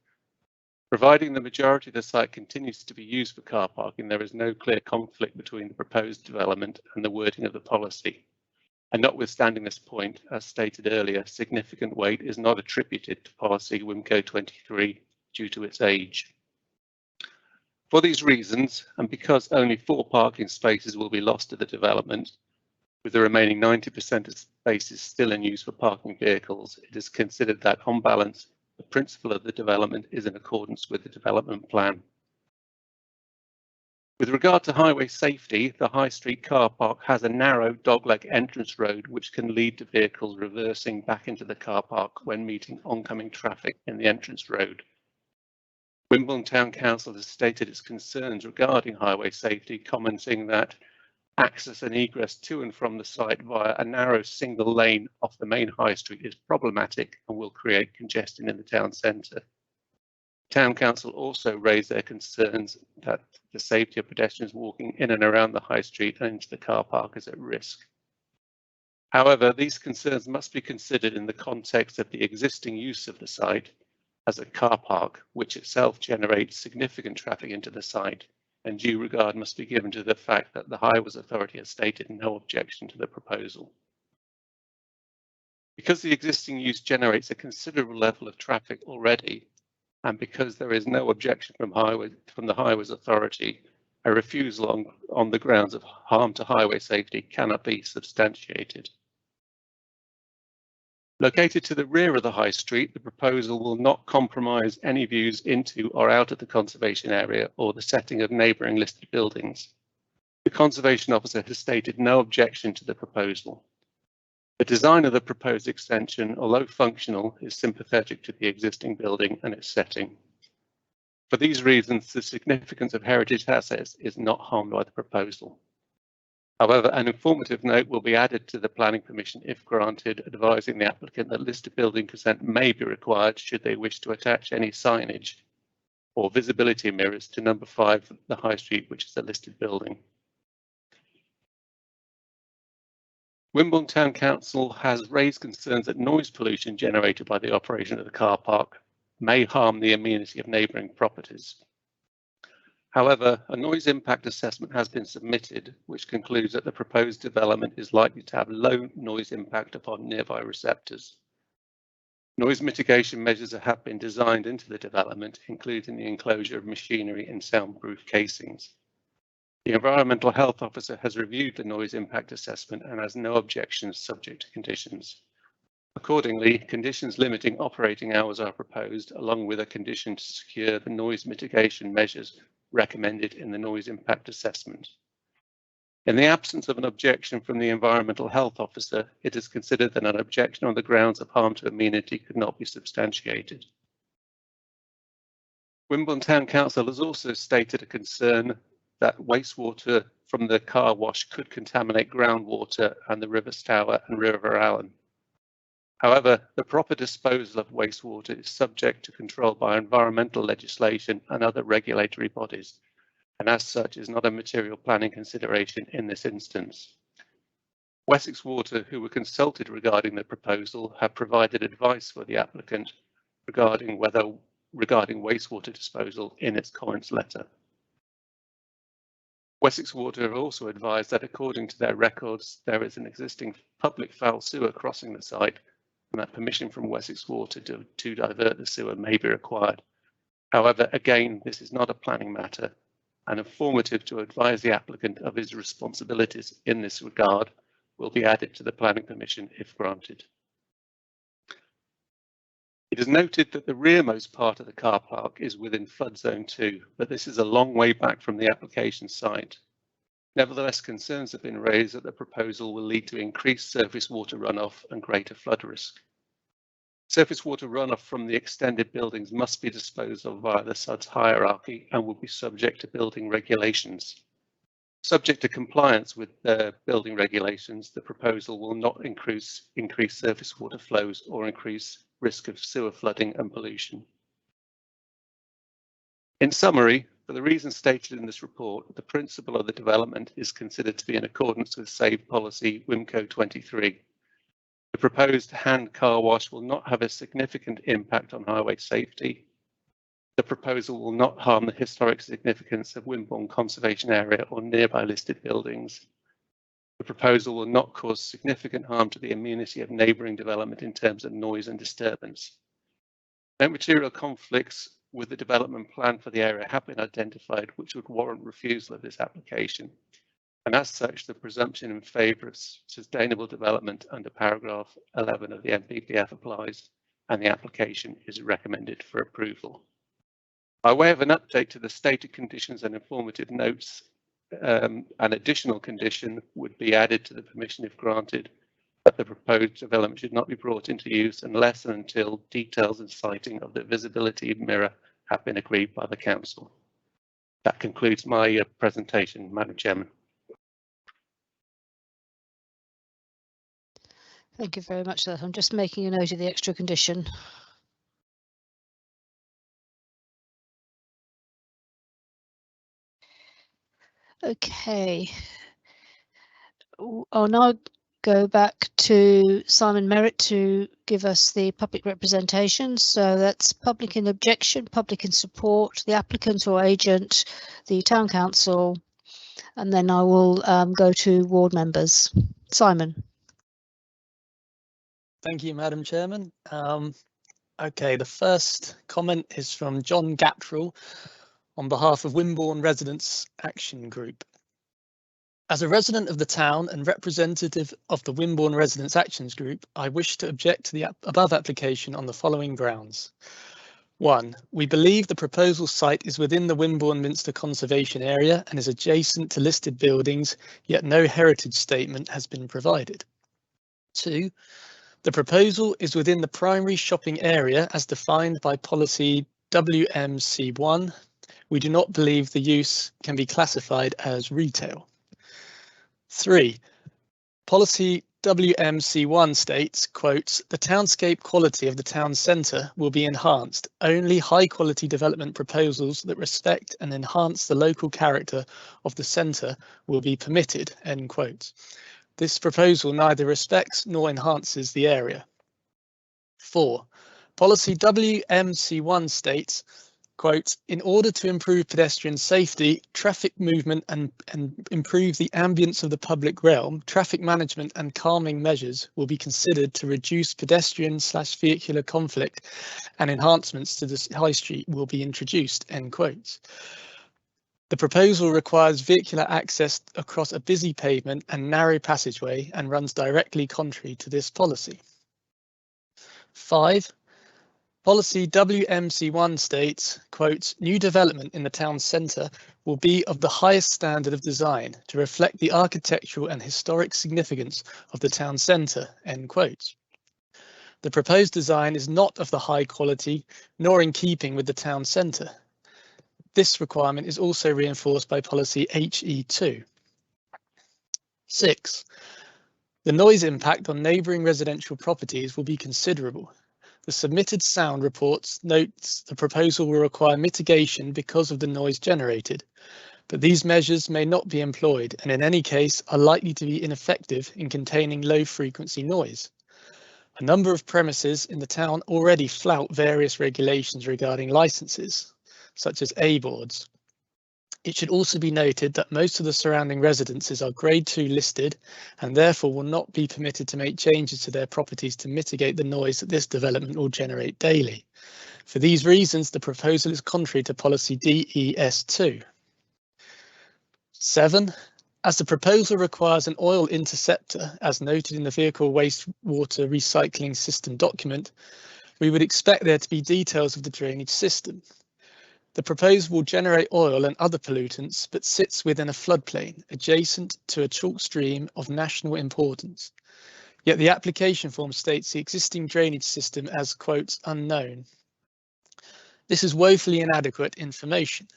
Providing the majority of the site continues to be used for car parking, there is no clear conflict between the proposed development and the wording of the policy. And notwithstanding this point, as stated earlier, significant weight is not attributed to policy WIMCO 23 due to its age. For these reasons, and because only 4 parking spaces will be lost to the development, with the remaining 90% of spaces still in use for parking vehicles, it is considered that, on balance, the principle of the development is in accordance with the development plan. With regard to highway safety, the High Street car park has a narrow dogleg entrance road which can lead to vehicles reversing back into the car park when meeting oncoming traffic in the entrance road. Wimborne Town Council has stated its concerns regarding highway safety, commenting that access and egress to and from the site via a narrow single lane off the main high street is problematic and will create congestion in the town centre. Town Council also raised their concerns that the safety of pedestrians walking in and around the high street and into the car park is at risk. However, these concerns must be considered in the context of the existing use of the site as a car park, which itself generates significant traffic into the site, and due regard must be given to the fact that the Highways Authority has stated no objection to the proposal. Because the existing use generates a considerable level of traffic already, and because there is no objection from the Highways Authority, a refusal on the grounds of harm to highway safety cannot be substantiated. Located to the rear of the High Street, the proposal will not compromise any views into or out of the conservation area or the setting of neighbouring listed buildings. The Conservation Officer has stated no objection to the proposal. The design of the proposed extension, although functional, is sympathetic to the existing building and its setting. For these reasons, the significance of heritage assets is not harmed by the proposal. However, an informative note will be added to the planning permission if granted, advising the applicant that listed building consent may be required should they wish to attach any signage or visibility mirrors to number 5, the High Street, which is a listed building. Wimborne Town Council has raised concerns that noise pollution generated by the operation of the car park may harm the amenity of neighbouring properties. However, a noise impact assessment has been submitted, which concludes that the proposed development is likely to have low noise impact upon nearby receptors. Noise mitigation measures have been designed into the development, including the enclosure of machinery in soundproof casings. The Environmental Health Officer has reviewed the noise impact assessment and has no objections subject to conditions. Accordingly, conditions limiting operating hours are proposed, along with a condition to secure the noise mitigation measures recommended in the noise impact assessment. In the absence of an objection from the Environmental Health Officer, it is considered that an objection on the grounds of harm to amenity could not be substantiated. Wimborne Town Council has also stated a concern that wastewater from the car wash could contaminate groundwater and the River Stour and River Allen. However, the proper disposal of wastewater is subject to control by environmental legislation and other regulatory bodies, and as such is not a material planning consideration in this instance. Wessex Water, who were consulted regarding the proposal, have provided advice for the applicant regarding wastewater disposal in its comments letter. Wessex Water have also advised that according to their records, there is an existing public foul sewer crossing the site, and that permission from Wessex Water to divert the sewer may be required. However, again, this is not a planning matter, and informative to advise the applicant of his responsibilities in this regard will be added to the planning permission if granted. It is noted that the rearmost part of the car park is within flood zone 2, but this is a long way back from the application site. Nevertheless, concerns have been raised that the proposal will lead to increased surface water runoff and greater flood risk. Surface water runoff from the extended buildings must be disposed of via the SUDS hierarchy and will be subject to building regulations. Subject to compliance with building regulations, the proposal will not increase surface water flows or increase risk of sewer flooding and pollution. In summary, for the reasons stated in this report, the principle of the development is considered to be in accordance with SAVE policy WIMCO 23. The proposed hand car wash will not have a significant impact on highway safety. The proposal will not harm the historic significance of Wimborne Conservation Area or nearby listed buildings. The proposal will not cause significant harm to the amenity of neighbouring development in terms of noise and disturbance. No material conflicts with the development plan for the area have been identified which would warrant refusal of this application. And as such, the presumption in favour of sustainable development under paragraph 11 of the NPPF applies, and the application is recommended for approval. By way of an update to the stated conditions and informative notes, an additional condition would be added to the permission if granted, that the proposed development should not be brought into use unless and until details and siting of the visibility mirror have been agreed by the council. That concludes my presentation, Madam Chairman. Thank you very much, sir. I'm just making a note of the extra condition. Okay. I'll now go back to Simon Merritt to give us the public representation. So that's public in objection, public in support, the applicant or agent, the town council, and then I will go to ward members. Simon. Thank you, Madam Chairman. Okay, the first comment is from John Gattrell on behalf of Wimborne Residents Action Group. As a resident of the town and representative of the Wimborne Residents Actions Group, I wish to object to the above application on the following grounds. 1. We believe the proposal site is within the Wimborne Minster Conservation Area and is adjacent to listed buildings, yet no heritage statement has been provided. 2. The proposal is within the primary shopping area as defined by policy WMC1. We do not believe the use can be classified as retail. 3. Policy WMC1 states, quote, the townscape quality of the town centre will be enhanced. Only high quality development proposals that respect and enhance the local character of the centre will be permitted, end quote. This proposal neither respects nor enhances the area. 4. Policy WMC1 states, quote, in order to improve pedestrian safety, traffic movement and improve the ambience of the public realm, traffic management and calming measures will be considered to reduce pedestrian/vehicular conflict, and enhancements to the high street will be introduced, end quote. The proposal requires vehicular access across a busy pavement and narrow passageway and runs directly contrary to this policy. 5. Policy WMC1 states, quote, new development in the town centre will be of the highest standard of design to reflect the architectural and historic significance of the town centre, end quote. The proposed design is not of the high quality nor in keeping with the town centre. This requirement is also reinforced by policy HE2. 6. The noise impact on neighbouring residential properties will be considerable. The submitted sound reports notes the proposal will require mitigation because of the noise generated, but these measures may not be employed and in any case are likely to be ineffective in containing low frequency noise. A number of premises in the town already flout various regulations regarding licenses, such as A boards. It should also be noted that most of the surrounding residences are Grade 2 listed and therefore will not be permitted to make changes to their properties to mitigate the noise that this development will generate daily. For these reasons, the proposal is contrary to policy DES2. 7. As the proposal requires an oil interceptor, as noted in the vehicle wastewater recycling system document, we would expect there to be details of the drainage system. The proposal will generate oil and other pollutants, but sits within a floodplain adjacent to a chalk stream of national importance. Yet the application form states the existing drainage system as, quote, unknown. This is woefully inadequate information.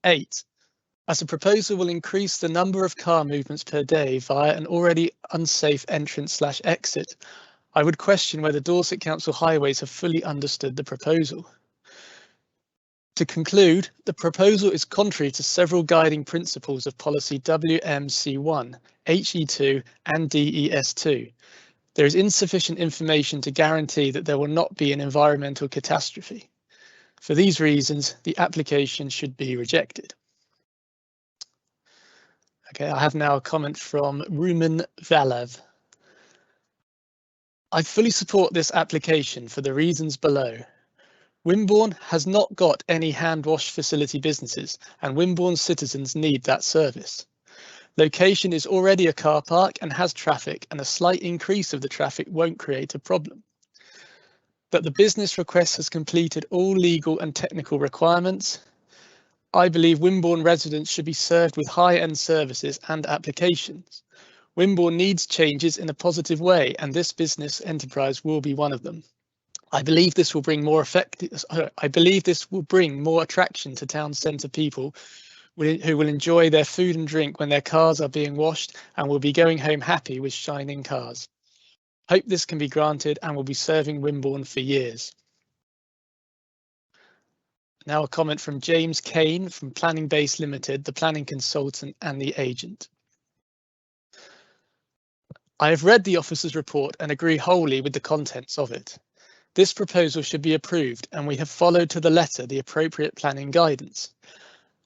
8. As the proposal will increase the number of car movements per day via an already unsafe entrance/exit, I would question whether Dorset Council Highways have fully understood the proposal. To conclude, the proposal is contrary to several guiding principles of policy WMC1, HE2 and DES2. There is insufficient information to guarantee that there will not be an environmental catastrophe. For these reasons, the application should be rejected. Okay, I have now a comment from Rumen Valev. I fully support this application for the reasons below. Wimborne has not got any hand wash facility businesses and Wimborne citizens need that service. Location is already a car park and has traffic, and a slight increase of the traffic won't create a problem. That the business request has completed all legal and technical requirements. I believe Wimborne residents should be served with high-end services and applications. Wimborne needs changes in a positive way, and this business enterprise will be one of them. I believe this will bring more attraction to town centre people who will enjoy their food and drink when their cars are being washed and will be going home happy with shining cars. Hope this can be granted and will be serving Wimborne for years. Now a comment from James Kane from Planning Base Limited, the planning consultant and the agent. I have read the officer's report and agree wholly with the contents of it. This proposal should be approved and we have followed to the letter the appropriate planning guidance.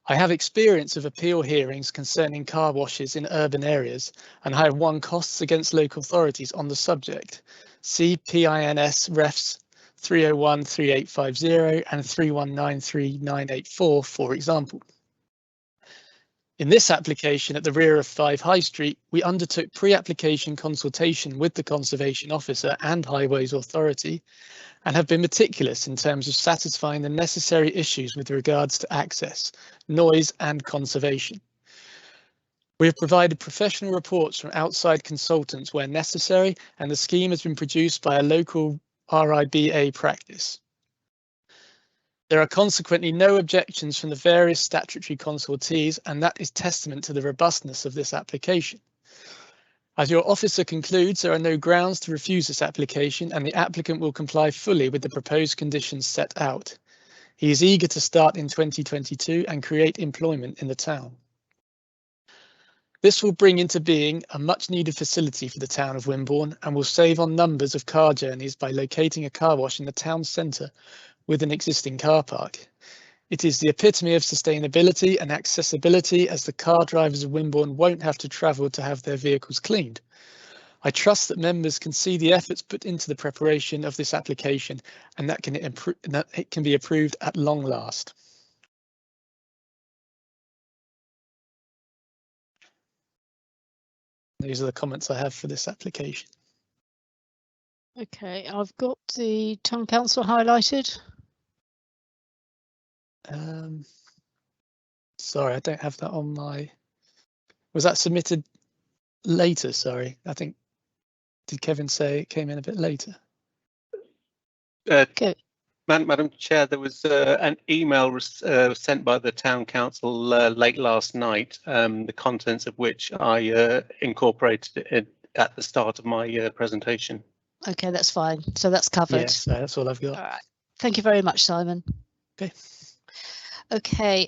I have experience of appeal hearings concerning car washes in urban areas and I have won costs against local authorities on the subject. See PINS Refs 3013850 and 3193984, for example. In this application at the rear of 5 High Street, we undertook pre-application consultation with the Conservation Officer and Highways Authority and have been meticulous in terms of satisfying the necessary issues with regards to access, noise and conservation. We have provided professional reports from outside consultants where necessary, and the scheme has been produced by a local RIBA practice. There are consequently no objections from the various statutory consultees, and that is testament to the robustness of this application. As your officer concludes, there are no grounds to refuse this application and the applicant will comply fully with the proposed conditions set out. He is eager to start in 2022 and create employment in the town. This will bring into being a much needed facility for the town of Wimborne and will save on numbers of car journeys by locating a car wash in the town centre with an existing car park. It is the epitome of sustainability and accessibility, as the car drivers of Wimborne won't have to travel to have their vehicles cleaned. I trust that members can see the efforts put into the preparation of this application and that it can be approved at long last. These are the comments I have for this application. Okay, I've got the town council highlighted. Sorry, I don't have that on my. Was that submitted later? Sorry, I think. Did Kevin say it came in a bit later? Okay. Madam Chair, there was an email sent by the Town Council late last night, the contents of which I incorporated at the start of my presentation. Okay, that's fine. So that's covered. Yes, that's all I've got. All right. Thank you very much, Simon. Okay. Okay,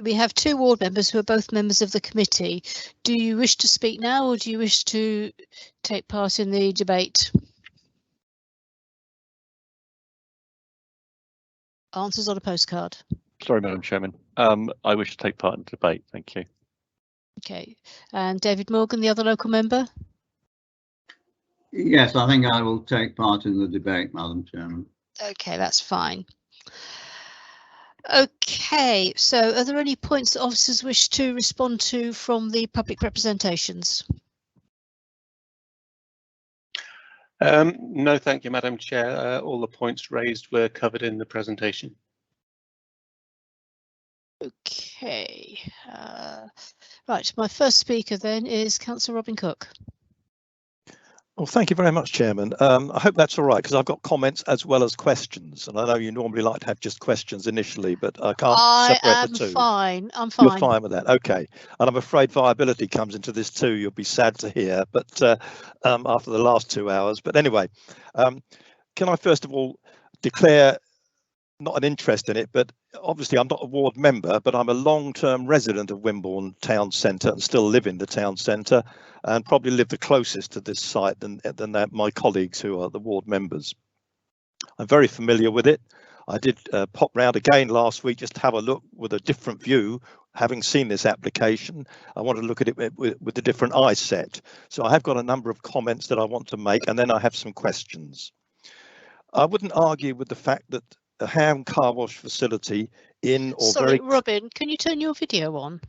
we have two ward members who are both members of the committee. Do you wish to speak now, or do you wish to take part in the debate? Answers on a postcard. Sorry, Madam Chairman. I wish to take part in the debate. Thank you. Okay, and David Morgan, the other local member? Yes, I think I will take part in the debate, Madam Chairman. Okay, that's fine. Okay, so are there any points that officers wish to respond to from the public representations? No, thank you, Madam Chair. All the points raised were covered in the presentation. Okay, right, my first speaker then is Councillor Robin Cook. Well, thank you very much, Chairman. I hope that's all right, because I've got comments as well as questions, and I know you normally like to have just questions initially, but I can't separate the two. Fine. I'm fine. You're fine with that, okay. And I'm afraid viability comes into this too. You'll be sad to hear, but after the last 2 hours. But anyway, can I first of all declare not an interest in it, but obviously I'm not a ward member, but I'm a long-term resident of Wimborne Town Centre and still live in the town centre, and probably live the closest to this site than my colleagues who are the ward members. I'm very familiar with it. I did pop round again last week just to have a look with a different view, having seen this application. I want to look at it with a different eye set. So I have got a number of comments that I want to make, and then I have some questions. I wouldn't argue with the fact that a hand car wash facility in or Sorry, Robin, can you turn your video on?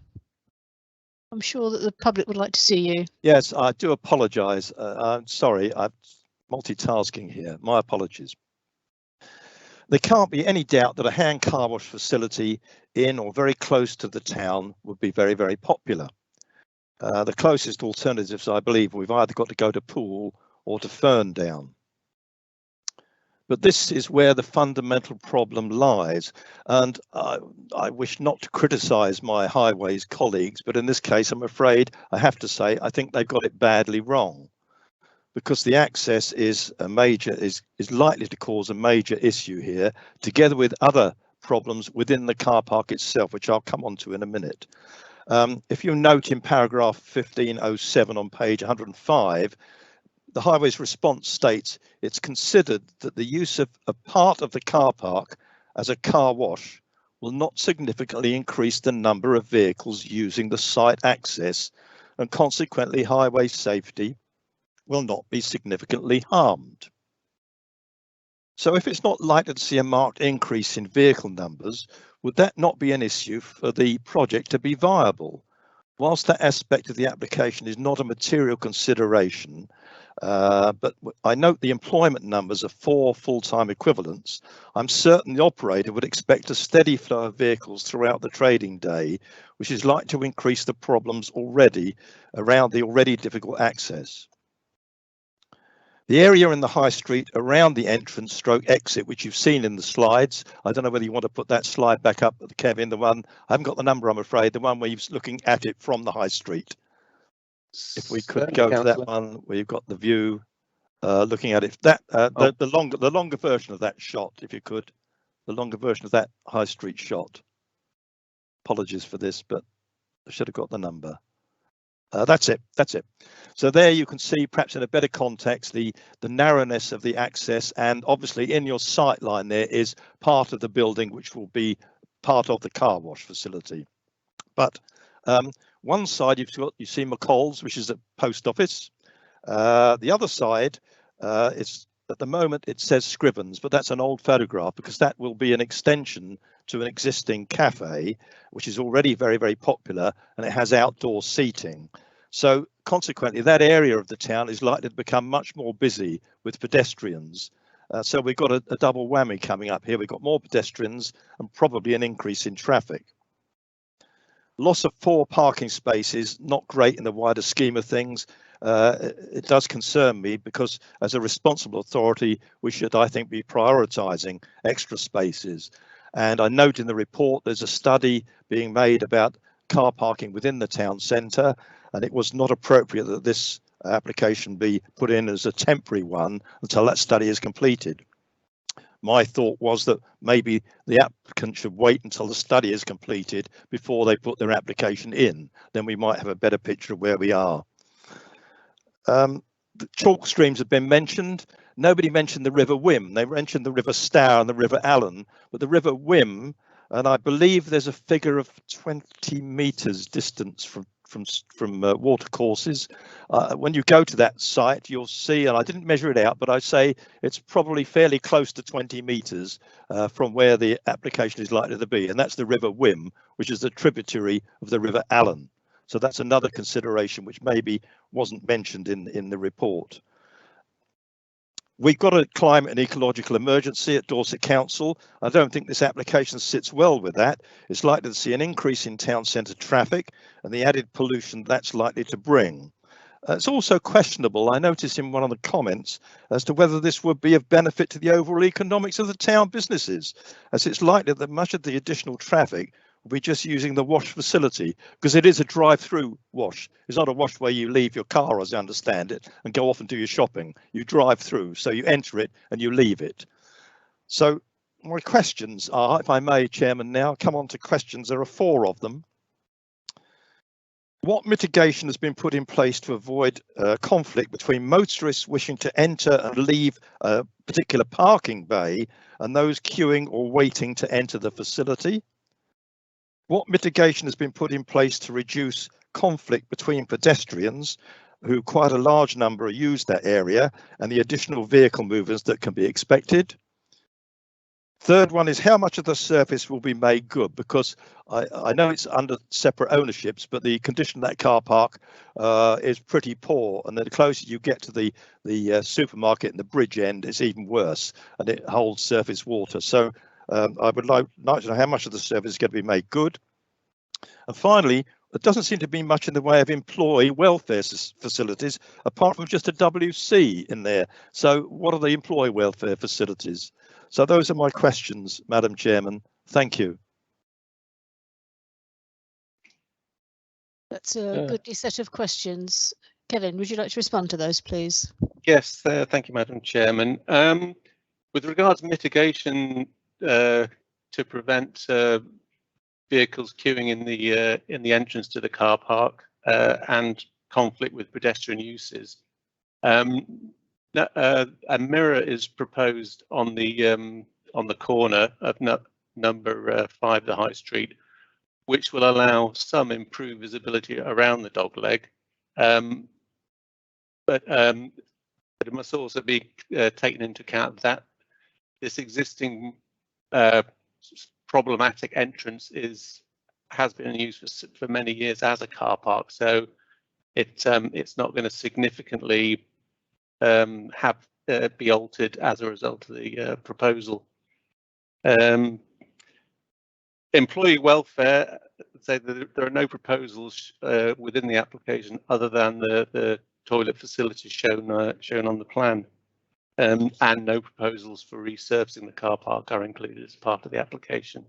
I'm sure that the public would like to see you. Yes, I do apologise. I'm sorry, I'm multitasking here. My apologies. There can't be any doubt that a hand car wash facility in or very close to the town would be very, very popular. The closest alternatives, I believe, we've either got to go to Poole or to Ferndown. But this is where the fundamental problem lies, and I wish not to criticise my highways colleagues, but in this case, I'm afraid I have to say I think they've got it badly wrong, because the access is likely to cause a major issue here, together with other problems within the car park itself, which I'll come on to in a minute. If you note in paragraph 1507 on page 105, the highways response states it's considered that the use of a part of the car park as a car wash will not significantly increase the number of vehicles using the site access, and consequently highway safety will not be significantly harmed. So if it's not likely to see a marked increase in vehicle numbers, would that not be an issue for the project to be viable? Whilst that aspect of the application is not a material consideration, but I note the employment numbers are 4 full-time equivalents, I'm certain the operator would expect a steady flow of vehicles throughout the trading day, which is likely to increase the problems already around the already difficult access. The area in the high street around the entrance stroke exit, which you've seen in the slides, I don't know whether you want to put that slide back up, Kevin, the one, I haven't got the number, I'm afraid, the one where you're looking at it from the high street. If we could go to that one where you've got the view, looking at it, that the longer version of that shot, if you could, the longer version of that high street shot. Apologies for this, but I should have got the number. That's it. So there you can see, perhaps in a better context, the narrowness of the access, and obviously in your sight line there is part of the building which will be part of the car wash facility. But one side you see McCall's, which is a post office. The other side is, at the moment it says Scrivens, but that's an old photograph, because that will be an extension to an existing cafe, which is already very, very popular, and it has outdoor seating. So consequently, that area of the town is likely to become much more busy with pedestrians. So we've got a double whammy coming up here. We've got more pedestrians and probably an increase in traffic. Loss of 4 parking spaces, not great in the wider scheme of things. It does concern me, because as a responsible authority, we should, I think, be prioritising extra spaces. And I note in the report there's a study being made about car parking within the town centre, and it was not appropriate that this application be put in as a temporary one until that study is completed. My thought was that maybe the applicant should wait until the study is completed before they put their application in. Then we might have a better picture of where we are. The chalk streams have been mentioned. Nobody mentioned the River Wym. They mentioned the River Stour and the River Allen, but the River Wym, and I believe there's a figure of 20 metres distance from watercourses. When you go to that site, you'll see, and I didn't measure it out, but I say it's probably fairly close to 20 metres from where the application is likely to be, and that's the River Wym, which is a tributary of the River Allen. So that's another consideration which maybe wasn't mentioned in the report. We've got a climate and ecological emergency at Dorset Council. I don't think this application sits well with that. It's likely to see an increase in town centre traffic and the added pollution that's likely to bring. It's also questionable, I noticed in one of the comments, as to whether this would be of benefit to the overall economics of the town businesses, as it's likely that much of the additional traffic will be just using the wash facility, because it is a drive-through wash. It's not a wash where you leave your car, as I understand it, and go off and do your shopping. You drive through, so you enter it and you leave it. So my questions are, if I may, Chairman, now come on to questions. There are 4 of them. What mitigation has been put in place to avoid conflict between motorists wishing to enter and leave a particular parking bay and those queuing or waiting to enter the facility? What mitigation has been put in place to reduce conflict between pedestrians, who quite a large number use that area, and the additional vehicle movements that can be expected? Third one is, how much of the surface will be made good? Because I know it's under separate ownerships, but the condition of that car park is pretty poor, and the closer you get to the supermarket and the bridge end, it's even worse, and it holds surface water. So I would like to know how much of the surface is going to be made good. And finally, there doesn't seem to be much in the way of employee welfare facilities, apart from just a WC in there. So what are the employee welfare facilities? So those are my questions, Madam Chairman. Thank you. That's a goodly set of questions. Kevin, would you like to respond to those, please? Yes, thank you, Madam Chairman. With regards to mitigation to prevent vehicles queuing in the entrance to the car park and conflict with pedestrian uses, a mirror is proposed on the corner of number 5, the High Street, which will allow some improved visibility around the dog leg. But it must also be taken into account that this existing problematic entrance has been in use for many years as a car park, so it's not going to significantly be altered as a result of the proposal. Employee welfare, say that there are no proposals within the application other than the toilet facilities shown on the plan, and no proposals for resurfacing the car park are included as part of the application.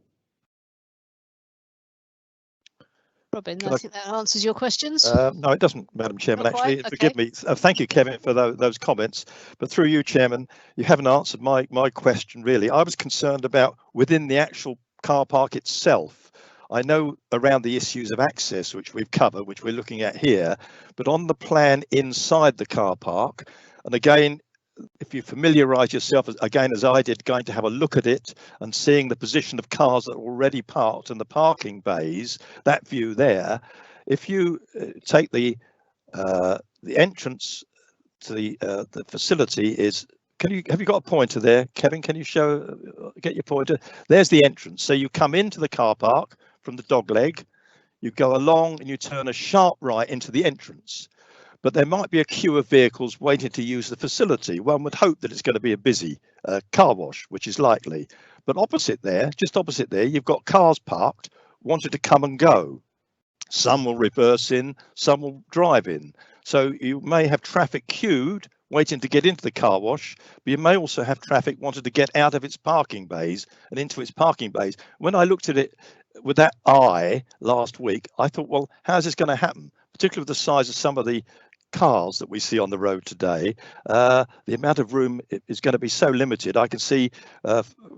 Robin, I think that answers your questions. No, it doesn't, Madam Chairman. Not Actually, quite? forgive Okay. me. Thank you, Kevin, for those comments. But through you, Chairman, you haven't answered my question, really. I was concerned about within the actual car park itself. I know around the issues of access, which we've covered, which we're looking at here, but on the plan inside the car park, and again, if you familiarise yourself, again, as I did, going to have a look at it and seeing the position of cars that are already parked in the parking bays, that view there, if you take the entrance to the facility is, have you got a pointer there, Kevin? Can you get your pointer? There's the entrance. So you come into the car park from the dog leg, you go along and you turn a sharp right into the entrance. But there might be a queue of vehicles waiting to use the facility. One would hope that it's going to be a busy car wash, which is likely. But opposite there, just opposite there, you've got cars parked, wanting to come and go. Some will reverse in, some will drive in. So you may have traffic queued, waiting to get into the car wash, but you may also have traffic wanting to get out of its parking bays and into its parking bays. When I looked at it with that eye last week, I thought, well, how's this going to happen? Particularly with the size of some of the cars that we see on the road today, the amount of room is going to be so limited. I can see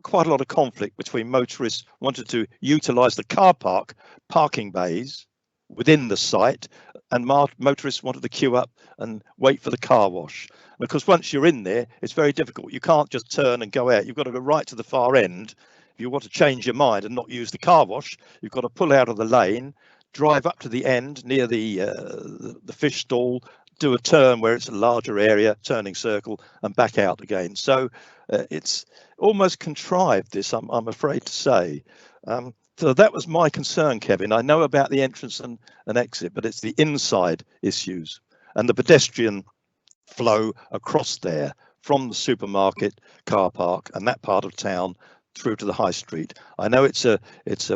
quite a lot of conflict between motorists wanting to utilise the car park parking bays within the site and motorists wanted to queue up and wait for the car wash. And of course, once you're in there, it's very difficult. You can't just turn and go out. You've got to go right to the far end. If you want to change your mind and not use the car wash, you've got to pull out of the lane, drive up to the end near the fish stall, do a turn where it's a larger area, turning circle, and back out again. So it's almost contrived, this, I'm afraid to say. So that was my concern, Kevin. I know about the entrance and exit, but it's the inside issues and the pedestrian flow across there from the supermarket car park and that part of town through to the high street. I know it's a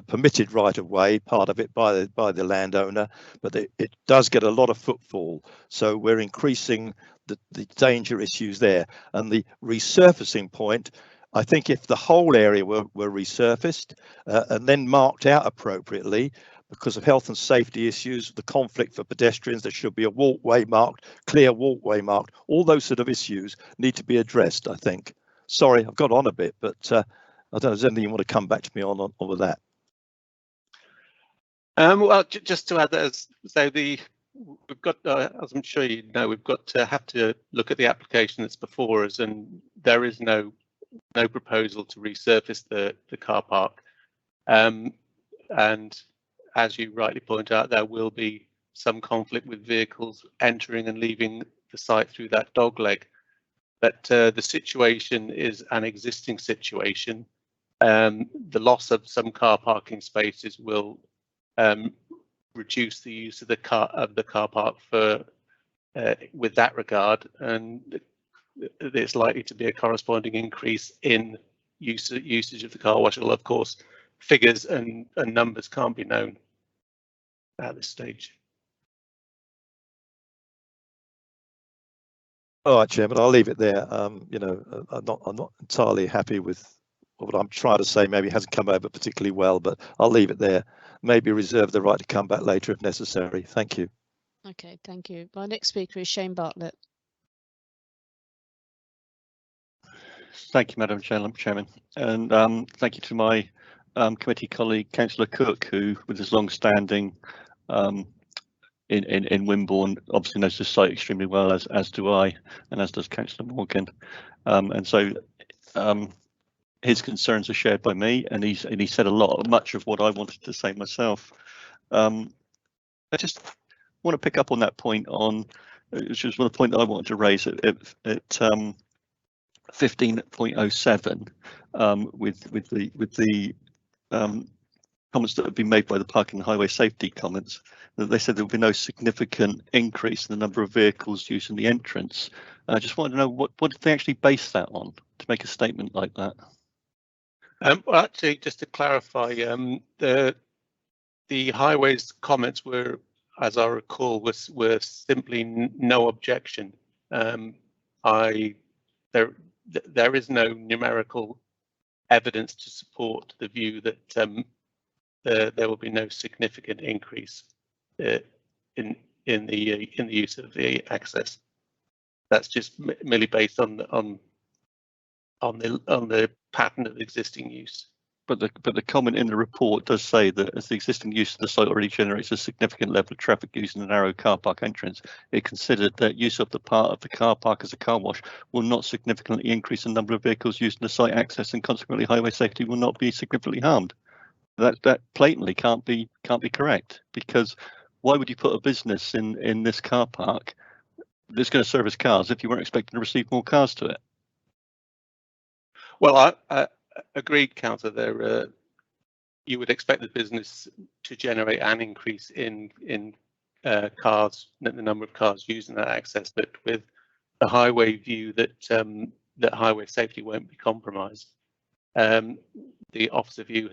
permitted right of way, part of it by the landowner, but it does get a lot of footfall. So we're increasing the danger issues there. And the resurfacing point, I think if the whole area were resurfaced and then marked out appropriately, because of health and safety issues, the conflict for pedestrians, there should be a walkway marked, clear walkway marked. All those sort of issues need to be addressed, I think. Sorry, I've got on a bit, but I don't know, is there anything you want to come back to me on with that? Well, just to add that, so we've got, as I'm sure you know, we've got to have to look at the application that's before us, and there is no proposal to resurface the car park. And as you rightly point out, there will be some conflict with vehicles entering and leaving the site through that dog leg. But the situation is an existing situation. The loss of some car parking spaces will reduce the use of the car park for with that regard, and there's likely to be a corresponding increase in usage of the car wash. Well, of course, figures and numbers can't be known at this stage. All right, Chairman, I'll leave it there. You know, I'm not entirely happy with what I'm trying to say. Maybe it hasn't come over particularly well, but I'll leave it there. Maybe reserve the right to come back later if necessary. Thank you. Okay, thank you. My next speaker is Shane Bartlett. Thank you, Madam Chairman, and thank you to my committee colleague, Councillor Cook, who, with his long-standing in Wimborne, obviously knows the site extremely well, as do I, and as does Councillor Morgan, and so his concerns are shared by me, and he said much of what I wanted to say myself. I just want to pick up on that point which was one point that I wanted to raise at 15.07 with the comments that have been made by the Parking and Highway Safety comments, that they said there will be no significant increase in the number of vehicles using the entrance. I just wanted to know what did they actually base that on to make a statement like that? Well, actually, just to clarify, the highways comments were, as I recall, were simply no objection. There is no numerical evidence to support the view that there will be no significant increase in the use of the access. That's just merely based on the pattern of existing use. But the comment in the report does say that as the existing use of the site already generates a significant level of traffic using a narrow car park entrance, it considered that use of the part of the car park as a car wash will not significantly increase the number of vehicles using the site access, and consequently highway safety will not be significantly harmed. That blatantly can't be correct, because why would you put a business in this car park that's going to service cars if you weren't expecting to receive more cars to it? Well, I agreed, Councillor. There, you would expect the business to generate an increase in cars, the number of cars using that access, but with the highway view that that highway safety won't be compromised. The officer view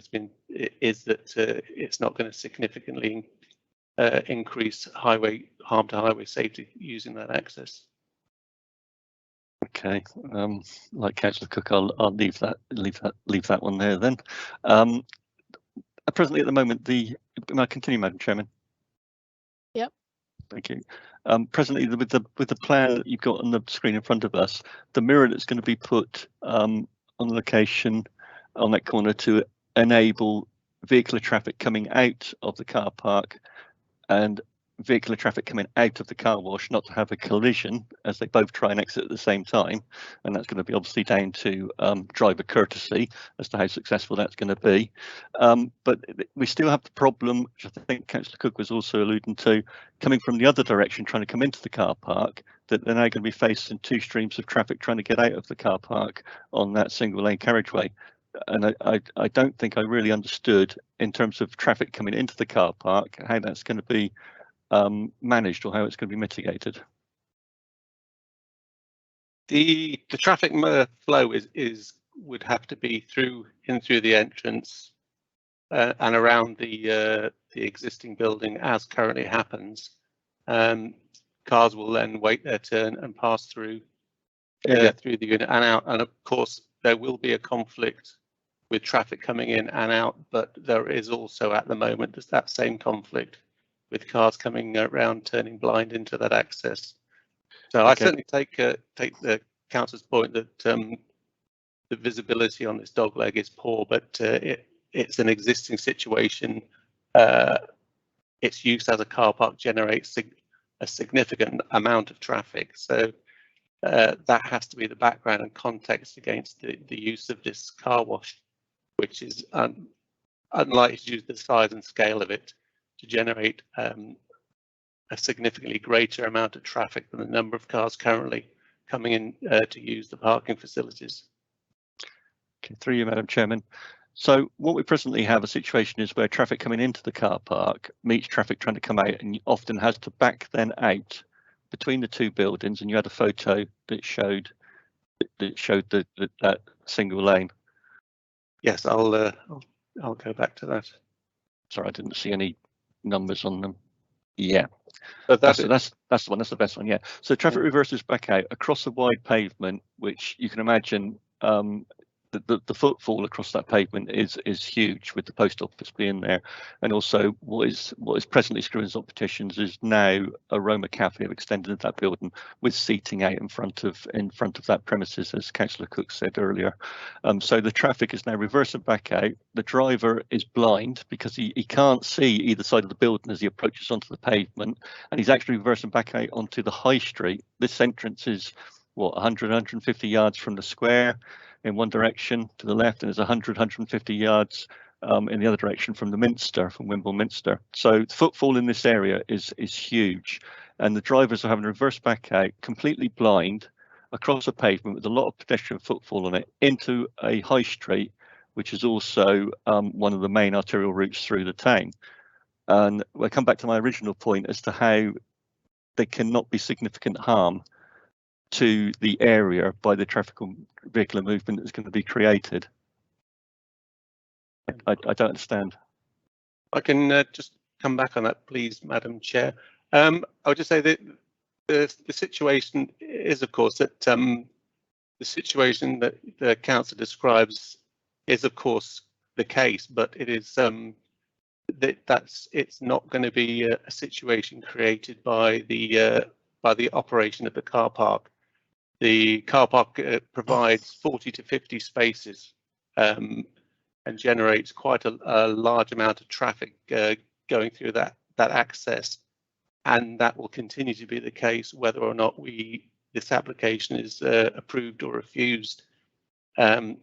is that it's not going to significantly increase harm to highway safety using that access. Okay, like Councillor Cook, I'll leave that one there then. Presently, at the moment, may I continue, Madam Chairman? Yep. Thank you. Presently, with the plan that you've got on the screen in front of us, the mirror that's going to be put on the location on that corner to enable vehicular traffic coming out of the car park and vehicular traffic coming out of the car wash not to have a collision as they both try and exit at the same time, and that's going to be obviously down to driver courtesy as to how successful that's going to be. But we still have the problem, which I think Councillor Cook was also alluding to, coming from the other direction trying to come into the car park, that they're now going to be facing two streams of traffic trying to get out of the car park on that single lane carriageway. And I don't think I really understood in terms of traffic coming into the car park how that's going to be managed or how it's going to be mitigated. The traffic flow would have to be through the entrance and around the existing building as currently happens. Cars will then wait their turn and pass through through the unit and out, and of course there will be a conflict with traffic coming in and out, but there is also at the moment that same conflict with cars coming around turning blind into that access. So okay. I certainly take the councillor's point that the visibility on this dogleg is poor, but it's an existing situation. Its use as a car park generates a significant amount of traffic, so that has to be the background and context against the use of this car wash, which is unlikely to use the size and scale of it to generate a significantly greater amount of traffic than the number of cars currently coming in to use the parking facilities. Okay, through you, Madam Chairman. So what we presently have a situation is where traffic coming into the car park meets traffic trying to come out, and often has to back then out between the two buildings. And you had a photo that showed that single lane. Yes, I'll go back to that. Sorry, I didn't see any numbers on them. Yeah, but that's the one. That's the best one. Yeah. So traffic reverses back out across a wide pavement, which you can imagine. The footfall across that pavement is huge, with the post office being there, and also what is presently screwing up petitions is now a Roma Cafe extended into that building with seating out in front of that premises, as Councillor Cook said earlier. So the traffic is now reversing back out. The driver is blind because he can't see either side of the building as he approaches onto the pavement, and he's actually reversing back out onto the high street. This entrance is what, 150 yards from the square in one direction to the left, and there's 150 yards in the other direction from the Minster, from Wimborne Minster. So the footfall in this area is huge, and the drivers are having to reverse back out completely blind across a pavement with a lot of pedestrian footfall on it into a high street, which is also one of the main arterial routes through the town. And we'll come back to my original point as to how there cannot be significant harm to the area by the vehicular movement that's going to be created. I don't understand. I can just come back on that, please, Madam Chair. I would just say that the situation is, of course, that the situation that the council describes is, of course, the case, but it is it's not going to be a situation created by the operation of the car park. The car park provides 40 to 50 spaces and generates quite a large amount of traffic going through that access, and that will continue to be the case whether or not this application is approved or refused. And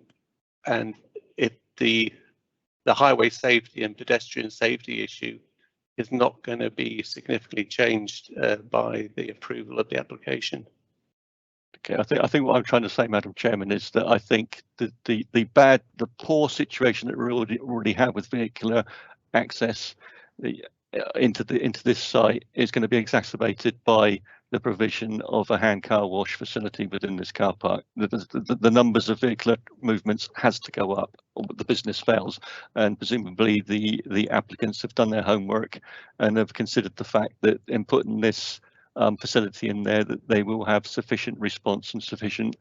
if the highway safety and pedestrian safety issue is not going to be significantly changed by the approval of the application. Okay, I think what I'm trying to say, Madam Chairman, is that I think the poor situation that we already have with vehicular access into this site is going to be exacerbated by the provision of a hand car wash facility within this car park. The numbers of vehicular movements has to go up, or the business fails, and presumably the applicants have done their homework and have considered the fact that in putting this facility in there, that they will have sufficient response and sufficient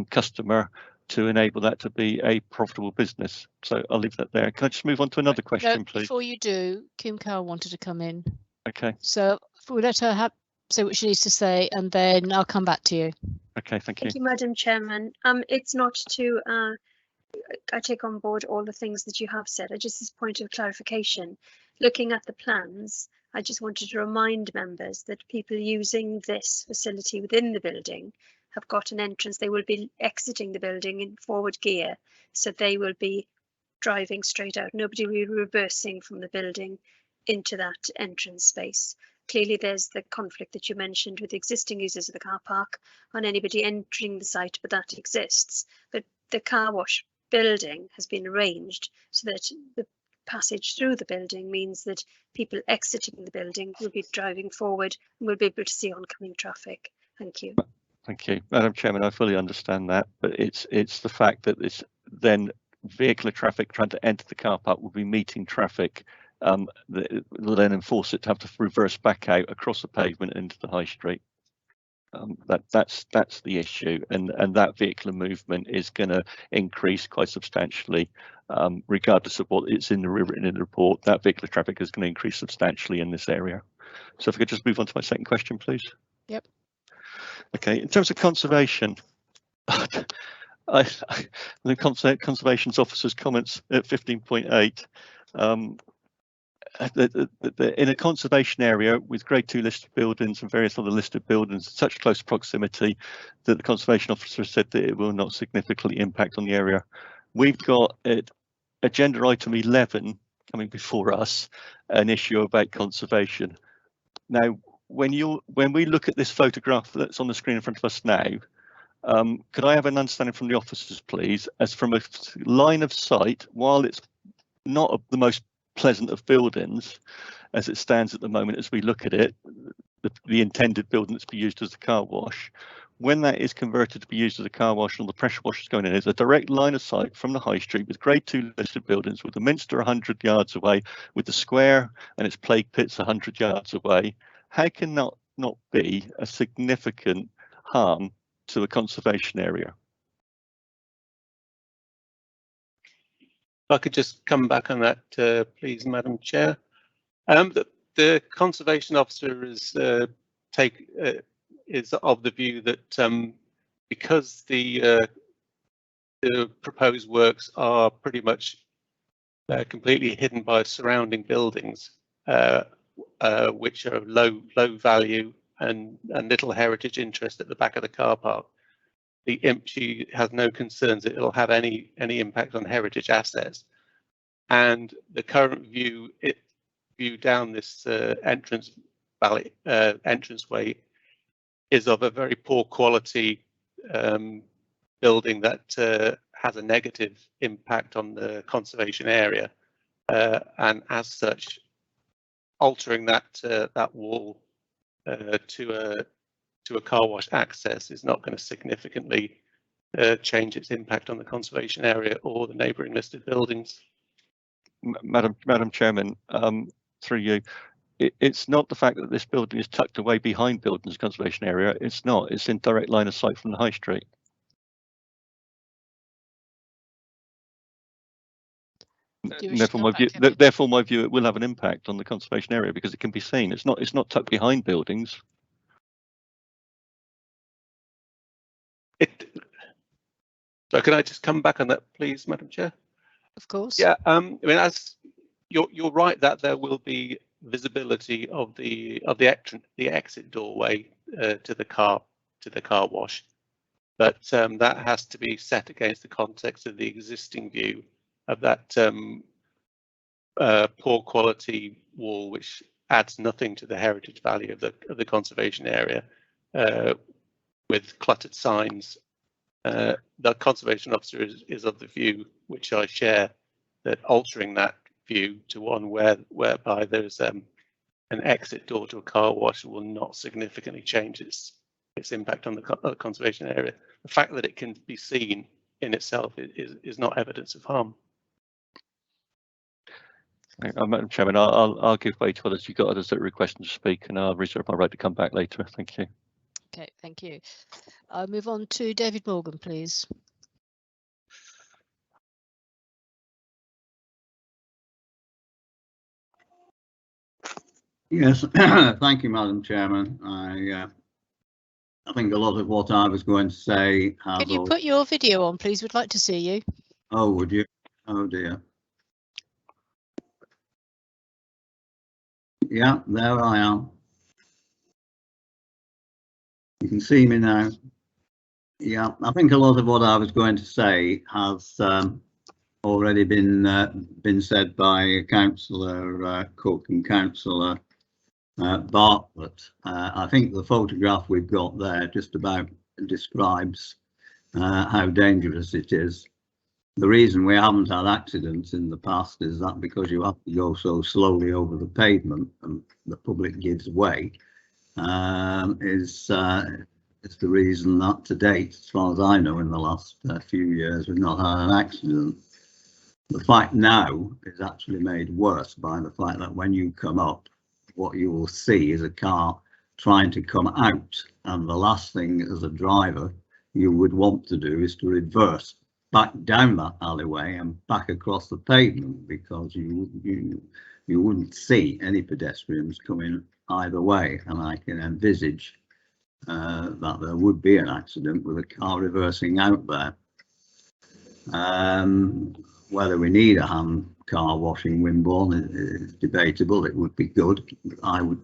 customer to enable that to be a profitable business. So I'll leave that there. Can I just move on to another question, please? Before you do, Kim Cowell wanted to come in. Okay. So we'll let her say what she needs to say, and then I'll come back to you. Okay, thank you. Thank you, Madam Chairman. It's not to, I take on board all the things that you have said. Just as a point of clarification, looking at the plans, I just wanted to remind members that people using this facility within the building have got an entrance. They will be exiting the building in forward gear, so they will be driving straight out. Nobody will be reversing from the building into that entrance space. Clearly, there's the conflict that you mentioned with existing users of the car park on anybody entering the site, but that exists. But the car wash building has been arranged so that the passage through the building means that people exiting the building will be driving forward and will be able to see oncoming traffic. Thank you. Thank you, Madam Chairman. I fully understand that, but it's the fact that this then vehicular traffic trying to enter the car park will be meeting traffic that will then enforce it to have to reverse back out across the pavement into the high street. That's the issue, and that vehicular movement is going to increase quite substantially, regardless of what it's written in the report. That vehicular traffic is going to increase substantially in this area. So if I could just move on to my second question, please. Yep. Okay, in terms of conservation, the conservation officer's comments at 15.8. In a conservation area with grade 2 listed buildings and various other listed buildings in such close proximity that the conservation officer said that it will not significantly impact on the area. We've got agenda item 11 coming before us, an issue about conservation. Now, when we look at this photograph that's on the screen in front of us now, could I have an understanding from the officers, please, as from a line of sight, while it's not the most pleasant of buildings as it stands at the moment as we look at it, the intended building that's to be used as a car wash, when that is converted to be used as a car wash and the pressure washers going in, there's a direct line of sight from the high street with grade 2 listed buildings, with the Minster 100 yards away, with the square and its plague pits 100 yards away. How can that not be a significant harm to a conservation area? If I could just come back on that, please, Madam Chair. The conservation officer is of the view that because the proposed works are pretty much completely hidden by surrounding buildings, which are low value and little heritage interest at the back of the car park, the IMCHI has no concerns that it'll have any impact on heritage assets. And the current view down this entranceway is of a very poor quality building that has a negative impact on the conservation area, and as such, altering that wall to a car wash access is not going to significantly change its impact on the conservation area or the neighbouring listed buildings. Madam Chairman, through you, it's not the fact that this building is tucked away behind buildings conservation area. It's not. It's in direct line of sight from the high street. Therefore, my view, it will have an impact on the conservation area because it can be seen. It's not tucked behind buildings. So can I just come back on that, please, Madam Chair? Of course. Yeah, I mean, as you're right that there will be visibility of the exit doorway to the car wash, but that has to be set against the context of the existing view of that poor quality wall, which adds nothing to the heritage value of the conservation area, with cluttered signs. The conservation officer is of the view, which I share, that altering that view to one whereby there's an exit door to a car wash will not significantly change its impact on the conservation area. The fact that it can be seen in itself is not evidence of harm. Madam Chairman, I'll give way to others. You've got others that are requesting to speak, and I'll reserve my right to come back later. Thank you. Okay, thank you. I'll move on to David Morgan, please. Yes, thank you, Madam Chairman. I think a lot of what I was going to say has... Can you put your video on, please? We'd like to see you. Oh, would you? Oh, dear. Yeah, there I am. You can see me now. Yeah, I think a lot of what I was going to say has already been said by Councillor Cook and Councillor Bartlett. I think the photograph we've got there just about describes how dangerous it is. The reason we haven't had accidents in the past is that because you have to go so slowly over the pavement and the public gives way, is the reason that to date, as far as I know, in the last few years, we've not had an accident. The fact now is actually made worse by the fact that when you come up, what you will see is a car trying to come out, and the last thing as a driver you would want to do is to reverse back down that alleyway and back across the pavement, because you wouldn't see any pedestrians coming either way, and I can envisage that there would be an accident with a car reversing out there. Whether we need a hand car wash in Wimborne is debatable. It would be good. I would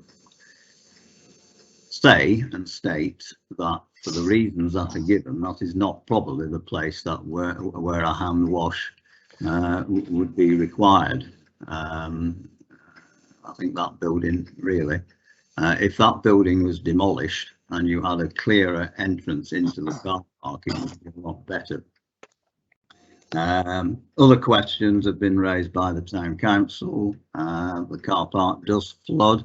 say and state that for the reasons that are given, that is not probably the place that where a hand wash would be required. I think that building really, if that building was demolished and you had a clearer entrance into the car park, it would be a lot better. Other questions have been raised by the Town Council. The car park does flood.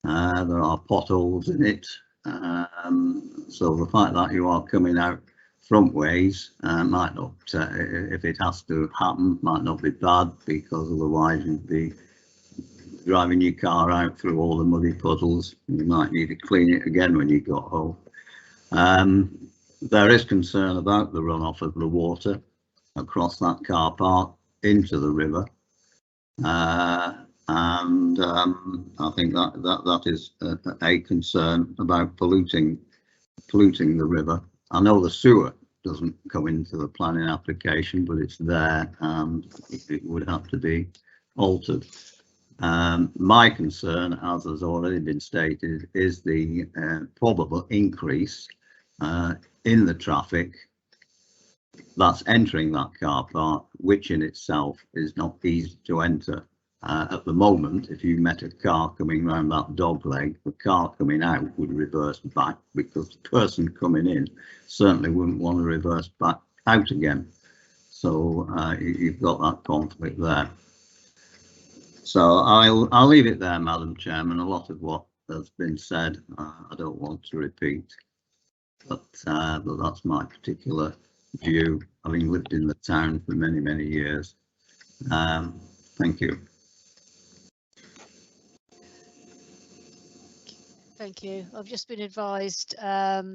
There are potholes in it. So the fact that you are coming out front ways might not, if it has to happen, might not be bad, because otherwise you'd be driving your car out through all the muddy puddles. You might need to clean it again when you got home. There is concern about the runoff of the water across that car park into the river, and I think that is a concern about polluting the river. I know the sewer doesn't come into the planning application, but it's there and it would have to be altered. My concern, as has already been stated, is the probable increase in the traffic that's entering that car park, which in itself is not easy to enter. At the moment, if you met a car coming round that dog leg, the car coming out would reverse back, because the person coming in certainly wouldn't want to reverse back out again. So you've got that conflict there. So I'll leave it there, Madam Chairman. A lot of what has been said, I don't want to repeat, but that's my particular view, having lived in the town for many, many years. Thank you. Thank you. I've just been advised by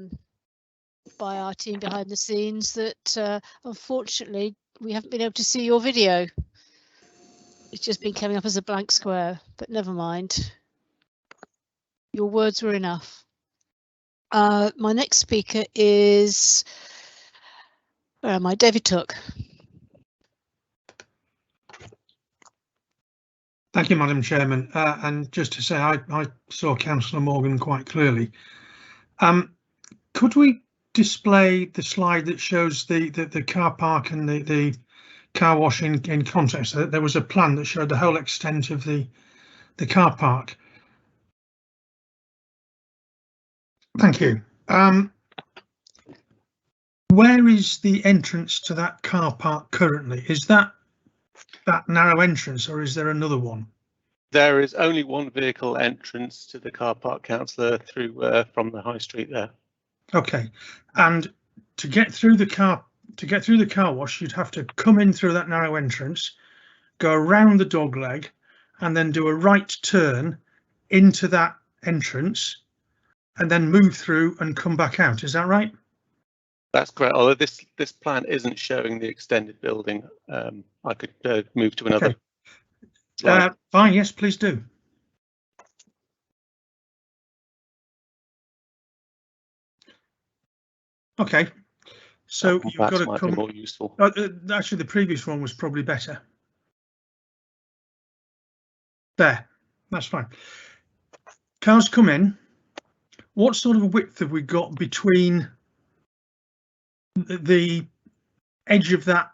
our team behind the scenes that unfortunately we haven't been able to see your video. It's just been coming up as a blank square, but never mind. Your words were enough. My next speaker is, where am I? David Took. Thank you, Madam Chairman. And just to say, I saw Councillor Morgan quite clearly. Could we display the slide that shows the car park and the car wash in context? There was a plan that showed the whole extent of the car park. Thank you. Where is the entrance to that car park currently? Is that narrow entrance, or is there another one? There is only one vehicle entrance to the car park, Councillor, through from the high street there. Okay, and to get through the car wash, you'd have to come in through that narrow entrance, go around the dog leg, and then do a right turn into that entrance, and then move through and come back out. Is that right? That's correct. Although this plan isn't showing the extended building, I could move to another. Okay. Fine. Yes, please do. Okay. So you've got to come. More useful. Actually, the previous one was probably better. There. That's fine. Cars come in. What sort of width have we got between the edge of that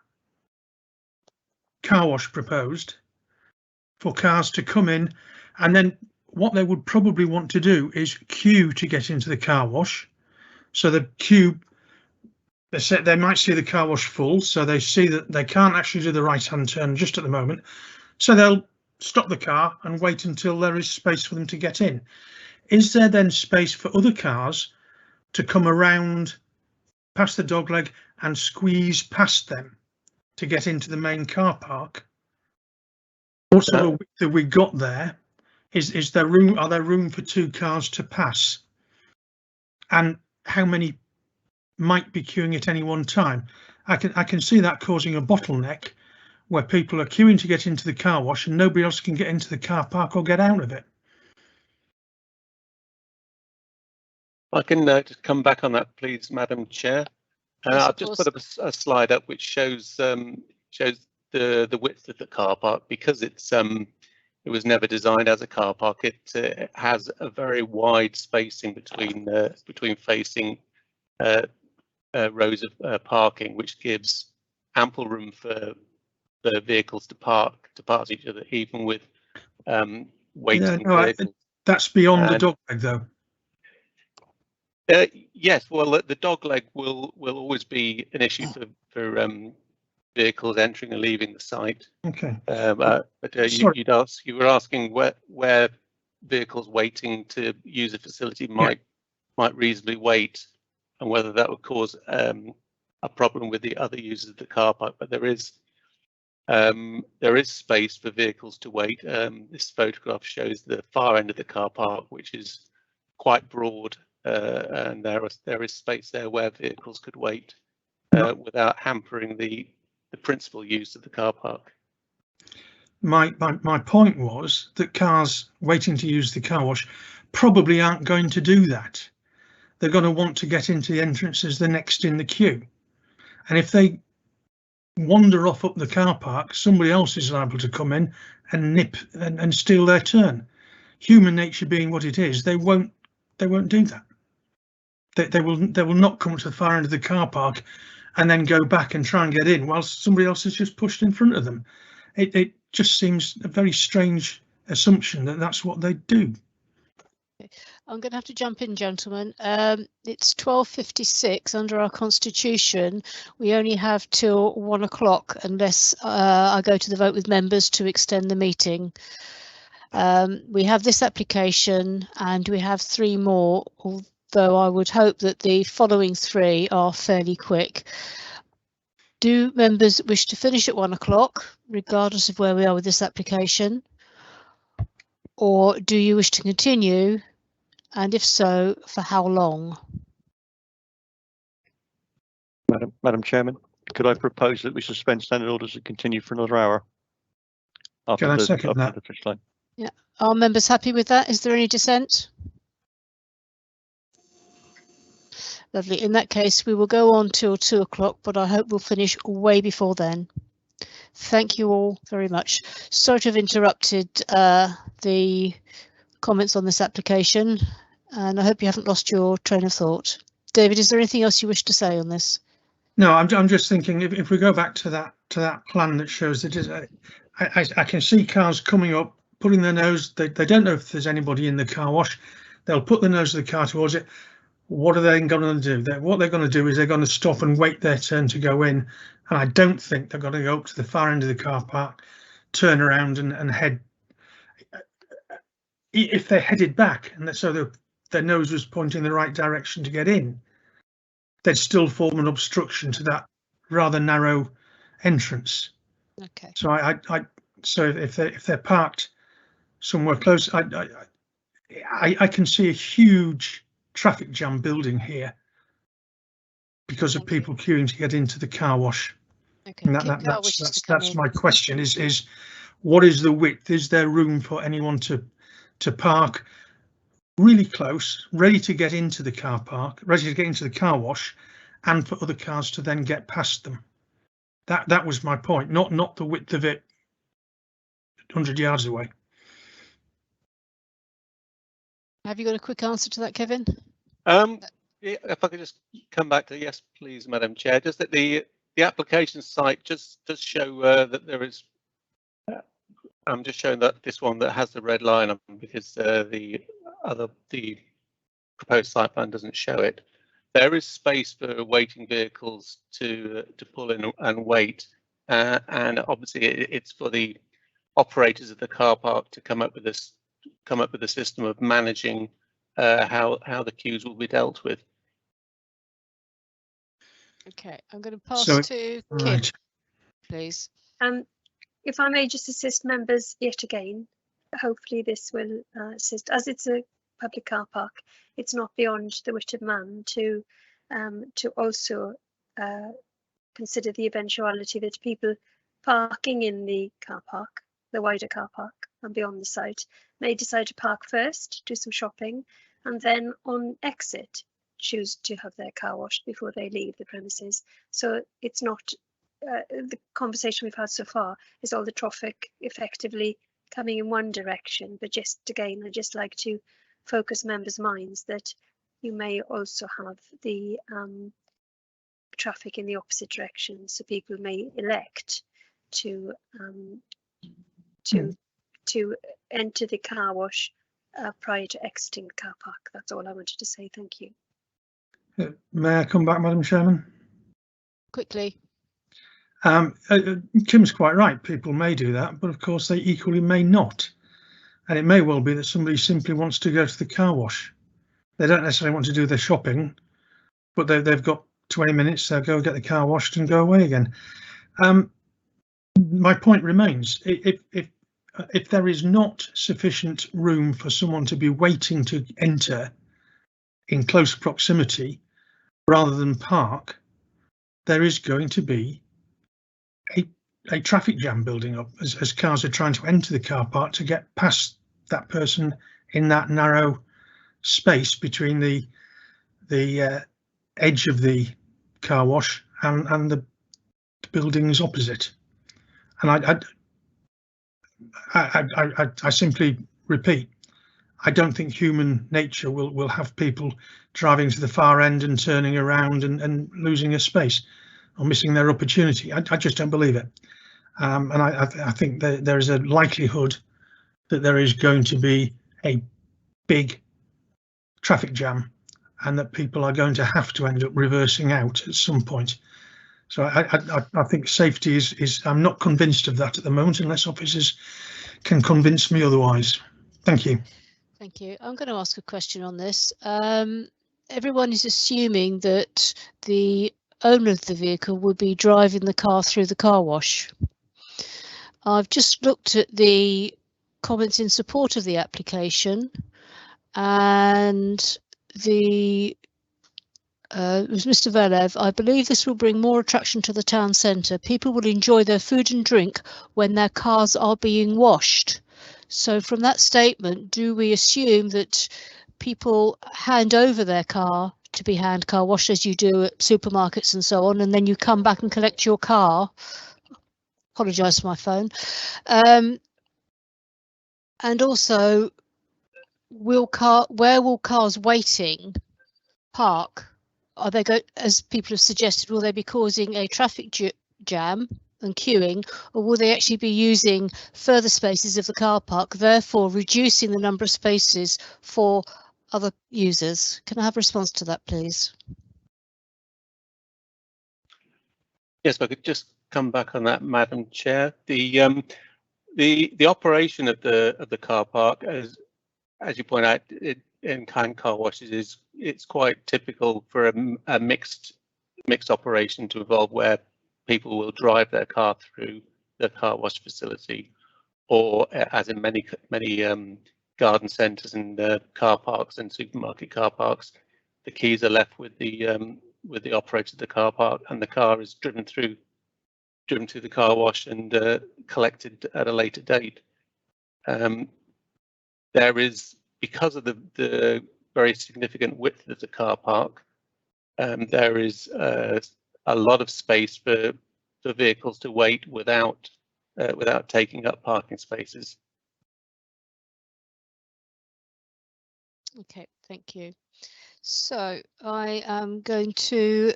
car wash proposed for cars to come in, and then what they would probably want to do is queue to get into the car wash? So the queue, they might see the car wash full, so they see that they can't actually do the right hand turn just at the moment, so they'll stop the car and wait until there is space for them to get in. Is there then space for other cars to come around past the dog leg and squeeze past them to get into the main car park? What sort of width have we got there? Is there room? Are there room for two cars to pass? And how many might be queuing at any one time? I can see that causing a bottleneck where people are queuing to get into the car wash and nobody else can get into the car park or get out of it. I can just come back on that, please, Madam Chair. I've just put up a slide up which shows the width of the car park. Because it was never designed as a car park, it has a very wide spacing between facing rows of parking, which gives ample room for the vehicles to pass each other, even with waiting vehicles. That's beyond the dog leg, though. Yes, well, the dog leg will always be an issue for vehicles entering and leaving the site. Okay. But you were asking where vehicles waiting to use a facility might reasonably wait, and whether that would cause a problem with the other users of the car park. But there is space for vehicles to wait. This photograph shows the far end of the car park, which is quite broad. And there is space there where vehicles could wait without hampering the principal use of the car park. My point was that cars waiting to use the car wash probably aren't going to do that. They're going to want to get into the entrances the next in the queue, and if they wander off up the car park, somebody else is liable to come in and nip and steal their turn. Human nature being what it is, they won't do that. They will not come to the far end of the car park and then go back and try and get in whilst somebody else has just pushed in front of them. It just seems a very strange assumption that that's what they do. I'm going to have to jump in, gentlemen. It's 12:56 under our constitution. We only have till 1 o'clock unless I go to the vote with members to extend the meeting. We have this application and we have 3 more, although I would hope that the following 3 are fairly quick. Do members wish to finish at 1 o'clock, regardless of where we are with this application? Or do you wish to continue? And if so, for how long? Madam Chairman, could I propose that we suspend standing orders and continue for another hour? Can I second that? Yeah. Are members happy with that? Is there any dissent? Lovely. In that case, we will go on till 2 o'clock, but I hope we'll finish way before then. Thank you all very much. Sorry to have interrupted the comments on this application, and I hope you haven't lost your train of thought. David, is there anything else you wish to say on this? No, I'm just thinking if we go back to that plan that shows that I can see cars coming up, putting their nose. They don't know if there's anybody in the car wash. They'll put the nose of the car towards it. What are they going to do? What they're going to do is they're going to stop and wait their turn to go in. And I don't think they're going to go up to the far end of the car park, turn around and head. If they headed back and so their nose was pointing the right direction to get in, they'd still form an obstruction to that rather narrow entrance. Okay. So so if they're parked somewhere close, I can see a huge traffic jam building here because of people queuing to get into the car wash. Okay. And that's my question is what is the width? Is there room for anyone to park really close, ready to get into the car park, ready to get into the car wash, and for other cars to then get past them? That was my point, not the width of it 100 yards away. Have you got a quick answer to that, Kevin? Yeah, if I could just come back to yes, please, Madam Chair. Just that the application site just does show that there is. I'm just showing that this one that has the red line on because the proposed site plan doesn't show it. There is space for waiting vehicles to pull in and wait, and obviously it's for the operators of the car park to come up with a system of managing how the queues will be dealt with. Okay, I'm going to pass to Kim, right, please. If I may just assist members yet again, hopefully this will assist. As it's a public car park, it's not beyond the wit of man to also consider the eventuality that people parking in the car park, the wider car park and beyond the site, may decide to park first, do some shopping, and then on exit choose to have their car washed before they leave the premises. So it's not the conversation we've had so far is all the traffic effectively coming in one direction, but just again I'd just like to focus members' minds that you may also have the traffic in the opposite direction, so people may elect to enter the car wash prior to exiting the car park. That's all I wanted to say. Thank you. May I come back, Madam Chairman? Quickly. Kim's quite right. People may do that, but of course they equally may not. And it may well be that somebody simply wants to go to the car wash. They don't necessarily want to do their shopping, but they've got 20 minutes. They'll go get the car washed and go away again. My point remains: if there is not sufficient room for someone to be waiting to enter in close proximity rather than park, there is going to be a traffic jam building up as cars are trying to enter the car park to get past that person in that narrow space between the edge of the car wash and the buildings opposite. And I simply repeat, I don't think human nature will have people driving to the far end and turning around and losing a space or missing their opportunity. I just don't believe it. And I think that there is a likelihood that there is going to be a big traffic jam and that people are going to have to end up reversing out at some point. So I think safety is I'm not convinced of that at the moment unless officers can convince me otherwise. Thank you. Thank you. I'm going to ask a question on this. Everyone is assuming that the owner of the vehicle will be driving the car through the car wash. I've just looked at the comments in support of the application, and it was Mr. Velev. I believe this will bring more attraction to the town centre. People will enjoy their food and drink when their cars are being washed. So from that statement, do we assume that people hand over their car to be hand car washed as you do at supermarkets and so on, and then you come back and collect your car apologise for my phone. And also, where will cars waiting park? Are they as people have suggested, will they be causing a traffic jam and queuing, or will they actually be using further spaces of the car park, therefore reducing the number of spaces for other users? Can I have a response to that, please? Yes, if I could just come back on that, Madam Chair. The operation of the car park, as you point out, in kind car washes it's quite typical for a mixed operation to involve where people will drive their car through the car wash facility, or as in many garden centres and car parks and supermarket car parks, the keys are left with the operator of the car park, and the car is driven to the car wash and collected at a later date. There is, because of the very significant width of the car park, there is a lot of space for vehicles to wait without taking up parking spaces. Okay, thank you. So I am going to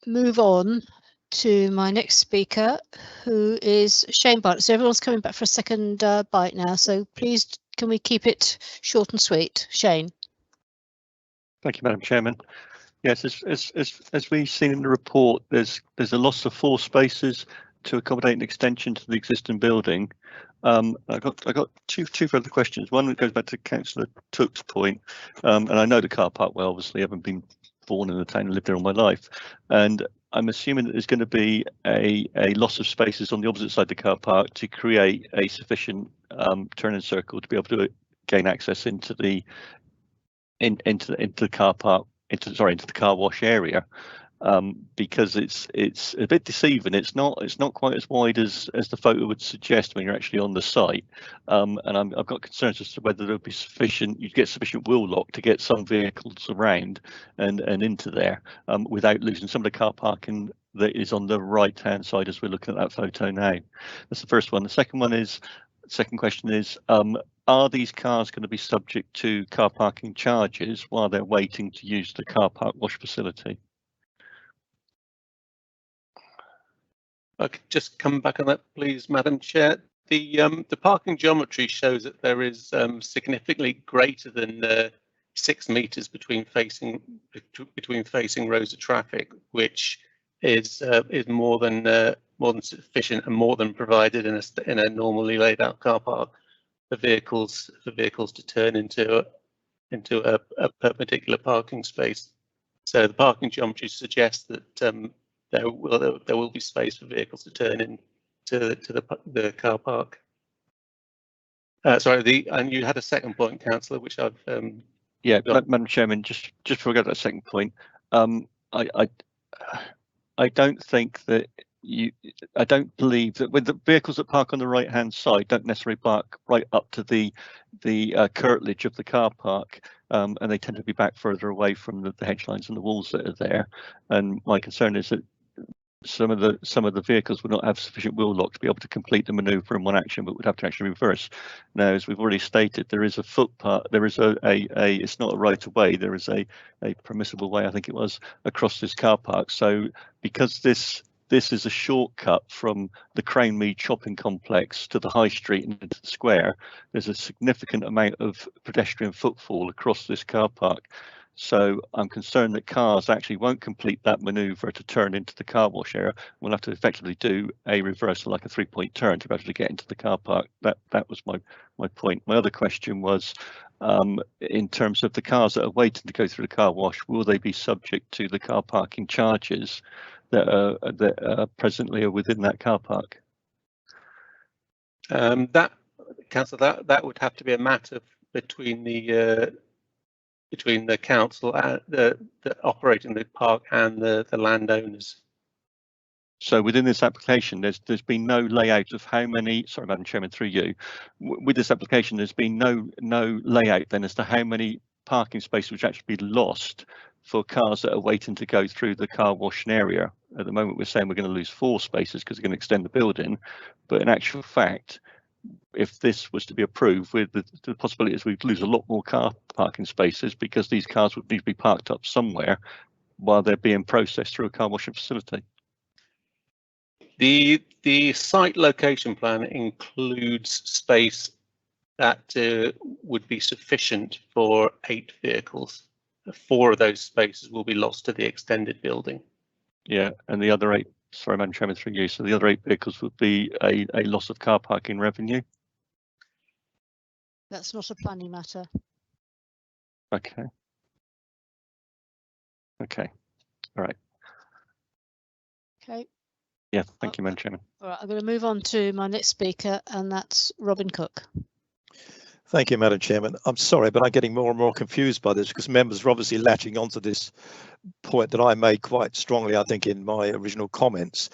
move on to my next speaker, who is Shane Bartlett. So everyone's coming back for a second bite now, so please can we keep it short and sweet? Shane. Thank you, Madam Chairman. Yes, as we've seen in the report, there's a loss of 4 spaces to accommodate an extension to the existing building. I got two further questions. One that goes back to Councillor Took's point, and I know the car park well. Obviously, I haven't been born in the town and lived there all my life, and I'm assuming that there's going to be a loss of spaces on the opposite side of the car park to create a sufficient turning circle to be able to gain access into the car park, into the car wash area, because it's a bit deceiving. It's not quite as wide as the photo would suggest when you're actually on the site, and I've got concerns as to whether there'll be you'd get sufficient wheel lock to get some vehicles around and into there without losing some of the car parking that is on the right hand side as we're looking at that photo now. That's the first one. The second question is, are these cars going to be subject to car parking charges while they're waiting to use the car park wash facility? I could just come back on that, please, Madam Chair. The parking geometry shows that there is significantly greater than 6 meters between facing rows of traffic, which is more than sufficient and more than provided in a normally laid out car park for vehicles to turn into a perpendicular parking space. So the parking geometry suggests that there will be space for vehicles to turn into the car park. Sorry, and you had a second point, Councillor, which I've yeah, Madam Chairman, just before I go to that second point, I don't think that I don't believe that with the vehicles that park on the right hand side don't necessarily park right up to the curtilage of the car park, and they tend to be back further away from the hedge lines and the walls that are there. And my concern is that some of the vehicles would not have sufficient wheel lock to be able to complete the manoeuvre in one action, but would have to actually reverse. Now, as we've already stated, there is a footpath, there is it's not a right of way, there is a permissible way, I think it was, across this car park. So because this is a shortcut from the Crown Mead shopping complex to the high street and into the square, there's a significant amount of pedestrian footfall across this car park. So I'm concerned that cars actually won't complete that manoeuvre to turn into the car wash area. We'll have to effectively do a reversal, like a 3-point turn, to be able to get into the car park. That was my point. My other question was, in terms of the cars that are waiting to go through the car wash, will they be subject to the car parking charges that presently are within that car park? That, Councillor, that would have to be a matter between the council and the operating the park and the landowners. So within this application, there's been no layout of how many. Sorry, Madam Chairman, through you. With this application, there's been no layout then as to how many parking spaces which actually be lost for cars that are waiting to go through the car washing area. At the moment, we're saying we're going to lose 4 spaces because we're going to extend the building. But in actual fact, if this was to be approved, with the possibility is we'd lose a lot more car parking spaces because these cars would need to be parked up somewhere while they're being processed through a car washing facility. The site location plan includes space that would be sufficient for 8 vehicles. 4 of those spaces will be lost to the extended building. Yeah, and the other 8, sorry, Madam Chairman, through you. So the other 8 vehicles would be a loss of car parking revenue. That's not a planning matter. Okay. Okay. All right. Okay. Yeah, thank you, Madam Chairman. All right, I'm going to move on to my next speaker, and that's Robin Cook. Thank you, Madam Chairman. I'm sorry, but I'm getting more and more confused by this because members are obviously latching onto this point that I made quite strongly, I think, in my original comments.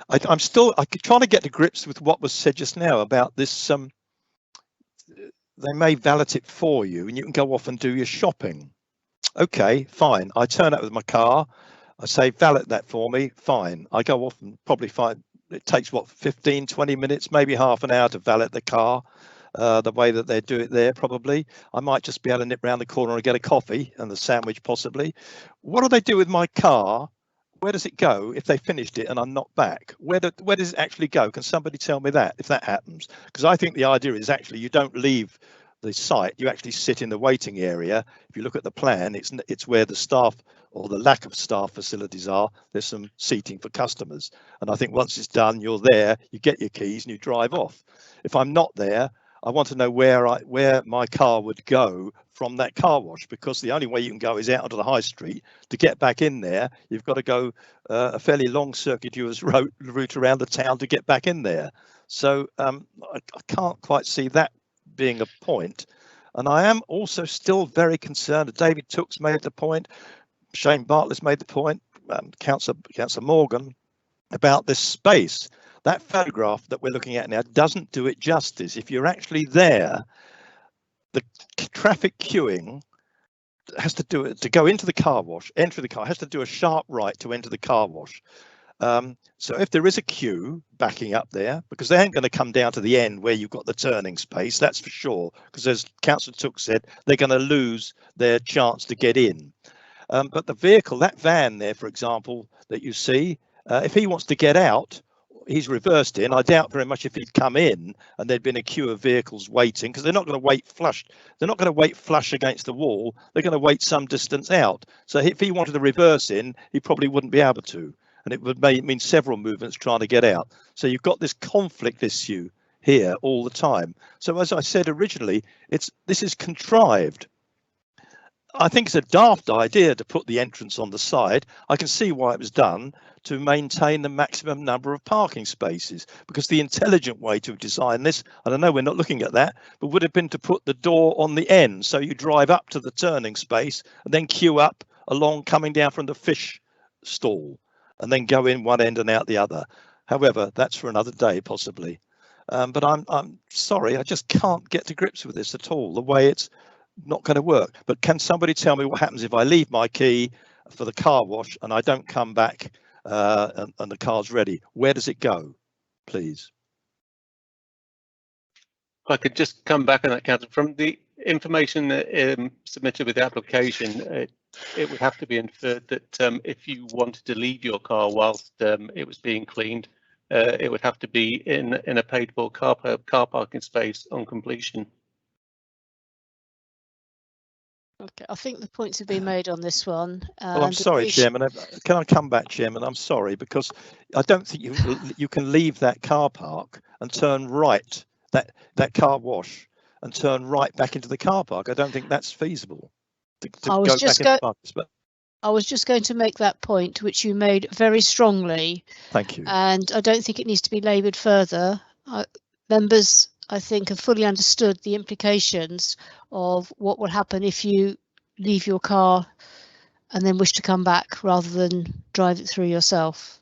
I'm trying to get to grips with what was said just now about this. They may valet it for you and you can go off and do your shopping. Okay, fine. I turn up with my car. I say, valet that for me. Fine. I go off and probably find it takes what, 15, 20 minutes, maybe half an hour to valet the car. The way that they do it there, probably. I might just be able to nip round the corner and get a coffee and the sandwich, possibly. What do they do with my car? Where does it go if they finished it and I'm not back? Where does it actually go? Can somebody tell me that if that happens? Because I think the idea is actually you don't leave the site, you actually sit in the waiting area. If you look at the plan, it's where the staff or the lack of staff facilities are. There's some seating for customers. And I think once it's done, you're there, you get your keys and you drive off. If I'm not there, I want to know where my car would go from that car wash, because the only way you can go is out onto the high street. To get back in there, you've got to go a fairly long circuitous route around the town to get back in there. So I can't quite see that being a point. And I am also still very concerned. David Tooks made the point, Shane Bartlett's made the point, Councillor Morgan, about this space. That photograph that we're looking at now doesn't do it justice. If you're actually there, the traffic queuing has to do it to go into the car wash, enter the car, has to do a sharp right to enter the car wash. So if there is a queue backing up there, because they ain't going to come down to the end where you've got the turning space, that's for sure, because as Councillor Took said, they're going to lose their chance to get in. But the vehicle, that van there, for example, that you see, if he wants to get out, he's reversed in. I doubt very much if he'd come in and there'd been a queue of vehicles waiting, because they're not going to wait flush. They're not going to wait flush against the wall. They're going to wait some distance out. So if he wanted to reverse in, he probably wouldn't be able to. And it would mean several movements trying to get out. So you've got this conflict issue here all the time. So as I said originally, this is contrived. I think it's a daft idea to put the entrance on the side. I can see why it was done, to maintain the maximum number of parking spaces, because the intelligent way to design this, I don't know, we're not looking at that, but would have been to put the door on the end. So you drive up to the turning space and then queue up along coming down from the fish stall and then go in one end and out the other. However, that's for another day, possibly. But I'm sorry, I just can't get to grips with this at all, the way it's not going to work. But can somebody tell me what happens if I leave my key for the car wash and I don't come back and the car's ready? Where does it go, please? I could just come back on that, Councillor. From the information that submitted with the application, it would have to be inferred that if you wanted to leave your car whilst it was being cleaned, it would have to be in a paid-for car parking space on completion. Okay, I think the points have been made on this one. Well, I'm sorry, Chairman. Can I come back, Chairman? I'm sorry, because I don't think you can leave that car park and turn right, that car wash, and turn right back into the car park. I don't think that's feasible. I was just going to make that point, which you made very strongly. Thank you. And I don't think it needs to be laboured further. Members, I think, have fully understood the implications of what will happen if you leave your car and then wish to come back rather than drive it through yourself.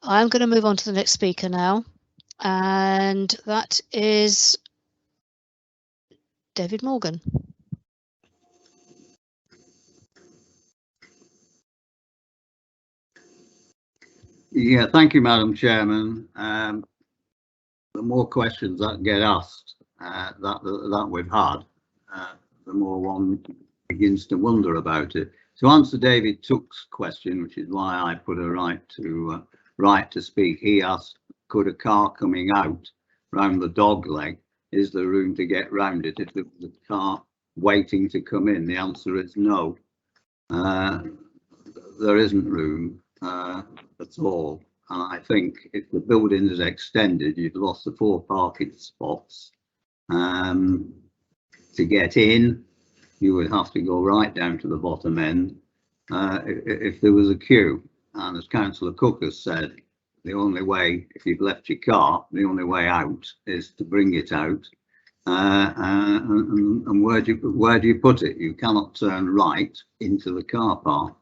I'm going to move on to the next speaker now, and that is David Morgan. Yeah, thank you, Madam Chairman. The more questions that get asked that we've had, the more one begins to wonder about it. To answer David Took's question, which is why I put a right to speak, he asked, could a car coming out round the dog leg, is there room to get round it if there was a car waiting to come in? The answer is no. There isn't room at all. And I think if the building is extended, you've lost the 4 parking spots. To get in, you would have to go right down to the bottom end if there was a queue. And as Councillor Cook has said, the only way, if you've left your car, the only way out is to bring it out. And where do you put it? You cannot turn right into the car park.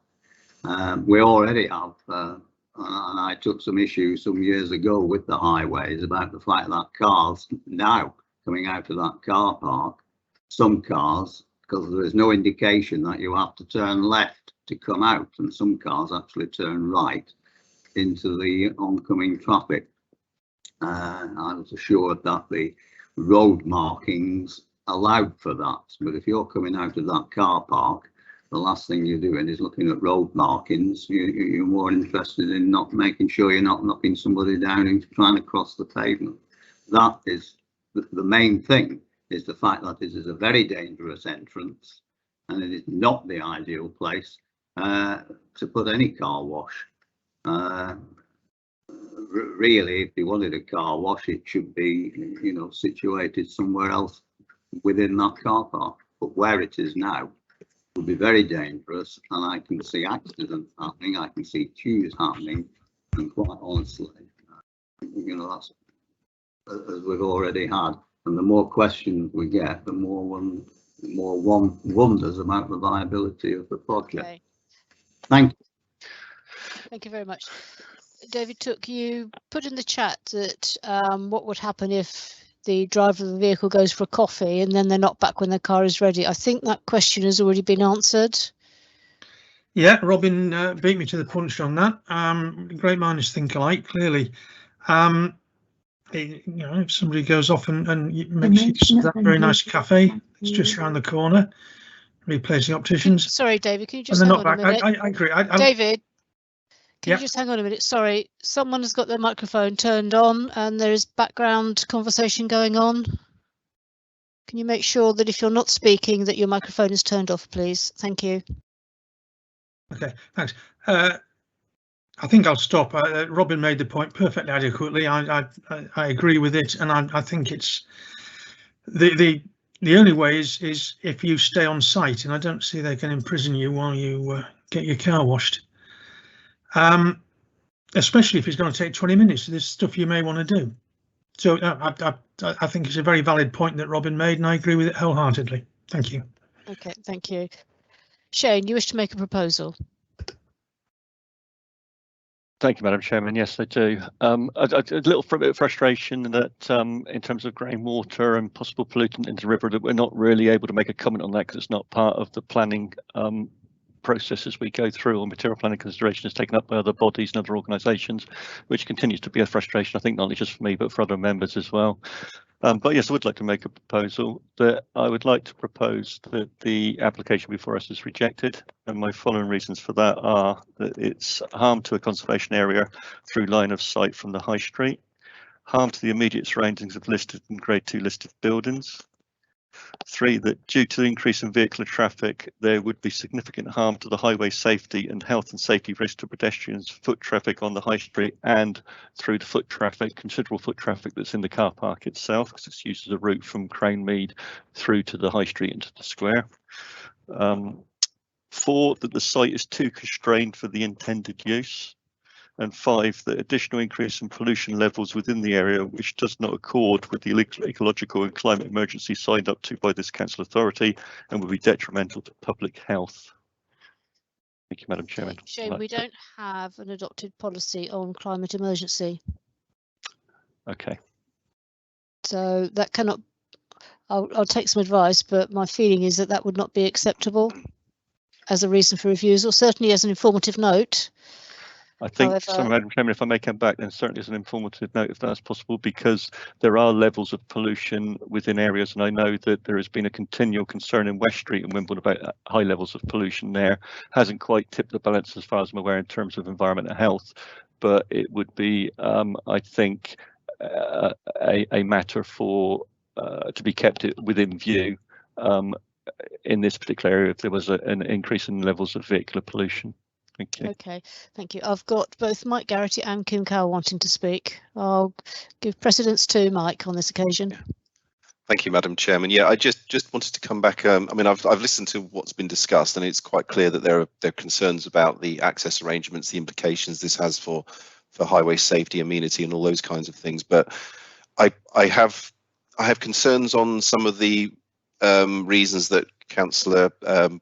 We already have, and I took some issues some years ago with the highways about the fact that cars now coming out of that car park, some cars, because there is no indication that you have to turn left to come out, and some cars actually turn right into the oncoming traffic. I was assured that the road markings allowed for that, but if you're coming out of that car park, the last thing you're doing is looking at road markings. You're more interested in not making sure you're not knocking somebody down and trying to cross the pavement. That is the main thing, is the fact that this is a very dangerous entrance and it is not the ideal place to put any car wash. Really, if you wanted a car wash, it should be, you know, situated somewhere else within that car park. But where it is now will be very dangerous, and I can see accidents happening, I can see queues happening, and quite honestly, you know, that's as we've already had. And the more questions we get, the more one wonders about the viability of the project. Okay. Thank you. Thank you very much. David Took, you put in the chat that what would happen if the driver of the vehicle goes for a coffee and then they're not back when their car is ready. I think that question has already been answered. Yeah, Robin beat me to the punch on that. Great minds think alike, clearly. You know, if somebody goes off and makes use of that very nice cafe, it's just around the corner, replacing opticians. Sorry, David, can you just hang on a minute? I agree. David, can you just hang on a minute? Sorry, someone has got their microphone turned on and there is background conversation going on. Can you make sure that if you're not speaking that your microphone is turned off, please? Thank you. Okay, thanks. I think I'll stop. Robin made the point perfectly adequately. I agree with it, and I think it's the only way is if you stay on site, and I don't see they can imprison you while you get your car washed. Especially if it's going to take 20 minutes. There's stuff you may want to do. So I think it's a very valid point that Robin made, and I agree with it wholeheartedly. Thank you. Okay, thank you. Shane, you wish to make a proposal? Thank you, Madam Chairman. Yes, I do. A little bit of frustration that in terms of greying water and possible pollutant into the river, that we're not really able to make a comment on that because it's not part of the planning process as we go through, or material planning consideration is taken up by other bodies and other organisations, which continues to be a frustration, I think, not only just for me, but for other members as well. But yes, I would like to make a proposal that I would like to propose that the application before us is rejected. And my following reasons for that are that it's harm to a conservation area through line of sight from the high street, harm to the immediate surroundings of listed and grade 2 listed buildings. 3, that due to the increase in vehicular traffic, there would be significant harm to the highway safety and health and safety risk to pedestrians, foot traffic on the high street and through the foot traffic, considerable foot traffic that's in the car park itself, because it's used as a route from Cranemead through to the high street into the square. 4, that the site is too constrained for the intended use. And 5, the additional increase in pollution levels within the area, which does not accord with the ecological and climate emergency signed up to by this council authority and will be detrimental to public health. Thank you, Madam Chairman. Shane, we don't have an adopted policy on climate emergency. Okay. So that cannot, I'll take some advice, but my feeling is that that would not be acceptable as a reason for refusal, certainly as an informative note. I think, However, sorry, Madam Chairman, if I may come back, then certainly as an informative note, if that's possible, because there are levels of pollution within areas, and I know that there has been a continual concern in West Street and Wimbledon about high levels of pollution there. Hasn't quite tipped the balance as far as I'm aware in terms of environmental health, but it would be, I think, a matter for to be kept within view in this particular area if there was an increase in levels of vehicular pollution. Thank you. Okay, thank you. I've got both Mike Garrity and Kim Cowell wanting to speak. I'll give precedence to Mike on this occasion. Thank you, Madam Chairman. Yeah, I just wanted to come back. I mean, I've listened to what's been discussed, and it's quite clear that there are concerns about the access arrangements, the implications this has for highway safety, amenity, and all those kinds of things. But I have concerns on some of the reasons that Councillor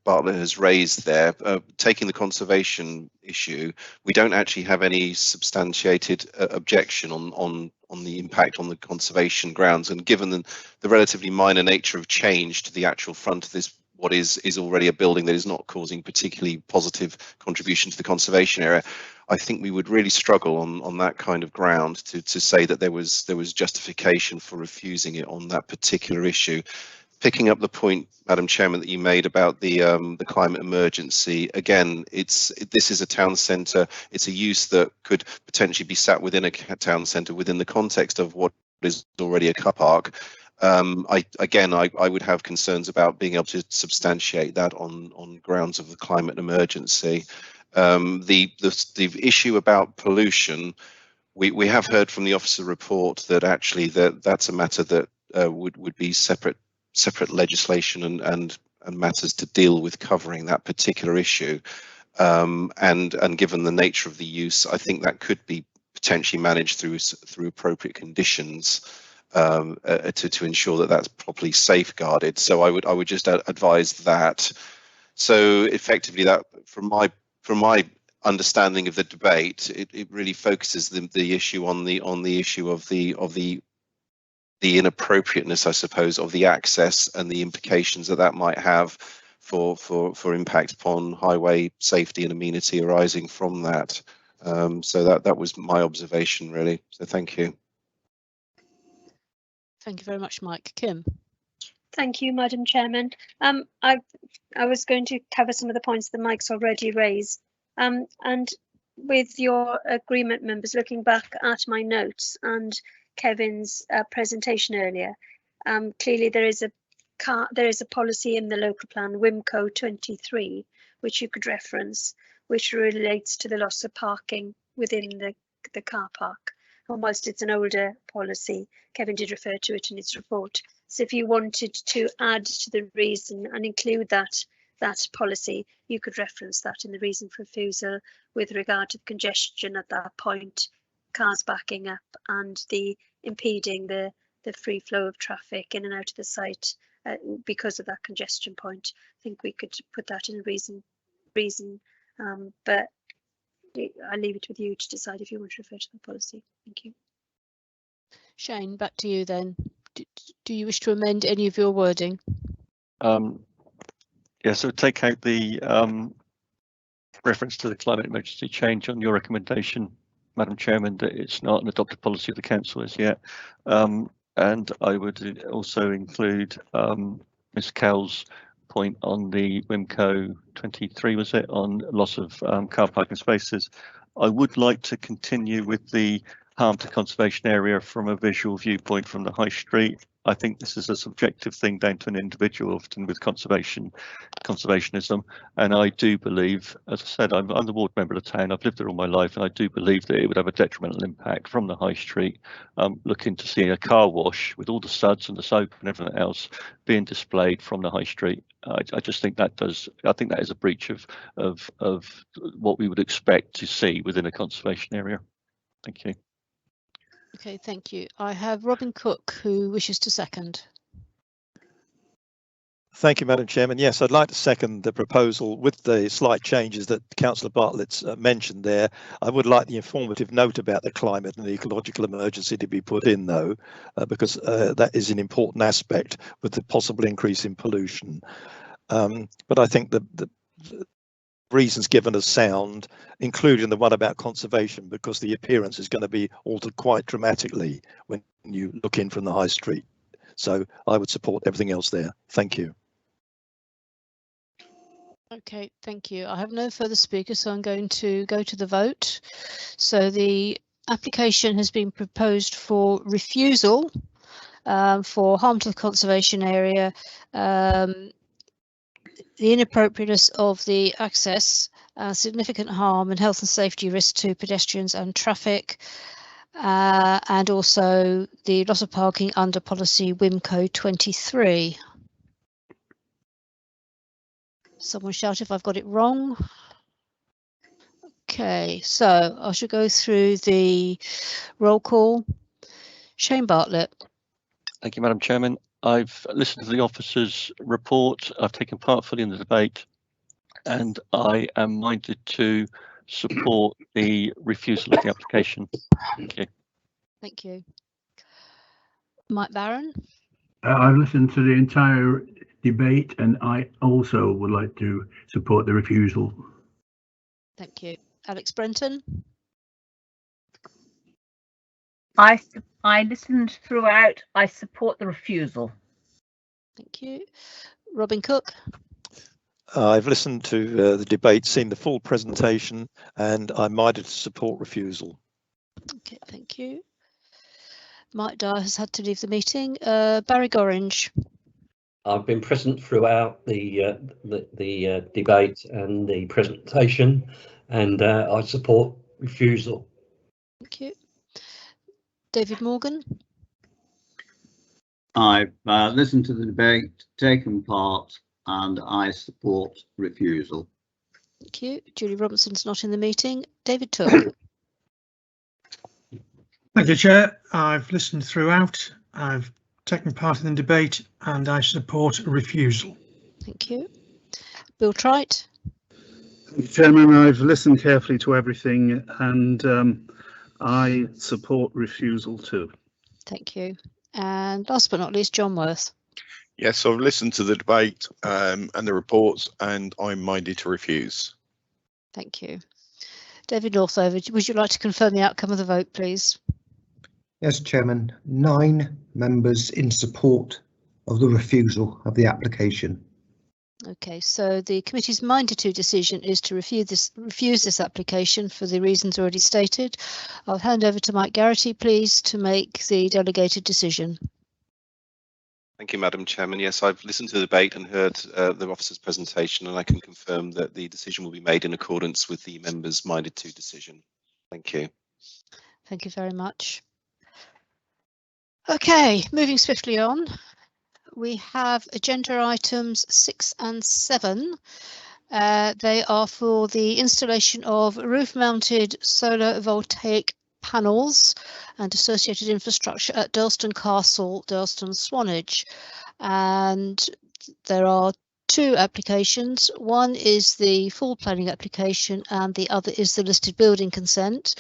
Bartlett has raised there. Taking the conservation issue, we don't actually have any substantiated objection on the impact on the conservation grounds, and given the relatively minor nature of change to the actual front of this, what is already a building that is not causing particularly positive contribution to the conservation area, I think we would really struggle on that kind of ground to say that there was justification for refusing it on that particular issue. Picking up the point, Madam Chairman, that you made about the climate emergency, again, this is a town centre. It's a use that could potentially be sat within a town centre within the context of what is already a car park. I would have concerns about being able to substantiate that on grounds of the climate emergency. The issue about pollution, we have heard from the officer report that actually that's a matter that would be separate legislation and matters to deal with covering that particular issue, and given the nature of the use, I think that could be potentially managed through appropriate conditions to ensure that that's properly safeguarded. So I would just advise that. So effectively, that from my understanding of the debate, it really focuses the issue on the issue of the inappropriateness, I suppose, of the access and the implications that might have for impact upon highway safety and amenity arising from that. So that was my observation, really. So thank you. Thank you very much, Mike. Kim. Thank you, Madam Chairman. I was going to cover some of the points that Mike's already raised. And with your agreement, members, looking back at my notes and Kevin's presentation earlier, clearly there is a policy in the local plan, WIMCO 23, which you could reference, which relates to the loss of parking within the car park. And whilst it's an older policy, Kevin did refer to it in his report. So if you wanted to add to the reason and include that policy, you could reference that in the reason for refusal with regard to the congestion at that point, cars backing up and the impeding the free flow of traffic in and out of the site because of that congestion point. I think we could put that in the reason, but I'll leave it with you to decide if you want to refer to the policy. Thank you. Shane, back to you then. Do you wish to amend any of your wording? Yeah, so take out the reference to the climate emergency change on your recommendation, Madam Chairman, that it's not an adopted policy of the council as yet. And I would also include Ms. Cowell's point on the WIMCO 23, was it, on loss of car parking spaces. I would like to continue with the harm to conservation area from a visual viewpoint from the high street. I think this is a subjective thing down to an individual, often with conservationism, and I do believe, as I said, I'm the ward member of the town. I've lived there all my life, and I do believe that it would have a detrimental impact from the high street. Looking to see a car wash with all the suds and the soap and everything else being displayed from the high street. I just think that does. I think that is a breach of what we would expect to see within a conservation area. Thank you. Okay, thank you. I have Robin Cook who wishes to second. Thank you, Madam Chairman. Yes, I'd like to second the proposal with the slight changes that Councillor Bartlett's mentioned there. I would like the informative note about the climate and the ecological emergency to be put in, though, because that is an important aspect with the possible increase in pollution. But I think the reasons given as sound, including the one about conservation, because the appearance is going to be altered quite dramatically when you look in from the high street. So I would support everything else there. Thank you. Okay, thank you. I have no further speakers, so I'm going to go to the vote. So the application has been proposed for refusal for harm to the conservation area, the inappropriateness of the access, significant harm and health and safety risk to pedestrians and traffic, and also the loss of parking under policy WIMCO 23. Someone shout if I've got it wrong. Okay, so I should go through the roll call. Shane Bartlett. Thank you, Madam Chairman. I've listened to the officer's report. I've taken part fully in the debate, and I am minded to support the refusal of the application. Thank you. Thank you. Mike Barron. I've listened to the entire debate and I also would like to support the refusal. Thank you. Alex Brenton. I listened throughout. I support the refusal. Thank you. Robin Cook. I've listened to the debate, seen the full presentation, and I'm minded to support refusal. Okay, thank you. Mike Dyer has had to leave the meeting. Barry Gorringe. I've been present throughout the debate and the presentation, and I support refusal. Thank you. David Morgan. I've listened to the debate, taken part, and I support refusal. Thank you. Julie Robinson's not in the meeting. David Took. Thank you, Chair. I've listened throughout. I've taken part in the debate and I support refusal. Thank you. Bill Trite. Chairman, I've listened carefully to everything and I support refusal too. Thank you. And last but not least, John Worth. Yes, I've listened to the debate and the reports, and I'm minded to refuse. Thank you. David Northover, would you like to confirm the outcome of the vote, please? Yes, Chairman. 9 members in support of the refusal of the application. Okay, so the committee's minded to decision is to refuse this application for the reasons already stated. I'll hand over to Mike Garrity, please, to make the delegated decision. Thank you, Madam Chairman. Yes, I've listened to the debate and heard the officer's presentation, and I can confirm that the decision will be made in accordance with the members' minded to decision. Thank you. Thank you very much. Okay, moving swiftly on. We have agenda items 6 and 7. They are for the installation of roof-mounted solar voltaic panels and associated infrastructure at Durlston Castle, Durlston Swanage. And there are 2 applications. One is the full planning application and the other is the listed building consent.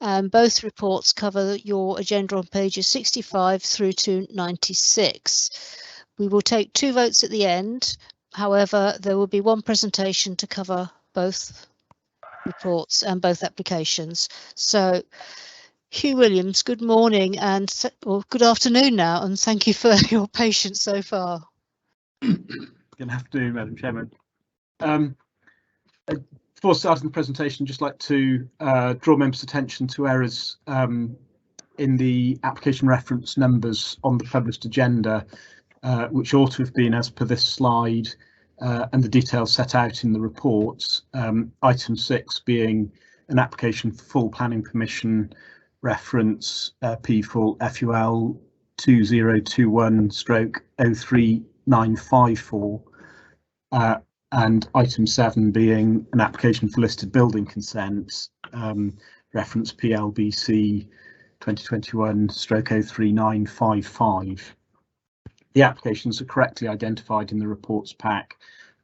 Both reports cover your agenda on pages 65 through to 96. We will take 2 votes at the end. However, there will be 1 presentation to cover both reports and both applications. So, Hugh Williams, good morning and good afternoon now, and thank you for your patience so far. Gonna have to, Madam Chairman. Before starting the presentation, just like to draw members' attention to errors in the application reference numbers on the published agenda, which ought to have been as per this slide and the details set out in the reports. Item 6 being an application for full planning permission reference P4 FUL 2021/03954, and item 7 being an application for listed building consents reference PLBC 2021/03955. The applications are correctly identified in the reports pack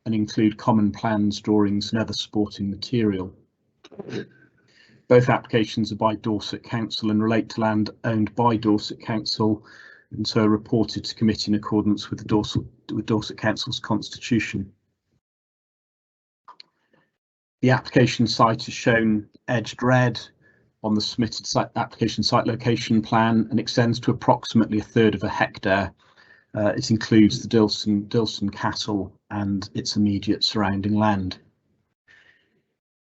and include common plans, drawings and other supporting material. Both applications are by Dorset Council and relate to land owned by Dorset Council, and so are reported to committee in accordance with the Dorset Council's constitution. The application site is shown edged red on the submitted application site location plan and extends to approximately 1/3 of a hectare. It includes the Dilston Castle and its immediate surrounding land.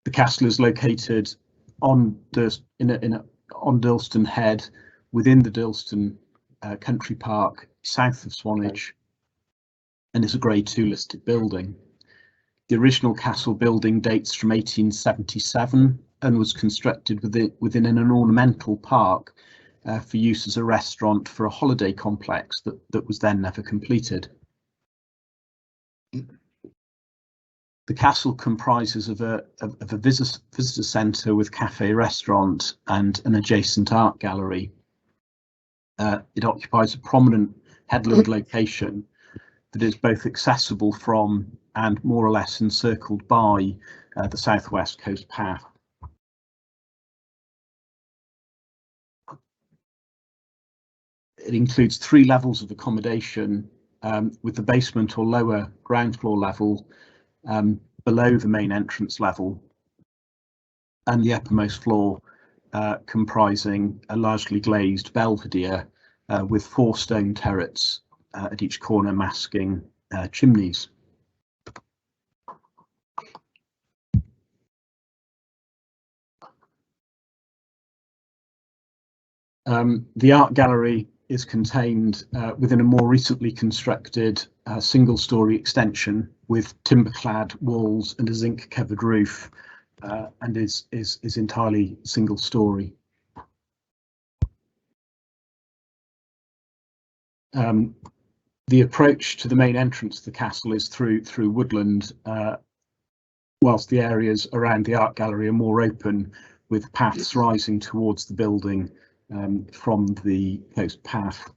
The castle is located on Dilston Head within the Dilston Country Park, south of Swanage, and is a Grade 2 listed building. The original castle building dates from 1877 and was constructed within an ornamental park for use as a restaurant for a holiday complex that was then never completed. The castle comprises of a visitor centre with cafe, restaurant and an adjacent art gallery. It occupies a prominent headland location that is both accessible from and more or less encircled by the southwest coast path. It includes 3 levels of accommodation, with the basement or lower ground floor level below the main entrance level, and the uppermost floor comprising a largely glazed belvedere with 4 stone turrets at each corner masking chimneys. The art gallery is contained within a more recently constructed single-storey extension with timber-clad walls and a zinc-covered roof, and is entirely single-storey. The approach to the main entrance to the castle is through woodland, whilst the areas around the art gallery are more open, with paths rising towards the building from the coast path.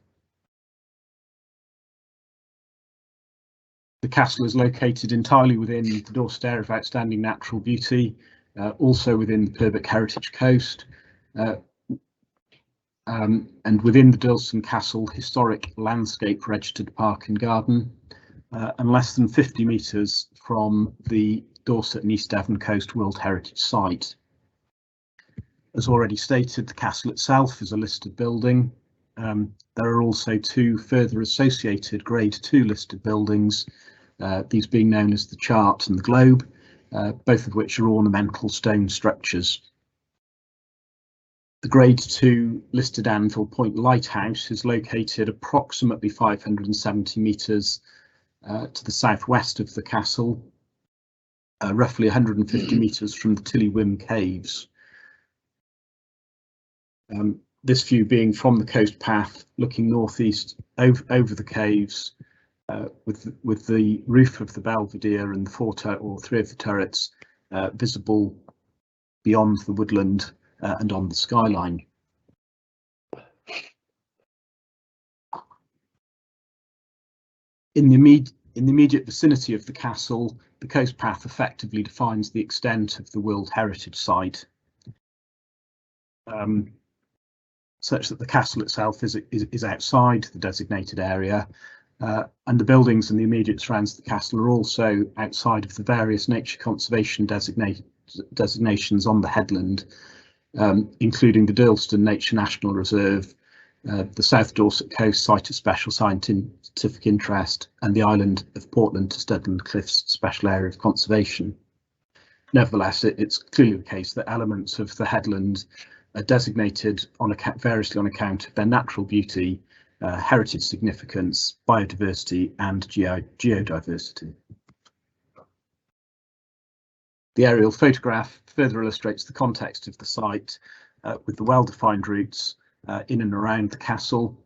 The castle is located entirely within the Dorset area of outstanding natural beauty, also within the Purbeck Heritage Coast, and within the Dilston Castle Historic Landscape Registered Park and Garden, and less than 50 metres from the Dorset and East Devon Coast World Heritage Site. As already stated, the castle itself is a listed building. There are also 2 further associated Grade 2 listed buildings, these being known as the Chart and the Globe, both of which are ornamental stone structures. The Grade 2 listed Anvil Point Lighthouse is located approximately 570 metres to the southwest of the castle, roughly 150 metres from the Tillywim Caves. This view being from the coast path, looking northeast over the caves, with the roof of the belvedere and the 3 of the turrets visible beyond the woodland and on the skyline. In the immediate vicinity of the castle, the coast path effectively defines the extent of the World Heritage Site, such that the castle itself is outside the designated area, and the buildings and the immediate surrounds of the castle are also outside of the various nature conservation designations on the headland, including the Dilston Nature National Reserve, the South Dorset Coast Site of Special Scientific Interest, and the island of Portland to Studland Cliffs Special Area of Conservation. Nevertheless, it's clearly the case that elements of the headland are designated variously on account of their natural beauty, heritage significance, biodiversity and geodiversity. The aerial photograph further illustrates the context of the site, with the well-defined routes in and around the castle,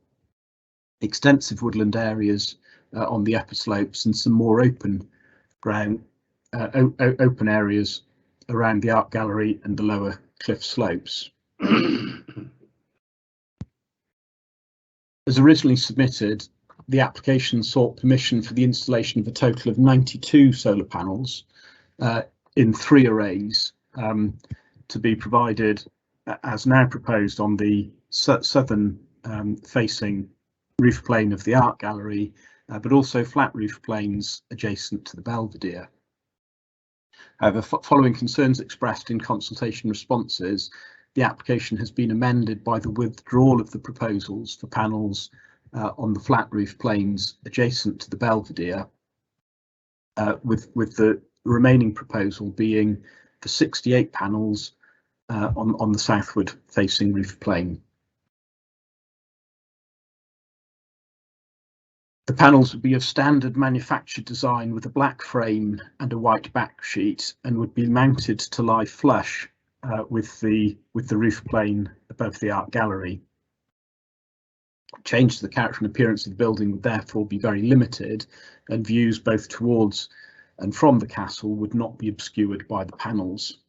extensive woodland areas on the upper slopes, and some more open areas around the art gallery and the lower cliff slopes. As originally submitted, the application sought permission for the installation of a total of 92 solar panels in 3 arrays to be provided as now proposed on the southern facing roof plane of the art gallery, but also flat roof planes adjacent to the belvedere. However, following concerns expressed in consultation responses, the application has been amended by the withdrawal of the proposals for panels on the flat roof planes adjacent to the Belvedere, with the remaining proposal being for 68 panels on the southward facing roof plane. The panels would be of standard manufactured design with a black frame and a white back sheet, and would be mounted to lie flush with the roof plane above the art gallery. Change to the character and appearance of the building would therefore be very limited, and views both towards and from the castle would not be obscured by the panels.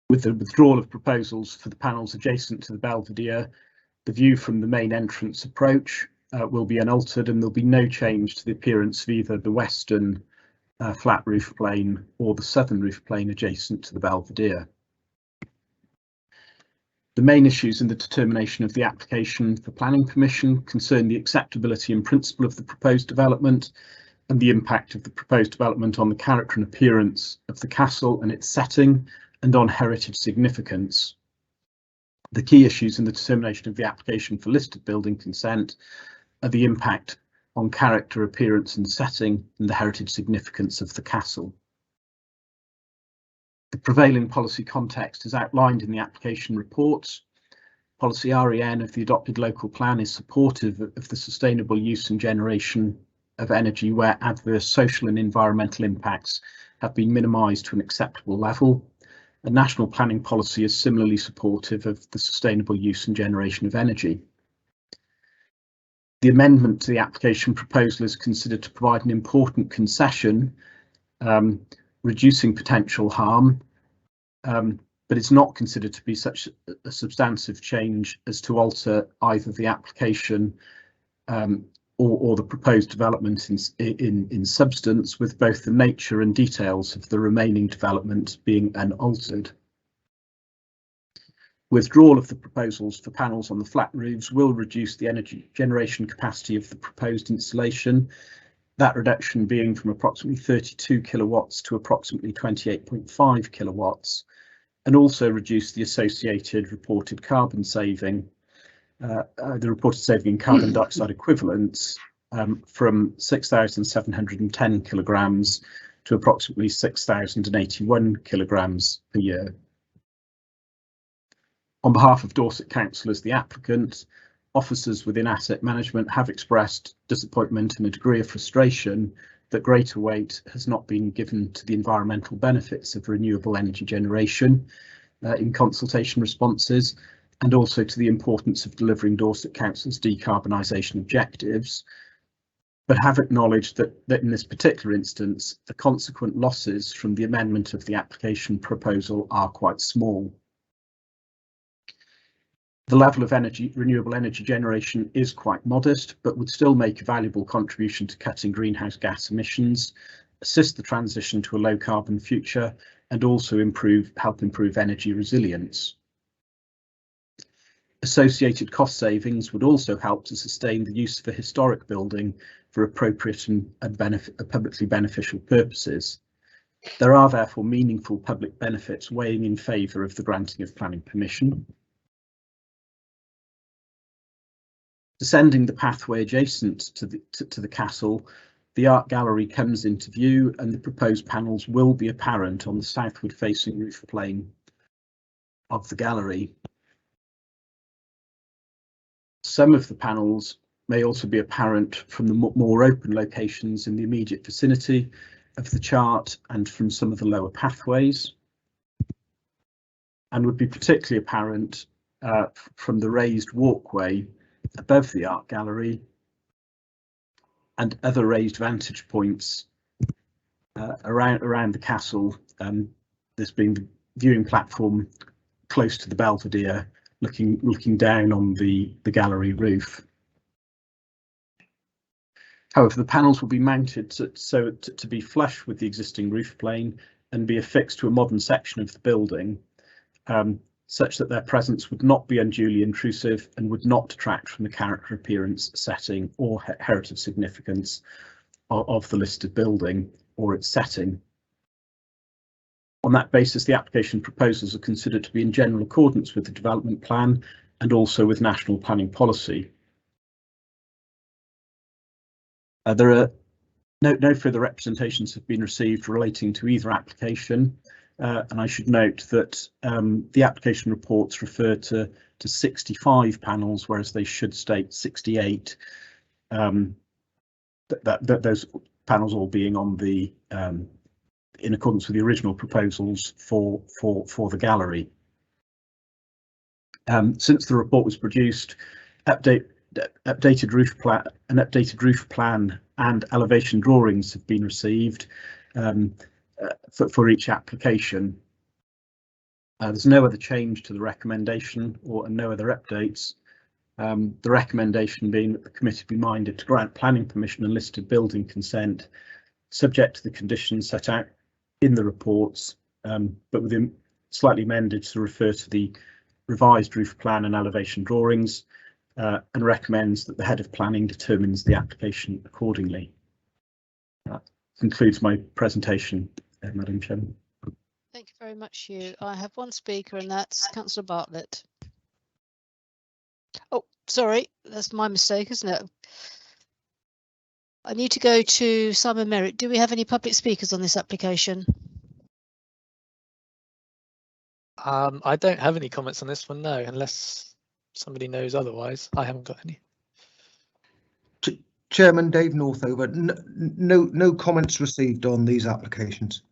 With the withdrawal of proposals for the panels adjacent to the Belvedere, the view from the main entrance approach will be unaltered, and there'll be no change to the appearance of either the western flat roof plane or the southern roof plane adjacent to the Belvedere. The main issues in the determination of the application for planning permission concern the acceptability in principle of the proposed development and the impact of the proposed development on the character and appearance of the castle and its setting, and on heritage significance. The key issues in the determination of the application for listed building consent are the impact on character, appearance and setting, and the heritage significance of the castle. The prevailing policy context is outlined in the application reports. Policy REN of the adopted local plan is supportive of the sustainable use and generation of energy where adverse social and environmental impacts have been minimised to an acceptable level. A national planning policy is similarly supportive of the sustainable use and generation of energy. The amendment to the application proposal is considered to provide an important concession, reducing potential harm, but it's not considered to be such a substantive change as to alter either the application or the proposed development in substance, with both the nature and details of the remaining development being unaltered. Withdrawal of the proposals for panels on the flat roofs will reduce the energy generation capacity of the proposed installation, that reduction being from approximately 32 kilowatts to approximately 28.5 kilowatts, and also reduce the associated reported carbon saving, the reported saving in carbon dioxide equivalents from 6,710 kilograms to approximately 6,081 kilograms per year. On behalf of Dorset Council as the applicant, officers within asset management have expressed disappointment and a degree of frustration that greater weight has not been given to the environmental benefits of renewable energy generation in consultation responses, and also to the importance of delivering Dorset Council's decarbonisation objectives, but have acknowledged that in this particular instance, the consequent losses from the amendment of the application proposal are quite small. The level of renewable energy generation is quite modest, but would still make a valuable contribution to cutting greenhouse gas emissions, assist the transition to a low carbon future, and also help improve energy resilience. Associated cost savings would also help to sustain the use of a historic building for appropriate and publicly beneficial purposes. There are therefore meaningful public benefits weighing in favour of the granting of planning permission. Descending the pathway adjacent to the castle, the art gallery comes into view, and the proposed panels will be apparent on the southward facing roof plane of the gallery. Some of the panels may also be apparent from the more open locations in the immediate vicinity of the chart and from some of the lower pathways, and would be particularly apparent from the raised walkway above the art gallery and other raised vantage points around the castle, this being the viewing platform close to the Belvedere, looking down on the gallery roof. However, the panels will be mounted to be flush with the existing roof plane and be affixed to a modern section of the building, such that their presence would not be unduly intrusive and would not detract from the character, appearance, setting or heritage significance of the listed building or its setting. On that basis, the application proposals are considered to be in general accordance with the development plan and also with national planning policy. There are no further representations have been received relating to either application, and I should note that the application reports refer to 65 panels, whereas they should state 68. Those panels all being on the in accordance with the original proposals for the gallery. Since the report was produced, updated roof plan and elevation drawings have been received for each application. There's no other change to the recommendation or no other updates. The recommendation being that the committee be minded to grant planning permission and listed building consent subject to the conditions set out in the reports, but with them slightly amended to refer to the revised roof plan and elevation drawings, and recommends that the head of planning determines the application accordingly. That concludes my presentation, Madam Chairman. Thank you very much, Hugh. I have one speaker, and that's Councillor Bartlett. Oh, sorry, that's my mistake, isn't it? I need to go to Simon Merritt. Do we have any public speakers on this application? I don't have any comments on this one, no, unless somebody knows otherwise. I haven't got any. Chairman Dave Northover, no comments received on these applications.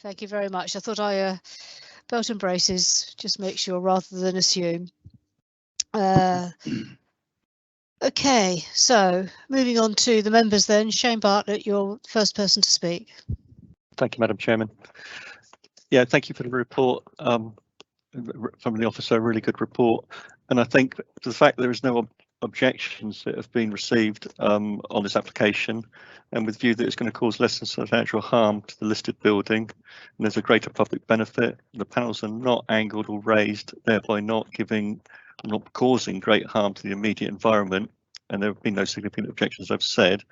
Thank you very much. I thought I belt and braces, just make sure rather than assume. Okay, so moving on to the members then. Shane Bartlett, you're the first person to speak. Thank you, Madam Chairman. Yeah, thank you for the report from the officer, a really good report. And I think the fact that there is no objections that have been received on this application, and with view that it's going to cause less than substantial harm to the listed building, and there's a greater public benefit, the panels are not angled or raised, thereby not causing great harm to the immediate environment, and there have been no significant objections, I've said.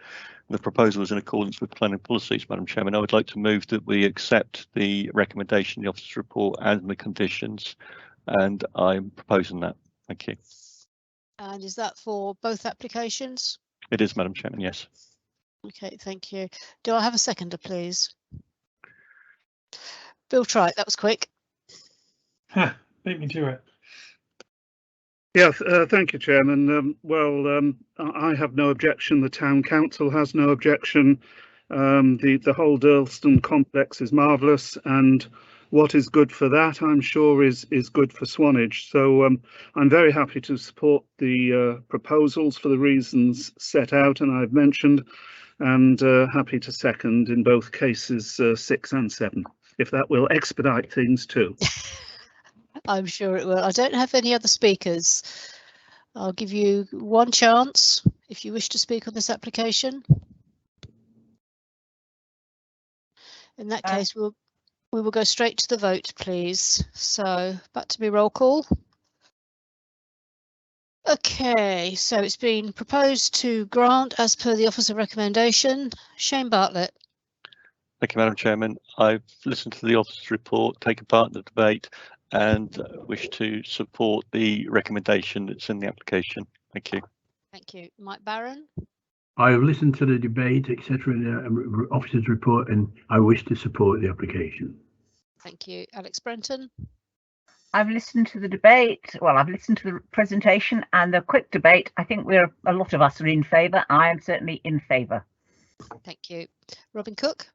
The proposal is in accordance with planning policies, Madam Chairman. I would like to move that we accept the recommendation, the officer's report and the conditions, and I'm proposing that. Thank you. And is that for both applications? It is, Madam Chairman, yes. Okay, thank you. Do I have a seconder, please? Bill Trite, that was quick. Ha, beat me to it. Yes, thank you, Chairman. I have no objection. The Town Council has no objection. The whole Durlston complex is marvellous, and what is good for that, I'm sure, is good for Swanage. So I'm very happy to support the proposals for the reasons set out and I've mentioned, and happy to second in both cases 6 and 7, if that will expedite things too. I'm sure it will. I don't have any other speakers. I'll give you one chance if you wish to speak on this application. In that case, we will go straight to the vote, please. So back to me, roll call. Okay, so it's been proposed to grant as per the officer recommendation. Shane Bartlett. Thank you, Madam Chairman. I've listened to the officer's report, taken part in the debate, and wish to support the recommendation that's in the application. Thank you. Thank you. Mike Barron. I have listened to the debate, etc., in the officer's report, and I wish to support the application. Thank you. Alex Brenton. I've listened to the debate. Well, I've listened to the presentation and the quick debate. I think a lot of us are in favour. I am certainly in favour. Thank you. Robin Cook.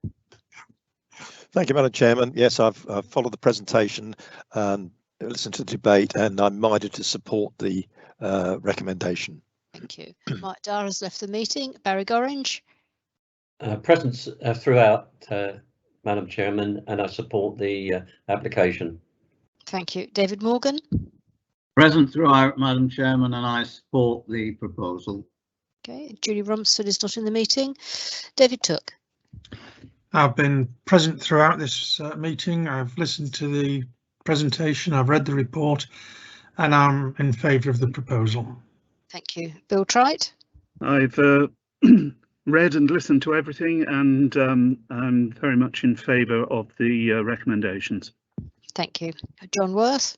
Thank you, Madam Chairman. Yes, I've followed the presentation and listened to the debate, and I'm minded to support the recommendation. Thank you. Mike Dara has left the meeting. Barry Gorringe. Presence throughout, Madam Chairman, and I support the application. Thank you. David Morgan. Present throughout, Madam Chairman, and I support the proposal. Okay. Julie Rumsford is not in the meeting. David Took. I've been present throughout this meeting. I've listened to the presentation, I've read the report, and I'm in favour of the proposal. Thank you. Bill Trite. I've read and listened to everything, and I'm very much in favour of the recommendations. Thank you. John Worth?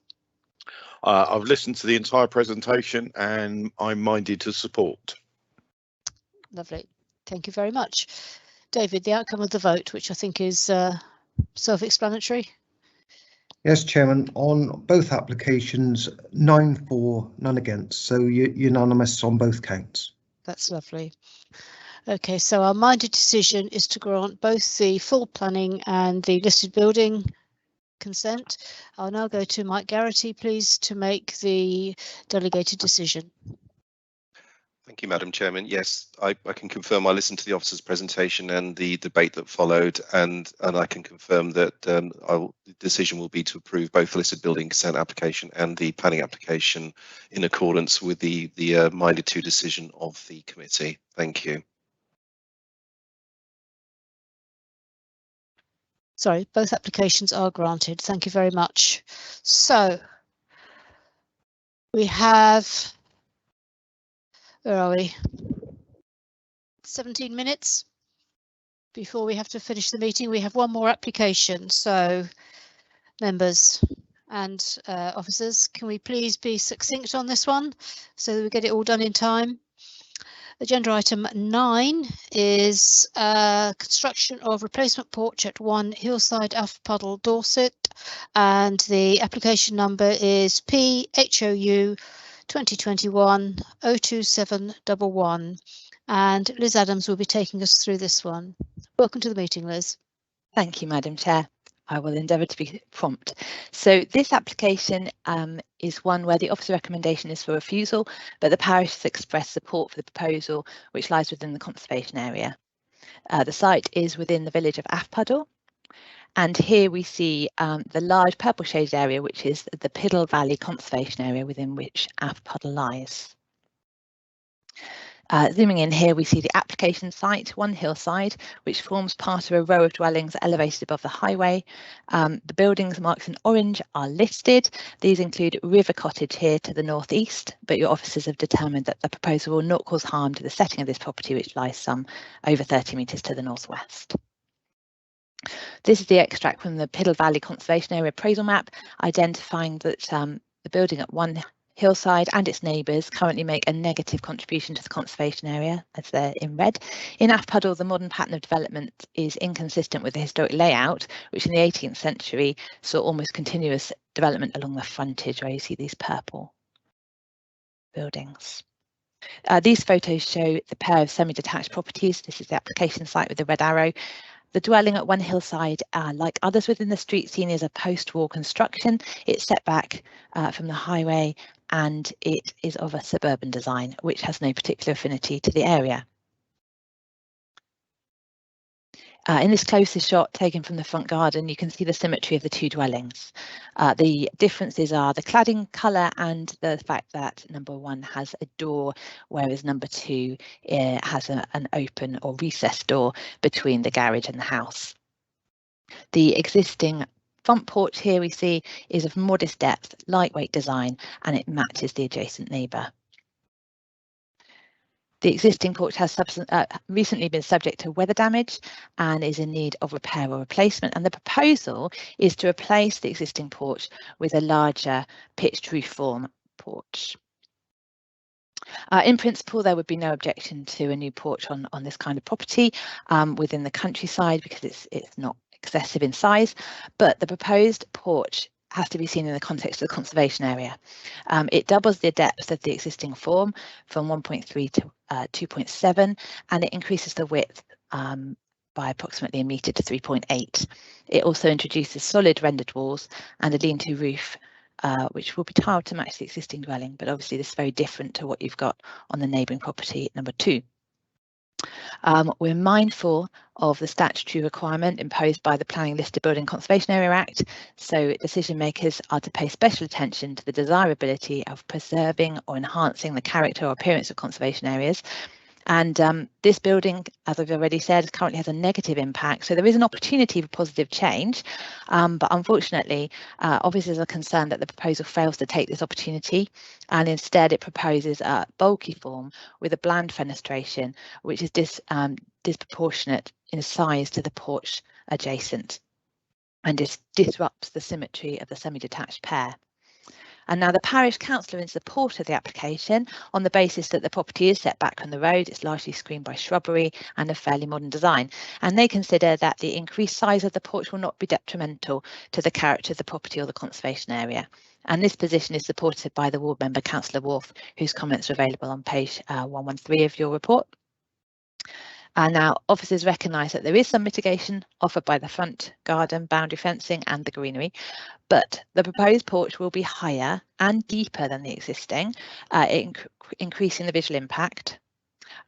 I've listened to the entire presentation and I'm minded to support. Lovely. Thank you very much. David, the outcome of the vote, which I think is self-explanatory. Yes, Chairman, on both applications, 9 for, none against, so unanimous on both counts. That's lovely. Okay, so our minded decision is to grant both the full planning and the listed building consent. I'll now go to Mike Garrity, please, to make the delegated decision. Thank you, Madam Chairman. Yes, I can confirm I listened to the officer's presentation and the debate that followed, and I can confirm that the decision will be to approve both the listed building consent application and the planning application in accordance with the minded to decision of the committee. Thank you. Sorry, both applications are granted. Thank you very much. So we have, where are we? 17 minutes before we have to finish the meeting. We have one more application. So members and officers, can we please be succinct on this one so that we get it all done in time? Agenda item 9 is construction of replacement porch at 1 Hillside, Puddle, Dorset, and the application number is PHOU 2021-02711, and Liz Adams will be taking us through this one. Welcome to the meeting, Liz. Thank you, Madam Chair. I will endeavour to be prompt. So this application is one where the officer recommendation is for refusal, but the parish has expressed support for the proposal, which lies within the conservation area. The site is within the village of Puddle, and here we see the large purple shaded area, which is the Piddle Valley Conservation Area within which Puddle lies. Zooming in here, we see the application site, 1 Hillside, which forms part of a row of dwellings elevated above the highway. The buildings marked in orange are listed. These include River Cottage here to the northeast, but your officers have determined that the proposal will not cause harm to the setting of this property, which lies some over 30 metres to the northwest. This is the extract from the Piddle Valley Conservation Area appraisal map, identifying that the building at 1 Hillside and its neighbours currently make a negative contribution to the conservation area, as they're in red. In Puddle, the modern pattern of development is inconsistent with the historic layout, which in the 18th century saw almost continuous development along the frontage, where you see these purple buildings. These photos show the pair of semi-detached properties. This is the application site with the red arrow. The dwelling at 1 Hillside, like others within the street scene, is a post-war construction. It's set back from the highway, and it is of a suburban design, which has no particular affinity to the area. In this closest shot taken from the front garden, you can see the symmetry of the two dwellings. The differences are the cladding colour and the fact that number 1 has a door, whereas number 2 has an open or recessed door between the garage and the house. The existing front porch here we see is of modest depth, lightweight design, and it matches the adjacent neighbour. The existing porch has recently been subject to weather damage and is in need of repair or replacement, and the proposal is to replace the existing porch with a larger pitched roof form porch. In principle, there would be no objection to a new porch on this kind of property within the countryside, because it's not excessive in size, but the proposed porch has to be seen in the context of the conservation area. It doubles the depth of the existing form from 1.3 to 2.7, and it increases the width by approximately 1 metre to 3.8. It also introduces solid rendered walls and a lean-to roof, which will be tiled to match the existing dwelling, but obviously this is very different to what you've got on the neighbouring property number 2. We're mindful of the statutory requirement imposed by the Planning Listed Building Conservation Area Act, so decision makers are to pay special attention to the desirability of preserving or enhancing the character or appearance of conservation areas. And this building, as I've already said, currently has a negative impact. So there is an opportunity for positive change, but unfortunately, officers are concerned that the proposal fails to take this opportunity, and instead it proposes a bulky form with a bland fenestration, which is disproportionate in size to the porch adjacent, and disrupts the symmetry of the semi-detached pair. And now the parish councillor in support of the application on the basis that the property is set back from the road, it's largely screened by shrubbery and a fairly modern design. And they consider that the increased size of the porch will not be detrimental to the character of the property or the conservation area. And this position is supported by the ward member, Councillor Wolf, whose comments are available on page 113 of your report. And now officers recognise that there is some mitigation offered by the front garden, boundary fencing and the greenery, but the proposed porch will be higher and deeper than the existing, increasing the visual impact.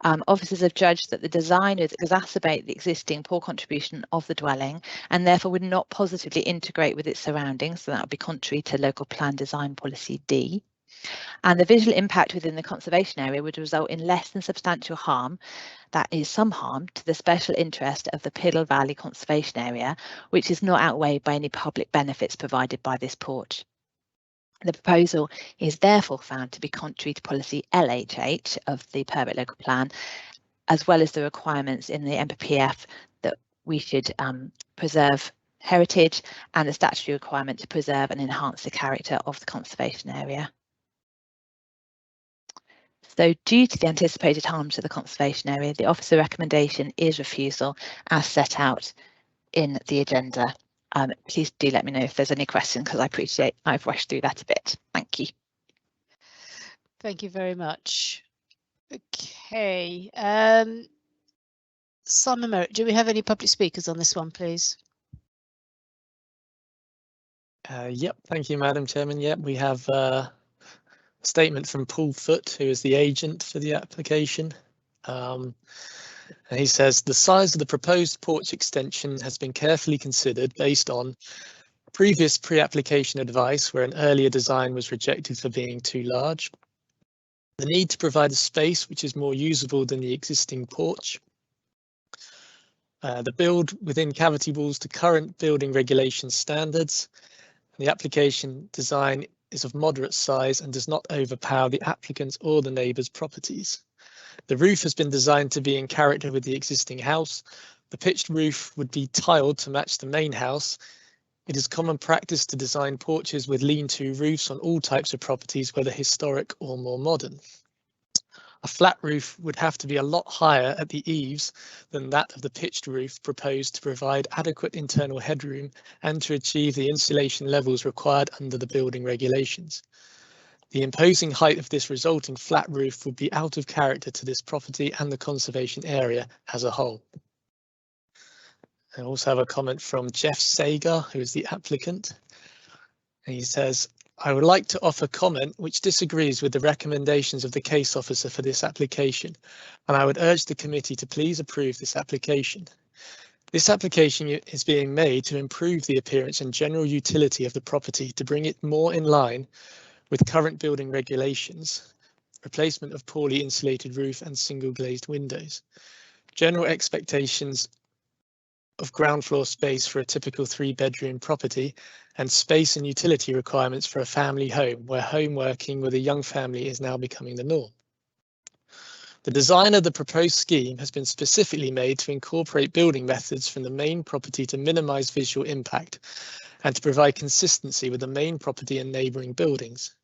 Officers have judged that the design would exacerbate the existing poor contribution of the dwelling and therefore would not positively integrate with its surroundings, so that would be contrary to Local Plan Design Policy D. And the visual impact within the conservation area would result in less than substantial harm, that is some harm, to the special interest of the Piddle Valley Conservation Area, which is not outweighed by any public benefits provided by this porch. The proposal is therefore found to be contrary to policy LHH of the Permit Local Plan, as well as the requirements in the MPPF that we should preserve heritage and the statutory requirement to preserve and enhance the character of the conservation area. So due to the anticipated harm to the conservation area, the officer recommendation is refusal as set out in the agenda. Please do let me know if there's any questions, because I appreciate I've rushed through that a bit. Thank you. Thank you very much. Okay. Simon Merritt, do we have any public speakers on this one, please? Yep, thank you, Madam Chairman. Yep, we have statement from Paul Foote, who is the agent for the application. And he says the size of the proposed porch extension has been carefully considered based on previous pre-application advice where an earlier design was rejected for being too large, the need to provide a space which is more usable than the existing porch, the build within cavity walls to current building regulation standards, the application design is of moderate size and does not overpower the applicant's or the neighbour's properties. The roof has been designed to be in character with the existing house. The pitched roof would be tiled to match the main house. It is common practice to design porches with lean-to roofs on all types of properties, whether historic or more modern. A flat roof would have to be a lot higher at the eaves than that of the pitched roof proposed to provide adequate internal headroom and to achieve the insulation levels required under the building regulations. The imposing height of this resulting flat roof would be out of character to this property and the conservation area as a whole. I also have a comment from Jeff Sager, who is the applicant. And he says, I would like to offer comment which disagrees with the recommendations of the case officer for this application, and I would urge the committee to please approve this application. This application is being made to improve the appearance and general utility of the property to bring it more in line with current building regulations, replacement of poorly insulated roof and single glazed windows, general expectations of ground floor space for a typical 3-bedroom property, and space and utility requirements for a family home where home working with a young family is now becoming the norm. The design of the proposed scheme has been specifically made to incorporate building methods from the main property to minimise visual impact and to provide consistency with the main property and neighbouring buildings.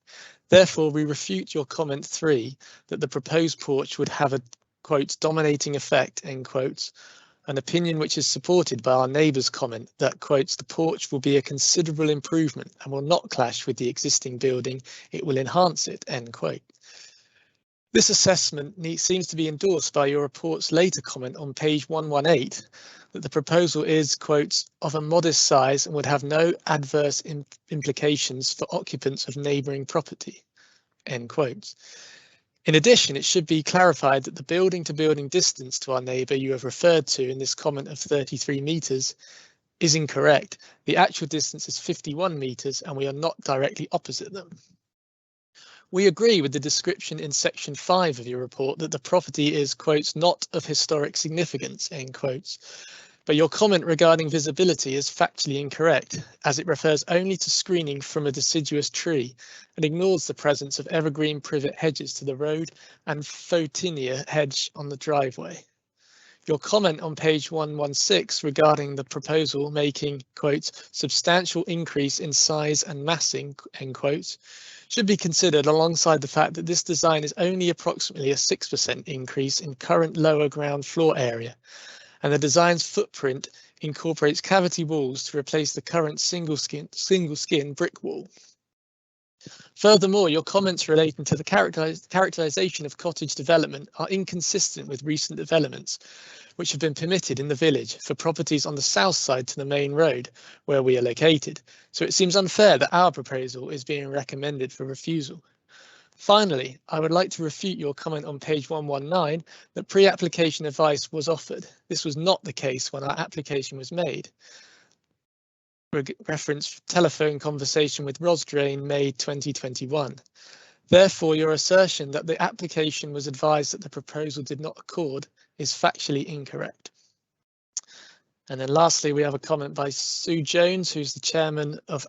Therefore, we refute your comment 3 that the proposed porch would have a, quote, dominating effect, end quotes, an opinion which is supported by our neighbour's comment that, quotes, the porch will be a considerable improvement and will not clash with the existing building, it will enhance it, end quote. This assessment seems to be endorsed by your report's later comment on page 118 that the proposal is, quote, of a modest size and would have no adverse implications for occupants of neighbouring property, end quote. In addition, it should be clarified that the building to building distance to our neighbour you have referred to in this comment of 33 metres is incorrect. The actual distance is 51 metres and we are not directly opposite them. We agree with the description in section 5 of your report that the property is, quotes, not of historic significance, end quotes. But your comment regarding visibility is factually incorrect, as it refers only to screening from a deciduous tree and ignores the presence of evergreen privet hedges to the road and photinia hedge on the driveway. Your comment on page 116 regarding the proposal making, quote, substantial increase in size and massing, end quotes, should be considered alongside the fact that this design is only approximately a 6% increase in current lower ground floor area, and the design's footprint incorporates cavity walls to replace the current single skin brick wall. Furthermore, your comments relating to the characterization of cottage development are inconsistent with recent developments which have been permitted in the village for properties on the south side to the main road where we are located, so it seems unfair that our proposal is being recommended for refusal. Finally, I would like to refute your comment on page 119 that pre-application advice was offered. This was not the case when our application was made. Reference telephone conversation with Rosdrain, May 2021. Therefore, your assertion that the application was advised that the proposal did not accord is factually incorrect. And then lastly, we have a comment by Sue Jones, who's the chairman of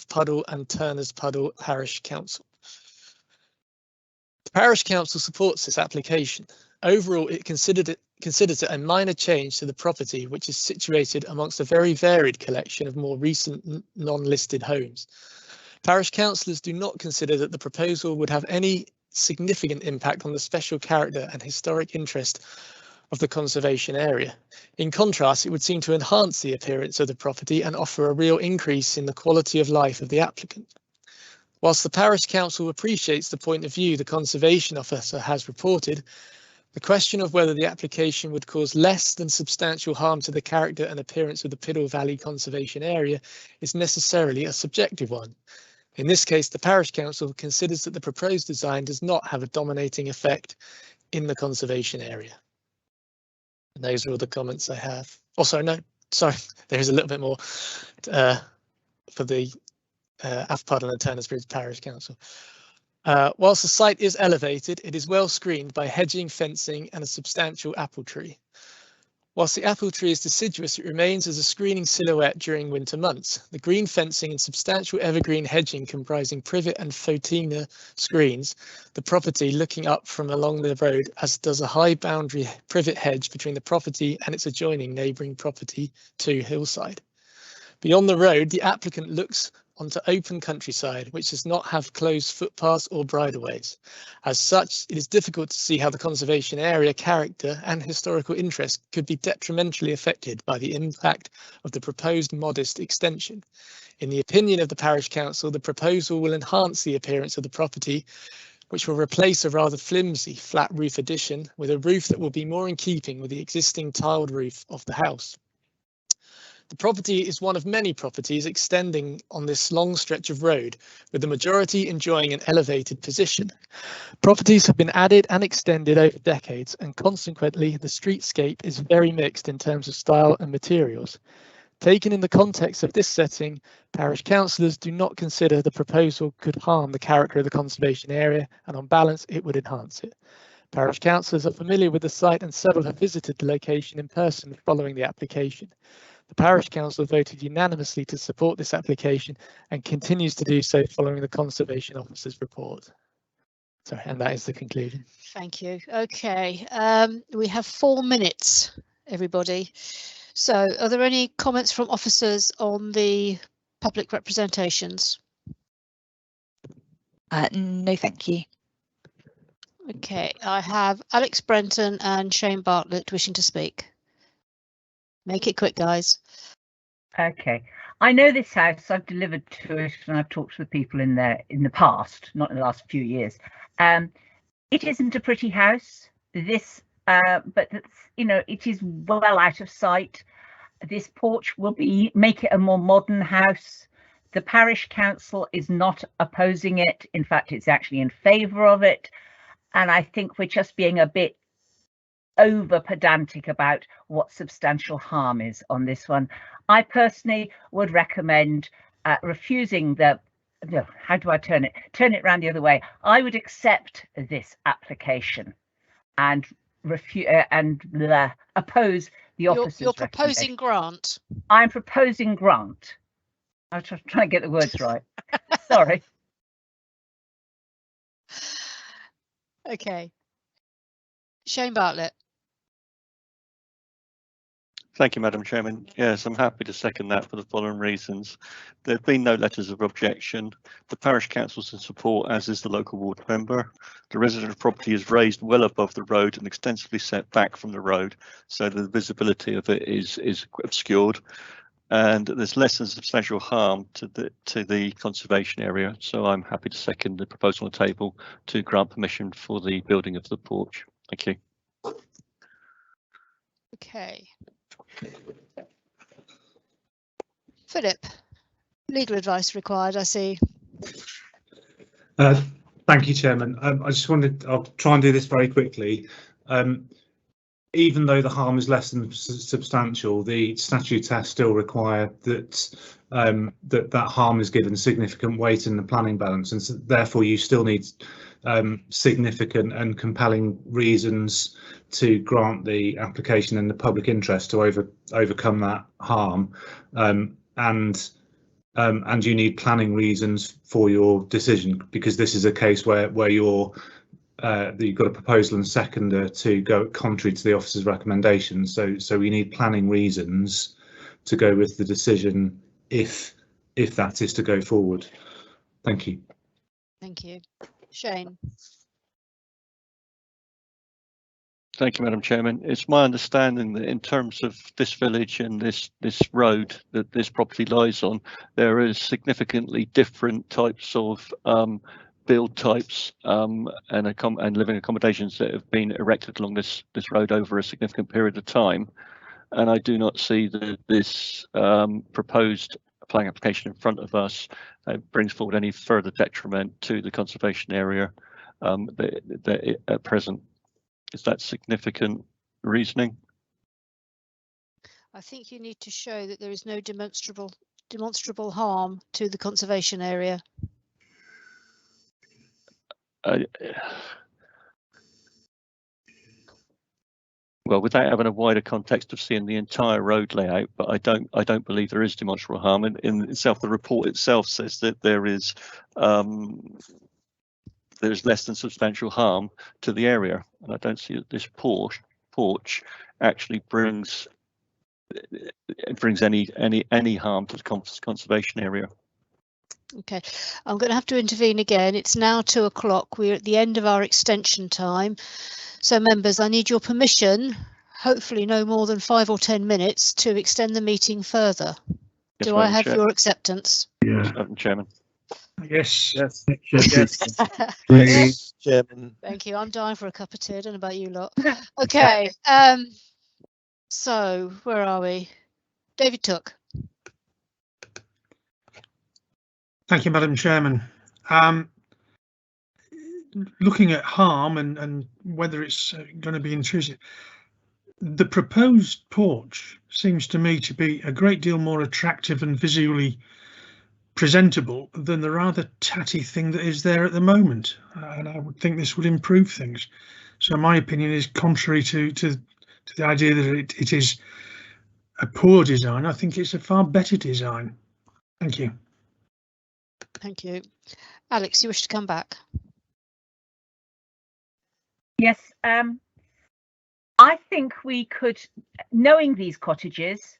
Puddle and Turners Puddle Parish Council. The Parish Council supports this application. Overall, it considers it a minor change to the property, which is situated amongst a very varied collection of more recent non-listed homes. Parish councillors do not consider that the proposal would have any significant impact on the special character and historic interest of the conservation area. In contrast, it would seem to enhance the appearance of the property and offer a real increase in the quality of life of the applicant. Whilst the Parish Council appreciates the point of view the Conservation Officer has reported, the question of whether the application would cause less than substantial harm to the character and appearance of the Piddle Valley Conservation Area is necessarily a subjective one. In this case, the Parish Council considers that the proposed design does not have a dominating effect in the conservation area. And those are all the comments I have. Also, no, sorry, there is a little bit more for the Puddle and Turners Bridge Parish Council. Whilst the site is elevated, it is well screened by hedging, fencing and a substantial apple tree. Whilst the apple tree is deciduous, it remains as a screening silhouette during winter months. The green fencing and substantial evergreen hedging comprising privet and photinia screens the property looking up from along the road, as does a high boundary privet hedge between the property and its adjoining neighbouring property to Hillside. Beyond the road, the applicant looks onto open countryside, which does not have closed footpaths or bridleways. As such, it is difficult to see how the conservation area character and historical interest could be detrimentally affected by the impact of the proposed modest extension. In the opinion of the Parish Council, the proposal will enhance the appearance of the property, which will replace a rather flimsy flat roof addition with a roof that will be more in keeping with the existing tiled roof of the house. The property is one of many properties extending on this long stretch of road, with the majority enjoying an elevated position. Properties have been added and extended over decades, and consequently the streetscape is very mixed in terms of style and materials. Taken in the context of this setting, parish councillors do not consider the proposal could harm the character of the conservation area, and on balance it would enhance it. Parish councillors are familiar with the site and several have visited the location in person following the application. The Parish Council voted unanimously to support this application and continues to do so following the Conservation Officer's report. Sorry, and that is the conclusion. Thank you. Okay, we have 4 minutes, everybody. So are there any comments from officers on the public representations? No, thank you. Okay, I have Alex Brenton and Shane Bartlett wishing to speak. Make it quick, guys. Okay, I know this house. I've delivered to it, and I've talked to the people in there in the past, not in the last few years. It isn't a pretty house. This, but it's, you know, it is well out of sight. This porch will make it a more modern house. The Parish Council is not opposing it. In fact, it's actually in favour of it. And I think we're just being a bit over pedantic about what substantial harm is on this one. I personally would recommend refusing the no, how do I turn it? Turn it round the other way. I would accept this application and oppose the officer's You're proposing recommendation. grant. I'm proposing grant. I'm trying to get the words right. Sorry. Okay. Shane Bartlett. Thank you, Madam Chairman. Yes, I'm happy to second that for the following reasons. There have been no letters of objection. The parish council's in support, as is the local ward member. The resident property is raised well above the road and extensively set back from the road, so the visibility of it is obscured. And there's less than substantial harm to the conservation area. So I'm happy to second the proposal on the table to grant permission for the building of the porch. Thank you. Okay. Philip, legal advice required, I see. Thank you, Chairman. I'll try and do this very quickly. Even though the harm is less than substantial, the statute tests still require that that harm is given significant weight in the planning balance, and so therefore you still need significant and compelling reasons to grant the application in the public interest to overcome that harm, and you need planning reasons for your decision, because this is a case where you've got a proposal and seconder to go contrary to the officer's recommendations. So we need planning reasons to go with the decision if that is to go forward. Thank you. Thank you. Shane. Thank you, Madam Chairman. It's my understanding that in terms of this village and this road that this property lies on, there is significantly different types of build types and living accommodations that have been erected along this road over a significant period of time. And I do not see that this proposed planning application in front of us brings forward any further detriment to the conservation area at present. Is that significant reasoning? I think you need to show that there is no demonstrable harm to the conservation area. Well, without having a wider context of seeing the entire road layout, but I don't believe there is demonstrable harm. In itself, the report itself says that there's less than substantial harm to the area, and I don't see that this porch actually brings any harm to the conservation area. Okay, I'm going to have to intervene again. It's now 2 o'clock. We're at the end of our extension time. So members, I need your permission, hopefully no more than 5 or 10 minutes, to extend the meeting further. Yes, Do I Madam have Chair. your acceptance? Yeah. Madam Chairman. Yes. Yes. Please, Chairman. Thank you. I'm dying for a cup of tea. I don't know about you lot. Okay. So where are we? David Took. Thank you, Madam Chairman. Looking at harm and whether it's going to be intrusive, the proposed porch seems to me to be a great deal more attractive and visually presentable than the rather tatty thing that is there at the moment, and I would think this would improve things. So my opinion is contrary to the idea that it is a poor design. I think it's a far better design. Thank you. Thank you. Alex, you wish to come back? Yes, I think we could, knowing these cottages,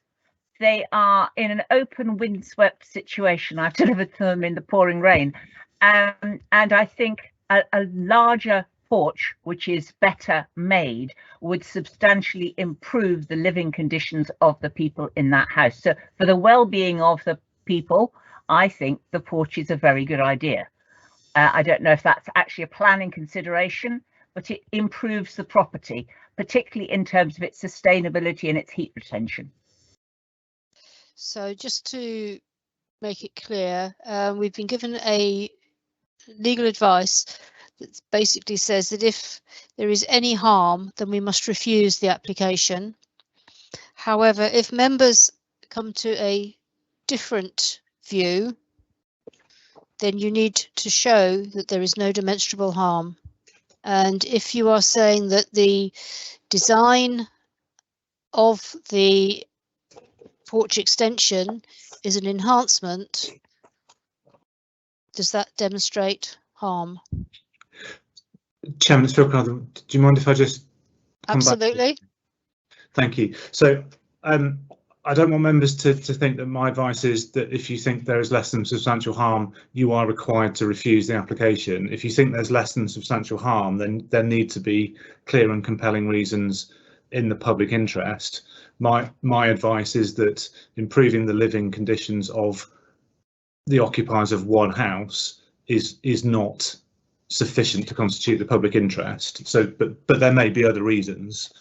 they are in an open windswept situation. I've delivered them in the pouring rain, and I think a larger porch, which is better made, would substantially improve the living conditions of the people in that house. So for the well-being of the people, I think the porch is a very good idea. I don't know if that's actually a planning consideration, but it improves the property, particularly in terms of its sustainability and its heat retention. So just to make it clear, we've been given a legal advice that basically says that if there is any harm, then we must refuse the application. However, if members come to a different view, then you need to show that there is no demonstrable harm. And if you are saying that the design of the porch extension is an enhancement, does that demonstrate harm? Chairman, do you mind if I just come Absolutely. back? Thank you. So I don't want members to think that my advice is that if you think there is less than substantial harm, you are required to refuse the application. If you think there's less than substantial harm, then there need to be clear and compelling reasons in the public interest. My advice is that improving the living conditions of the occupiers of one house is not sufficient to constitute the public interest. So, but there may be other reasons.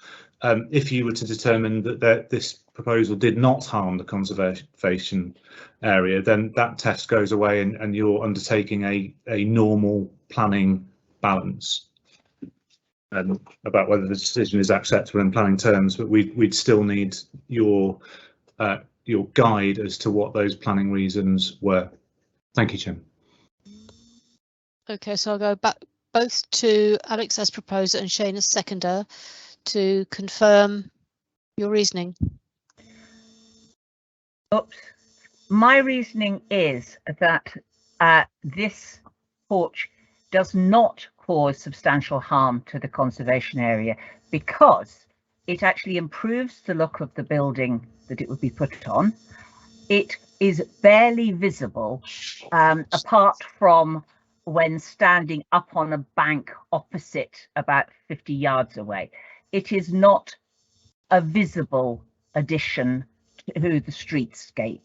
If you were to determine that this proposal did not harm the conservation area, then that test goes away and you're undertaking a normal planning balance about whether the decision is acceptable in planning terms. But we'd still need your guide as to what those planning reasons were. Thank you, Chairman. Okay, so I'll go back both to Alex as proposer and Shane as seconder to confirm your reasoning. Oops. My reasoning is that this porch does not cause substantial harm to the conservation area because it actually improves the look of the building that it would be put on. It is barely visible apart from when standing up on a bank opposite about 50 yards away. It is not a visible addition to the streetscape,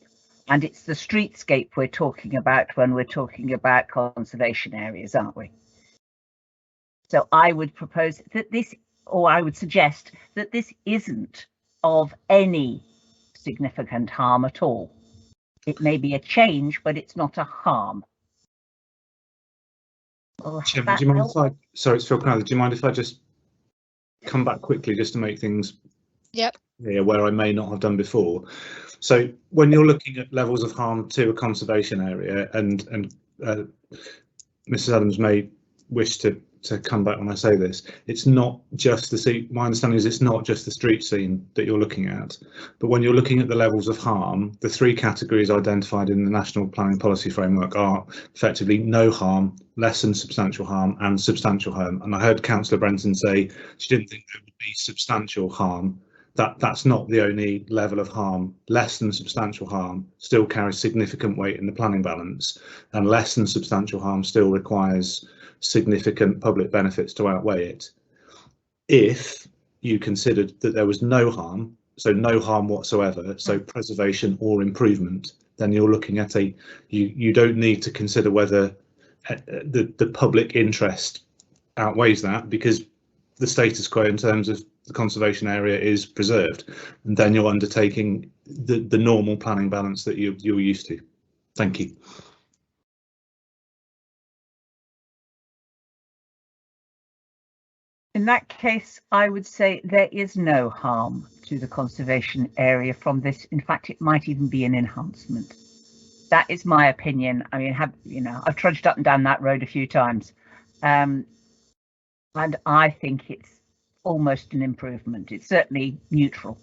and it's the streetscape we're talking about when we're talking about conservation areas, aren't we? So I would propose that this, or I would suggest that this isn't of any significant harm at all. It may be a change, but it's not a harm. Chairman, do you mind if I, sorry, it's Phil Crowther, do you mind if I just come back quickly just to make things clear where I may not have done before? So when you're looking at levels of harm to a conservation area, and Mrs. Adams may wish to come back when I say this, it's not just the scene. My understanding is it's not just the street scene that you're looking at, but when you're looking at the levels of harm, the three categories identified in the National Planning Policy Framework are effectively no harm, less than substantial harm, and substantial harm. And I heard Councillor Brenton say she didn't think there would be substantial harm. That's not the only level of harm. Less than substantial harm still carries significant weight in the planning balance, and less than substantial harm still requires significant public benefits to outweigh it. If you considered that there was no harm, so no harm whatsoever, so preservation or improvement, then you're looking at you don't need to consider whether the public interest outweighs that, because the status quo in terms of the conservation area is preserved, and then you're undertaking the normal planning balance that you're used to. Thank you. In that case, I would say there is no harm to the conservation area from this. In fact, it might even be an enhancement. That is my opinion. I mean, I've trudged up and down that road a few times, and I think it's almost an improvement. It's certainly neutral.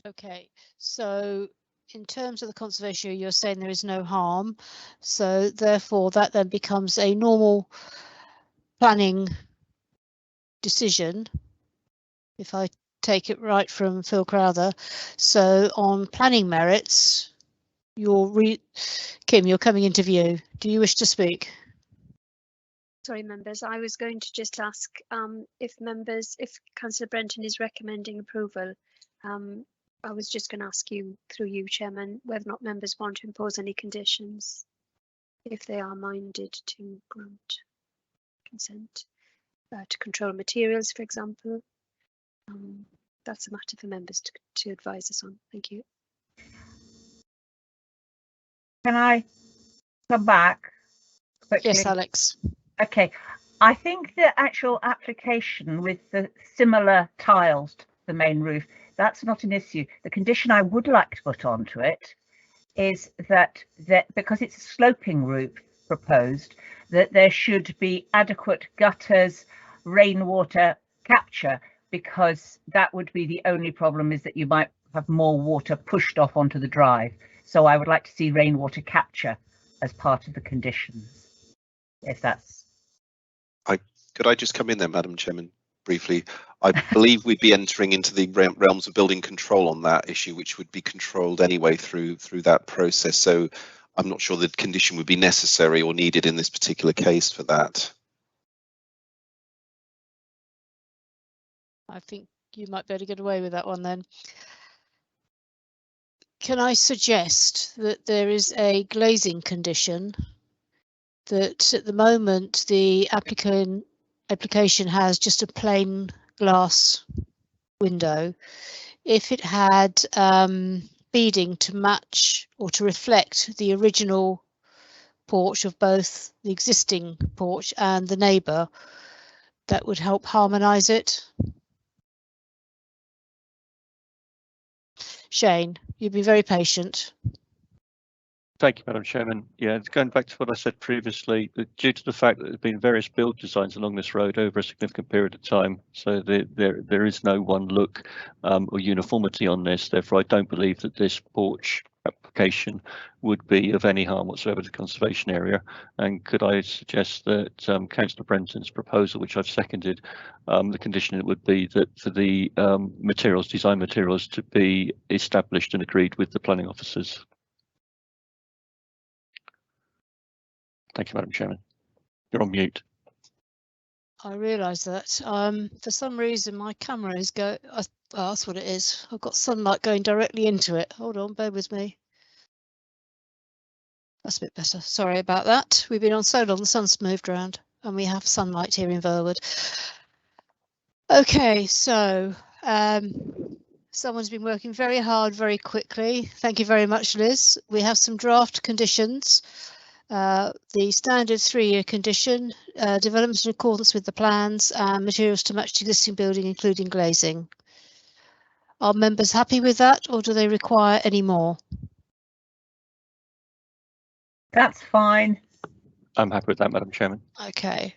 Okay, so in terms of the conservation area, you're saying there is no harm, so therefore that then becomes a normal planning decision, if I take it right from Phil Crowther. So on planning merits, Kim, you're coming into view. Do you wish to speak? Sorry, members, I was going to just ask if Councillor Brenton is recommending approval. I was just going to ask you, through you, Chairman, whether or not members want to impose any conditions, if they are minded to grant consent to control materials, for example. That's a matter for members to advise us on. Thank you. Can I come back quickly? Yes, Alex. Okay, I think the actual application with the similar tiles to the main roof That's not an issue. The condition I would like to put onto it is that because it's a sloping roof proposed, that there should be adequate gutters, rainwater capture, because that would be the only problem, is that you might have more water pushed off onto the drive. So I would like to see rainwater capture as part of the conditions, if that's... Could I just come in there, Madam Chairman, briefly? I believe we'd be entering into the realms of building control on that issue, which would be controlled anyway through that process. So I'm not sure the condition would be necessary or needed in this particular case for that. I think you might be able to get away with that one then. Can I suggest that there is a glazing condition that at the moment the application has just a plain glass window. If it had beading to match or to reflect the original porch of both the existing porch and the neighbour, that would help harmonise it. Shane, you've been very patient. Thank you, Madam Chairman. Yeah, going back to what I said previously, due to the fact that there have been various build designs along this road over a significant period of time, so there is no one look or uniformity on this. Therefore, I don't believe that this porch application would be of any harm whatsoever to the conservation area. And could I suggest that Councillor Brenton's proposal, which I've seconded, the condition it would be that for the design materials to be established and agreed with the planning officers. Thank you, Madam Chairman. You're on mute. I realise that. For some reason, my camera is oh, that's what it is. I've got sunlight going directly into it. Hold on, bear with me. That's a bit better. Sorry about that. We've been on so long, the sun's moved around, and we have sunlight here in Verwood. Okay, so someone's been working very hard, very quickly. Thank you very much, Liz. We have some draft conditions. The standard 3-year condition, development in accordance with the plans and materials to match the existing building, including glazing. Are members happy with that, or do they require any more? That's fine. I'm happy with that, Madam Chairman. Okay.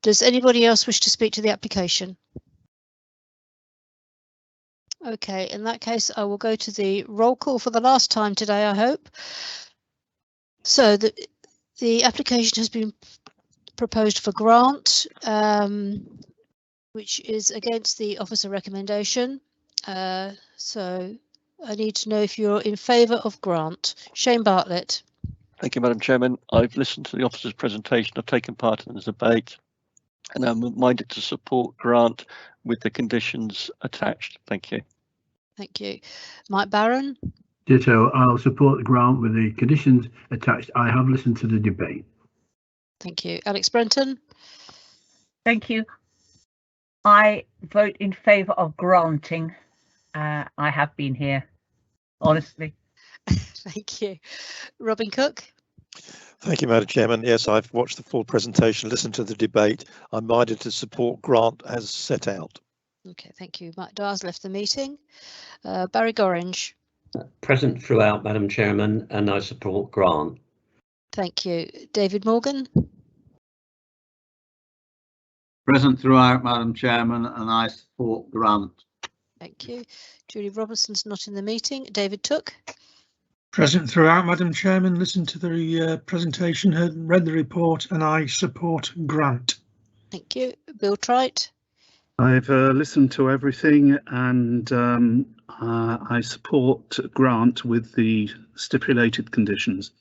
Does anybody else wish to speak to the application? Okay, in that case, I will go to the roll call for the last time today, I hope. So the application has been proposed for grant, which is against the officer recommendation. So I need to know if you're in favour of grant. Shane Bartlett. Thank you, Madam Chairman. I've listened to the officer's presentation. I've taken part in the debate, and I'm minded to support grant with the conditions attached. Thank you. Thank you. Mike Barron. Ditto. I'll support the grant with the conditions attached. I have listened to the debate. Thank you. Alex Brenton. Thank you. I vote in favour of granting. I have been here, honestly. Thank you. Robin Cook. Thank you, Madam Chairman. Yes, I've watched the full presentation, listened to the debate. I'm minded to support grant as set out. Okay, thank you. Mike Dars left the meeting. Barry Gorringe. Present throughout, Madam Chairman, and I support grant. Thank you. David Morgan. Present throughout, Madam Chairman, and I support grant. Thank you. Julie Robertson's not in the meeting. David Took. Present throughout, Madam Chairman, listened to the presentation, read the report, and I support grant. Thank you. Bill Trite. I've listened to everything, and I support grant with the stipulated conditions.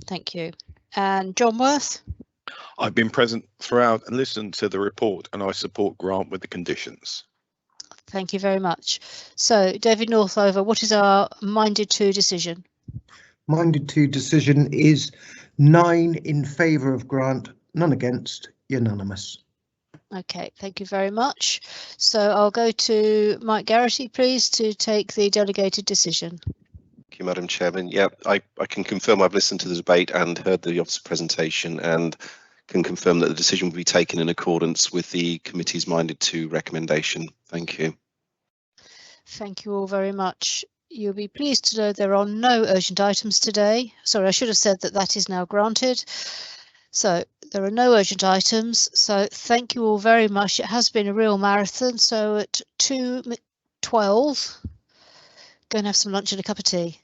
Thank you. And John Worth. I've been present throughout and listened to the report, and I support grant with the conditions. Thank you very much. So, David Northover, what is our minded to decision? Minded to decision is 9 in favour of grant, none against, unanimous. Okay, thank you very much. So I'll go to Mike Garrity, please, to take the delegated decision. Thank you, Madam Chairman. Yeah, I can confirm I've listened to the debate and heard the officer presentation, and can confirm that the decision will be taken in accordance with the committee's minded to recommendation. Thank you. Thank you all very much. You'll be pleased to know there are no urgent items today. Sorry, I should have said that that is now granted. So there are no urgent items. So thank you all very much. It has been a real marathon. So at 2:12, go and have some lunch and a cup of tea.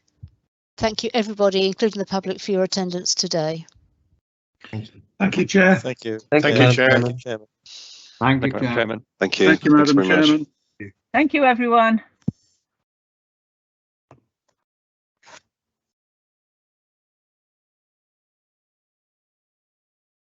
Thank you, everybody, including the public, for your attendance today. Thank you, Chair. Thank you. Thank you, Chair. Thank you, Chairman. Thank you, Madam Chairman. Thank you. Thank you, Thanks Madam very much. Chairman. Thank you, everyone.